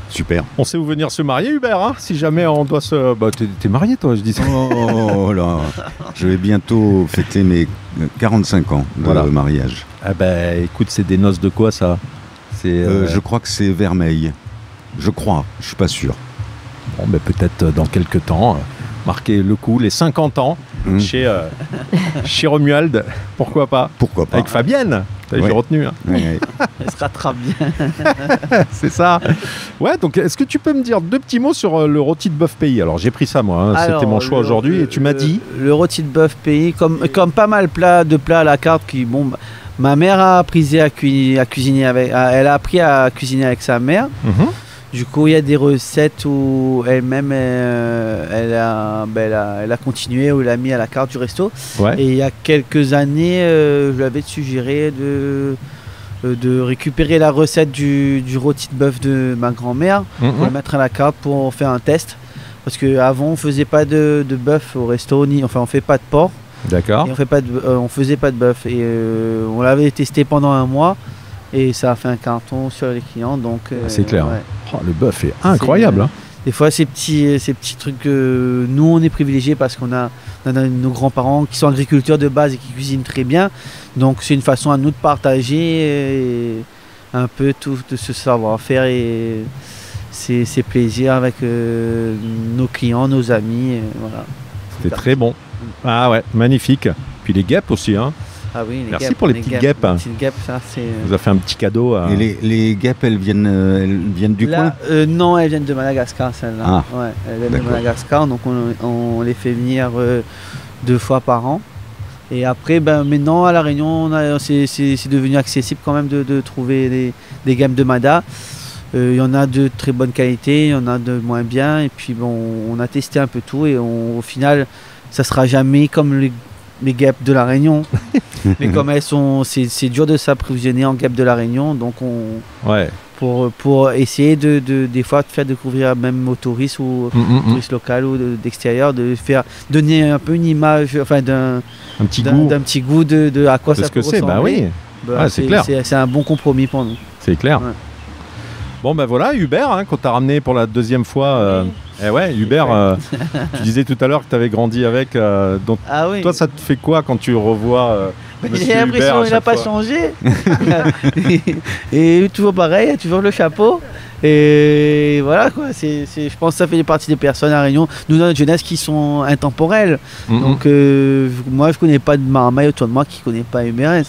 Super. On sait où venir se marier, Hubert, hein, si jamais on doit se... Bah, t'es marié, toi, je dis ça. Oh là, je vais bientôt fêter mes 45 ans de mariage. Ah bah écoute, c'est des noces de quoi, ça? Je crois que c'est vermeil. Je suis pas sûr. Bon, bah, peut-être dans quelques temps, marquer le coup, les 50 ans, chez Romuald, pourquoi pas? Pourquoi pas? Avec Fabienne. J'ai retenu. Hein. Ouais. Elle se rattrape bien. C'est ça. Ouais, donc est-ce que tu peux me dire 2 petits mots sur le rôti de bœuf pays? Alors j'ai pris ça moi, hein. C'était mon choix aujourd'hui et tu m'as dit... Le rôti de bœuf pays, comme pas mal de plats à la carte qui... ma mère a appris à cuisiner avec... Elle a appris à cuisiner avec sa mère. Du coup, il y a des recettes où elle-même, elle a continué, ou elle a mis à la carte du resto. Ouais. Et il y a quelques années, je lui avais suggéré de récupérer la recette du rôti de bœuf de ma grand-mère pour la mettre à la carte pour faire un test. Parce qu'avant, on ne faisait pas de bœuf au resto, on ne fait pas de porc. D'accord. Et on faisait pas de bœuf. Et on l'avait testé pendant 1 mois. Et ça a fait un carton sur les clients, donc... c'est clair. Ouais. Oh, le bœuf est incroyable. Hein. Des fois, ces petits trucs, nous, on est privilégiés parce qu'on a nos grands-parents qui sont agriculteurs de base et qui cuisinent très bien. Donc, c'est une façon à nous de partager un peu tout de ce savoir-faire et ces plaisirs avec nos clients, nos amis. Voilà. C'était très bon. Ah ouais, magnifique. Puis les guêpes aussi, hein. Ah oui, merci guêpes, pour les petites guêpes. Les petites guêpes, ça c'est... Vous a fait un petit cadeau. Et les guêpes, elles viennent du coin? Non, elles viennent de Madagascar, celles-là. Ah, ouais, elles viennent de Madagascar, donc on les fait venir 2 fois par an. Et après, maintenant à La Réunion, c'est devenu accessible quand même de trouver des guêpes de Mada. Il y en a de très bonne qualité, il y en a de moins bien. Et puis on a testé un peu tout et au final, ça sera jamais comme les guêpes de La Réunion. Mais comme elles sont, c'est dur de s'approvisionner en guêpes de La Réunion, donc pour essayer des fois de faire découvrir même aux touristes ou touristes locaux ou d'extérieur, de faire donner un peu une image, enfin d'un petit goût de à quoi ça peut ressembler. Bah oui. C'est clair. C'est un bon compromis pour nous. C'est clair. Ouais. Bon ben voilà, Hubert, hein, qu'on t'a ramené pour la deuxième fois. Eh ouais, Hubert, tu disais tout à l'heure que tu avais grandi avec. Donc toi, ça te fait quoi quand tu revois J'ai l'impression qu'il n'a pas changé. Et toujours pareil, toujours le chapeau. Et voilà quoi, je pense que ça fait partie des personnes à Réunion, nous dans notre jeunesse, qui sont intemporelles. Donc moi je connais pas de marmaille autour de moi qui connaît pas Hubert,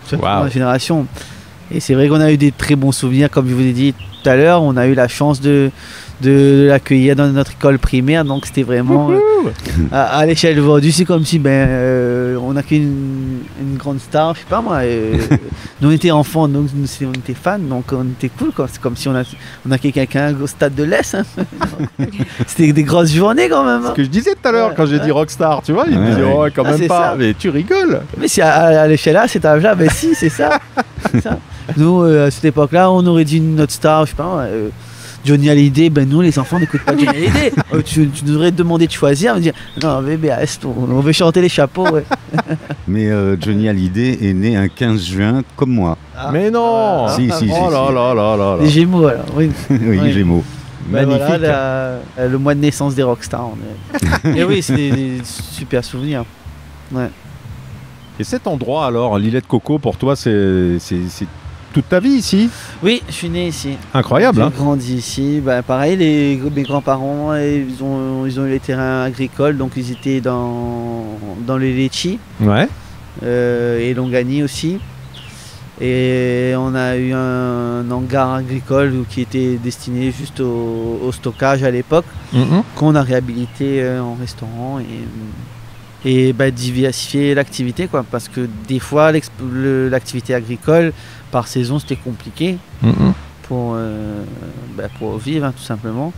surtout dans ma génération. Et c'est vrai qu'on a eu des très bons souvenirs, comme je vous ai dit tout à l'heure. On a eu la chance de l'accueillir dans notre école primaire, donc c'était vraiment à l'échelle d'aujourd'hui, c'est comme si on a qu'une grande star, je sais pas moi. Nous on était enfants, donc on était fans, donc on était cool quoi. C'est comme si on a quelqu'un au stade de l'Est. Hein. C'était des grosses journées quand même. Ce que je disais tout à l'heure quand j'ai dit rockstar, tu vois, il me disait quand même pas, mais tu rigoles. Mais si à l'échelle là, cet âge-là, si c'est ça. Ça. Nous à cette époque-là, on aurait dit notre star, je sais pas. Johnny Hallyday, nous les enfants n'écoutent pas Johnny Hallyday. Tu nous aurais demandé de choisir, me dire non bébé, on veut chanter les chapeaux. Ouais. Mais Johnny Hallyday est né un 15 juin comme moi. Mais non. Si. Oh là. Les Gémeaux alors. Oui, oui. Gémeaux. Magnifique. Voilà, le mois de naissance des rockstars. Et oui, c'est des super souvenirs. Ouais. Et cet endroit alors, l'îlet de Coco, pour toi, c'est toute ta vie ici? Oui, je suis né ici. Incroyable. J'ai grandi ici. Pareil, mes grands-parents, ils ont eu les terrains agricoles, donc ils étaient dans les Litchis. Ouais. Et Longani aussi. Et on a eu un hangar agricole qui était destiné juste au stockage à l'époque, qu'on a réhabilité en restaurant et diversifier l'activité quoi, parce que des fois l'activité agricole par saison c'était compliqué pour vivre tout simplement,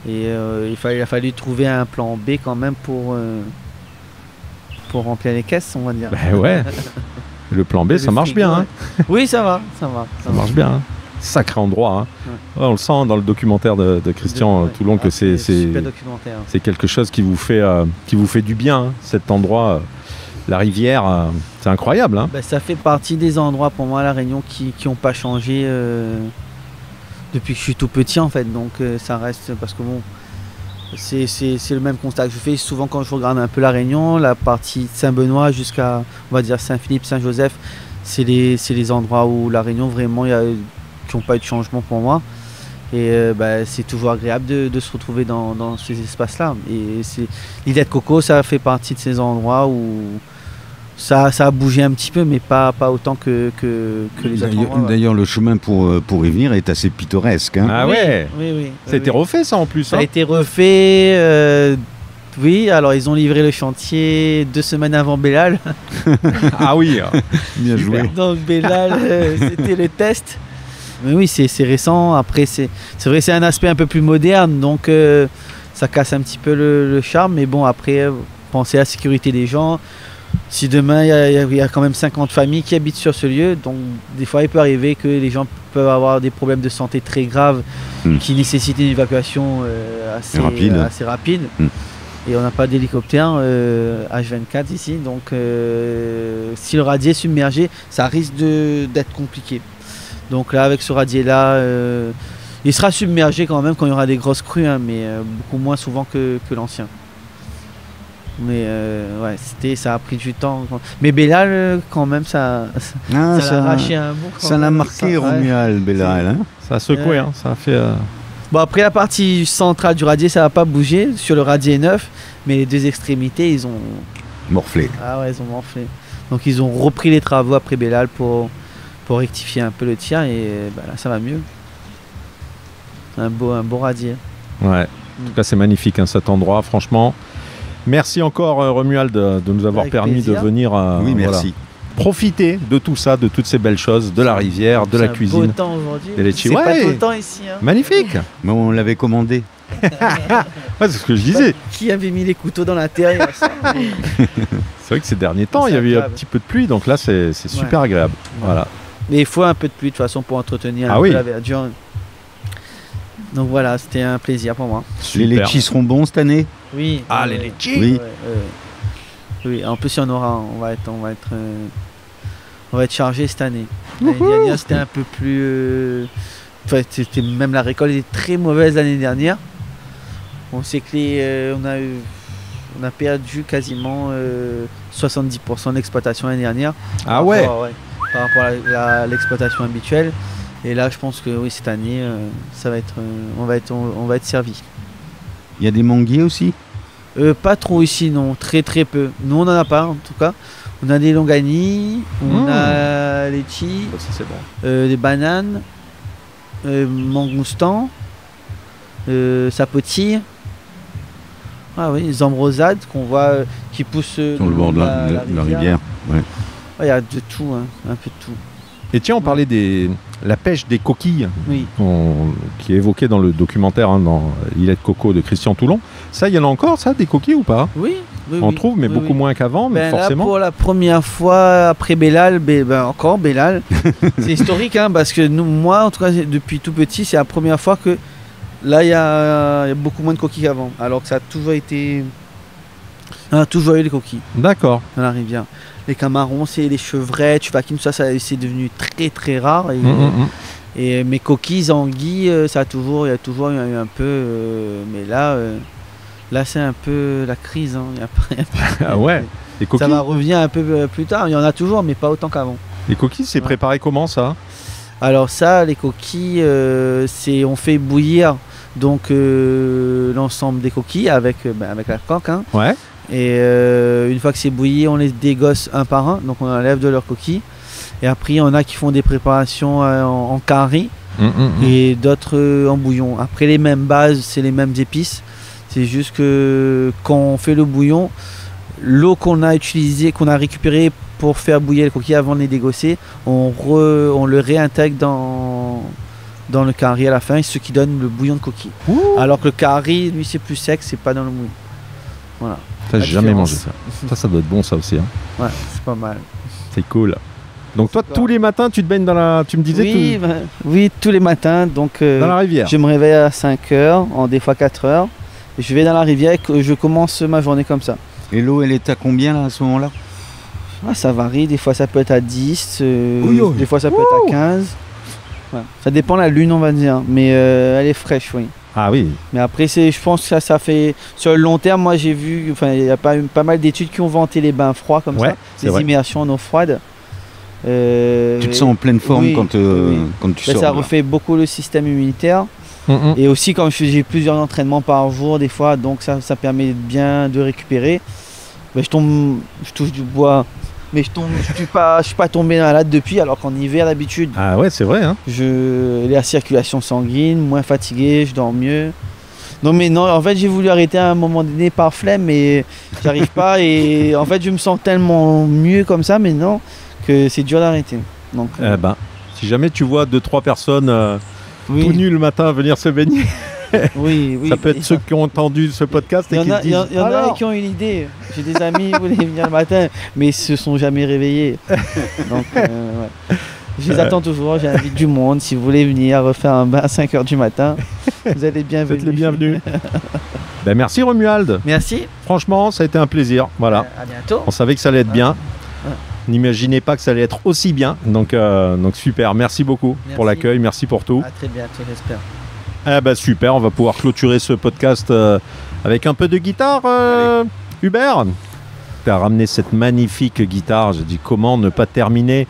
et il a fallu trouver un plan B quand même pour remplir les caisses, on va dire. Ouais. Le plan B, ça marche bien. Hein. Oui, ça va. Ça marche bien. Hein. Sacré endroit. Hein. Ouais. On le sent dans le documentaire de Christian Toulon que c'est quelque chose qui vous fait du bien. Hein. Cet endroit, la rivière, c'est incroyable. Hein. Ça fait partie des endroits pour moi à La Réunion qui n'ont pas changé depuis que je suis tout petit en fait. Donc ça reste, parce que bon, c'est le même constat que je fais souvent quand je regarde un peu La Réunion, la partie Saint-Benoît jusqu'à, on va dire, Saint-Philippe, Saint-Joseph, c'est les endroits où La Réunion vraiment qui n'ont pas eu de changement pour moi, et c'est toujours agréable de se retrouver dans ces espaces-là. Et l'îlet de Coco, ça fait partie de ces endroits où ça a bougé un petit peu, mais pas autant que les autres endroits. D'ailleurs, le chemin pour y venir est assez pittoresque. Hein. Ah ouais. Oui. Ça a été refait, ça, en plus. Ça a été refait. Oui, alors ils ont livré le chantier 2 semaines avant Bellal. Ah oui, bien joué. Donc Bellal, c'était le test. Mais oui, c'est récent. Après, c'est vrai, c'est un aspect un peu plus moderne, donc ça casse un petit peu le charme. Mais bon, après, pensez à la sécurité des gens. Si demain il y a quand même 50 familles qui habitent sur ce lieu, donc des fois il peut arriver que les gens peuvent avoir des problèmes de santé très graves qui nécessitent une évacuation assez rapide. Et on n'a pas d'hélicoptère H24 ici, donc si le radier est submergé, ça risque d'être compliqué. Donc là, avec ce radier-là, il sera submergé quand même quand il y aura des grosses crues, hein, mais beaucoup moins souvent que l'ancien. Mais ça a pris du temps. Mais Bellal, quand même, ça l'a arraché un bon. Ça l'a marqué, Romuald, Bellal. Hein, ça a secoué, hein, ça a fait... Bon, après, la partie centrale du radier, ça n'a pas bougé. Sur le radier neuf, mais les 2 extrémités, ils ont... morflé. Ah ouais, ils ont morflé. Donc, ils ont repris les travaux après Bellal pour rectifier un peu le tir, et là, ça va mieux. Un beau radier. Ouais, en tout cas, c'est magnifique, hein, cet endroit, franchement. Merci encore Romuald de nous avoir permis de venir profiter de tout ça, de toutes ces belles choses, de la rivière, de la cuisine. C'est beau temps aujourd'hui. C'est pas tout le temps ici. Hein. Magnifique. Mais on l'avait commandé. C'est ce que je disais. Qui avait mis les couteaux dans la terre? C'est vrai que ces derniers temps, il y avait un petit peu de pluie, donc là c'est super agréable. Voilà. Mais il faut un peu de pluie de toute façon pour entretenir un peu la verdure. Donc voilà, c'était un plaisir pour moi. Les litchis seront bons cette année? Oui. Ah, les litchis. Oui. Oui, en plus il y en aura. On va être chargé cette année. L'année dernière, c'était un peu plus Enfin, même la récolte était très mauvaise l'année dernière. On sait que on a perdu quasiment 70% de l'exploitation l'année dernière. Ah ouais. Par rapport à l'exploitation habituelle. Et là, je pense que oui, cette année, on va être servi. Il y a des manguiers aussi? Pas trop ici, non. Très très peu. Nous, on n'en a pas, en tout cas. On a des longanies, on a les litchis, ça c'est bon. Des bananes, mangoustans, sapotis. Ah oui, les ambrosades qu'on voit qui poussent sur le bord de la rivière. Ouais. Il y a de tout, hein, un peu de tout. Et tiens, on parlait de la pêche des coquilles, oui. Qui est évoquée dans le documentaire, dans Îlet de Coco de Christian Toulon. Ça, il y en a encore, ça, des coquilles ou pas? Oui. On trouve, mais beaucoup moins qu'avant, mais forcément. Là, pour la première fois après Bellal, encore Bellal, c'est historique, hein, parce que moi, en tout cas, depuis tout petit, c'est la première fois que là, il y a beaucoup moins de coquilles qu'avant, alors que ça a toujours été... On a toujours eu des coquilles. D'accord. Dans la rivière. Les camarons, c'est les chevrettes, c'est devenu très très rare. Et mes coquilles, anguilles, il y a toujours eu un peu, mais là c'est un peu la crise. Hein. Ah ouais. Les coquilles. Ça va revenir un peu plus tard. Il y en a toujours, mais pas autant qu'avant. Les coquilles, c'est préparé comment ça? Alors ça, les coquilles, on fait bouillir donc l'ensemble des coquilles avec la coque. Hein. Ouais. Et une fois que c'est bouilli, on les dégosse un par un, donc on enlève de leurs coquilles. Et après, il y en a qui font des préparations en curry et d'autres en bouillon. Après, les mêmes bases, c'est les mêmes épices. C'est juste que quand on fait le bouillon, l'eau qu'on a utilisée, qu'on a récupérée pour faire bouillir les coquilles avant de les dégosser, on le réintègre dans le curry à la fin, ce qui donne le bouillon de coquille. Ouh. Alors que le curry, lui, c'est plus sec, c'est pas dans le mouille. Voilà. J'ai jamais mangé ça. Ça doit être bon, ça aussi. Hein. Ouais, c'est pas mal. C'est cool. Donc toi, tous les matins, tu te baignes dans la... Tu me disais oui, tous les matins. Donc, dans la rivière. Je me réveille à 5h, des fois 4h. Et je vais dans la rivière et je commence ma journée comme ça. Et l'eau, elle est à combien là, à ce moment-là? Ça varie. Des fois, ça peut être à 10. Des fois, ça peut être à 15. Ouais. Ça dépend de la lune, on va dire. Mais elle est fraîche, oui. Ah oui. Mais après, je pense que ça fait... Sur le long terme, moi, j'ai vu... il y a pas mal d'études qui ont vanté les bains froids comme ça. Les immersions en eau froide. Tu te sens en pleine forme quand tu sors. Ça refait beaucoup le système immunitaire. Et aussi, quand j'ai plusieurs entraînements par jour, des fois, donc ça permet bien de récupérer. Je touche du bois. Mais je suis pas tombé malade depuis, alors qu'en hiver d'habitude. Ah ouais, c'est vrai. Hein. La circulation sanguine, moins fatigué, je dors mieux. Non, en fait, j'ai voulu arrêter à un moment donné par flemme, mais j'arrive pas. Et en fait, je me sens tellement mieux comme ça, mais non, que c'est dur d'arrêter. Donc, si jamais tu vois 2-3 personnes tout nues le matin venir se baigner. Oui. Ça peut être ceux qui ont entendu ce podcast et qui se disent... Il y en a qui ont une idée. J'ai des amis qui voulaient venir le matin, mais ils se sont jamais réveillés. Donc, je les attends toujours. J'invite du monde. Si vous voulez venir refaire un bain à 5h du matin, vous êtes les bienvenus. Vous êtes les bienvenus. Merci Romuald. Merci. Franchement, ça a été un plaisir. Voilà. À bientôt. On savait que ça allait être bien. N'imaginez pas que ça allait être aussi bien. Donc super. Merci beaucoup pour l'accueil. Merci pour tout. À très bientôt, j'espère. Super, on va pouvoir clôturer ce podcast avec un peu de guitare, Hubert. Tu as ramené cette magnifique guitare. J'ai dit comment ne pas terminer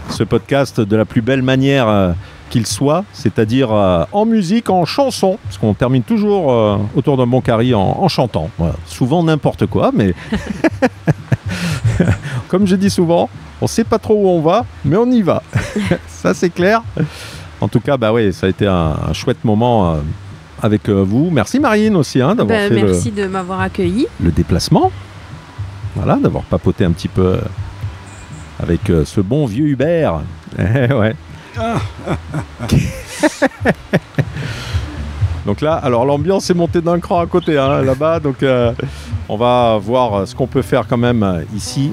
ce podcast de la plus belle manière qu'il soit, c'est-à-dire en musique, en chanson, parce qu'on termine toujours autour d'un bon carry en chantant. Voilà. Souvent n'importe quoi, mais comme je dis souvent, on ne sait pas trop où on va, mais on y va. Ça c'est clair. En tout cas, ça a été un chouette moment avec vous. Merci Marine aussi d'avoir fait merci de m'avoir accueilli. Le déplacement. Voilà, d'avoir papoté un petit peu avec ce bon vieux Hubert. Ouais. Donc là, alors l'ambiance est montée d'un cran à côté là-bas. Donc on va voir ce qu'on peut faire quand même ici.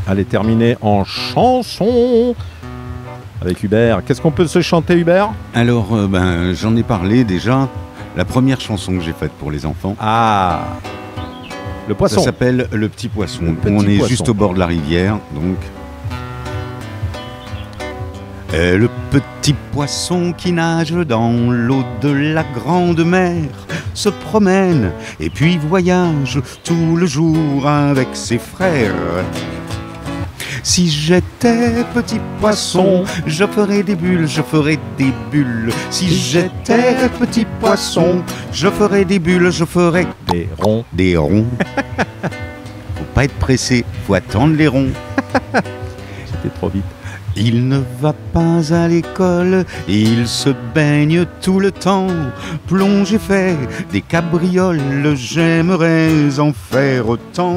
Allez, terminer en chanson. Avec Hubert. Qu'est-ce qu'on peut se chanter, Hubert? Alors, j'en ai parlé déjà. La première chanson que j'ai faite pour les enfants. Ah, le poisson. Ça s'appelle Le Petit Poisson. On est juste au bord de la rivière, donc. Le petit Petit poisson qui nage dans l'eau de la grande mer, se promène et puis voyage tout le jour avec ses frères. Si j'étais petit poisson, je ferais des bulles, je ferais des bulles. Si j'étais petit poisson, je ferais des bulles, je ferais des ronds. Des ronds. Faut pas être pressé, faut attendre les ronds. C'était trop vite. Il ne va pas à l'école, il se baigne tout le temps. Plonge et fait des cabrioles, j'aimerais en faire autant.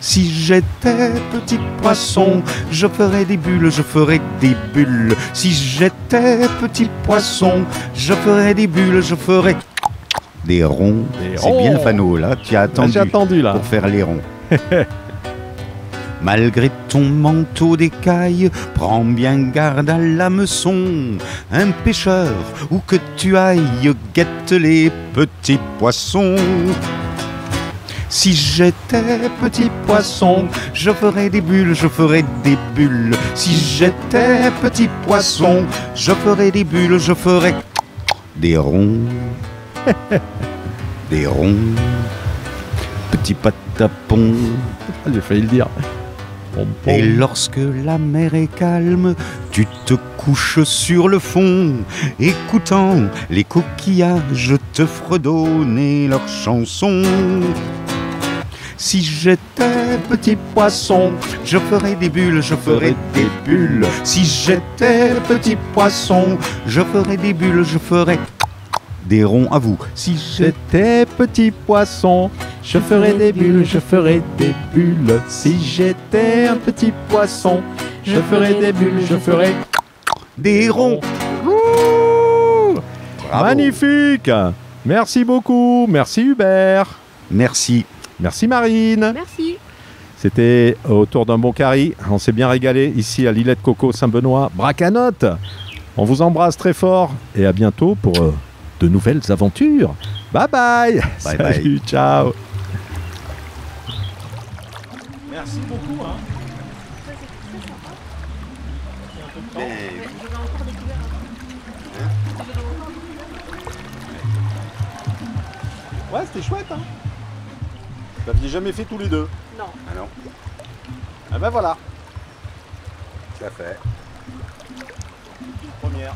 Si j'étais petit poisson, je ferais des bulles, je ferais des bulles. Si j'étais petit poisson, je ferais des bulles, je ferais des ronds. C'est bien Fano, là, tu as attendu, là. Pour faire les ronds. Malgré ton manteau d'écaille, prends bien garde à l'hameçon. Un pêcheur, où que tu ailles, guette les petits poissons. Si j'étais petit poisson, je ferais des bulles, je ferais des bulles. Si j'étais petit poisson, je ferais des bulles, je ferais des ronds. Des ronds. Petit patapon. J'ai failli le dire. Et lorsque la mer est calme, tu te couches sur le fond, écoutant les coquillages te fredonner leurs chansons. Si j'étais petit poisson, je ferais des bulles, je ferais des bulles. Si j'étais petit poisson, je ferais des bulles, je ferais des ronds à vous. Si j'étais petit poisson, je ferais des bulles, je ferais des bulles. Si j'étais un petit poisson, je ferais des bulles, je ferais des ronds. Magnifique. Merci beaucoup. Merci Hubert. Merci. Merci Marine. Merci. C'était autour d'un bon carry. On s'est bien régalé ici à l'îlet de Coco Saint-Benoît, Bracanotte. On vous embrasse très fort et à bientôt pour de nouvelles aventures. Bye bye. Bye. Salut, ciao. Merci beaucoup. Ouais, c'était chouette. Vous l'aviez jamais fait tous les deux? Non. Ah non. Ah ben voilà. Ça fait. Première.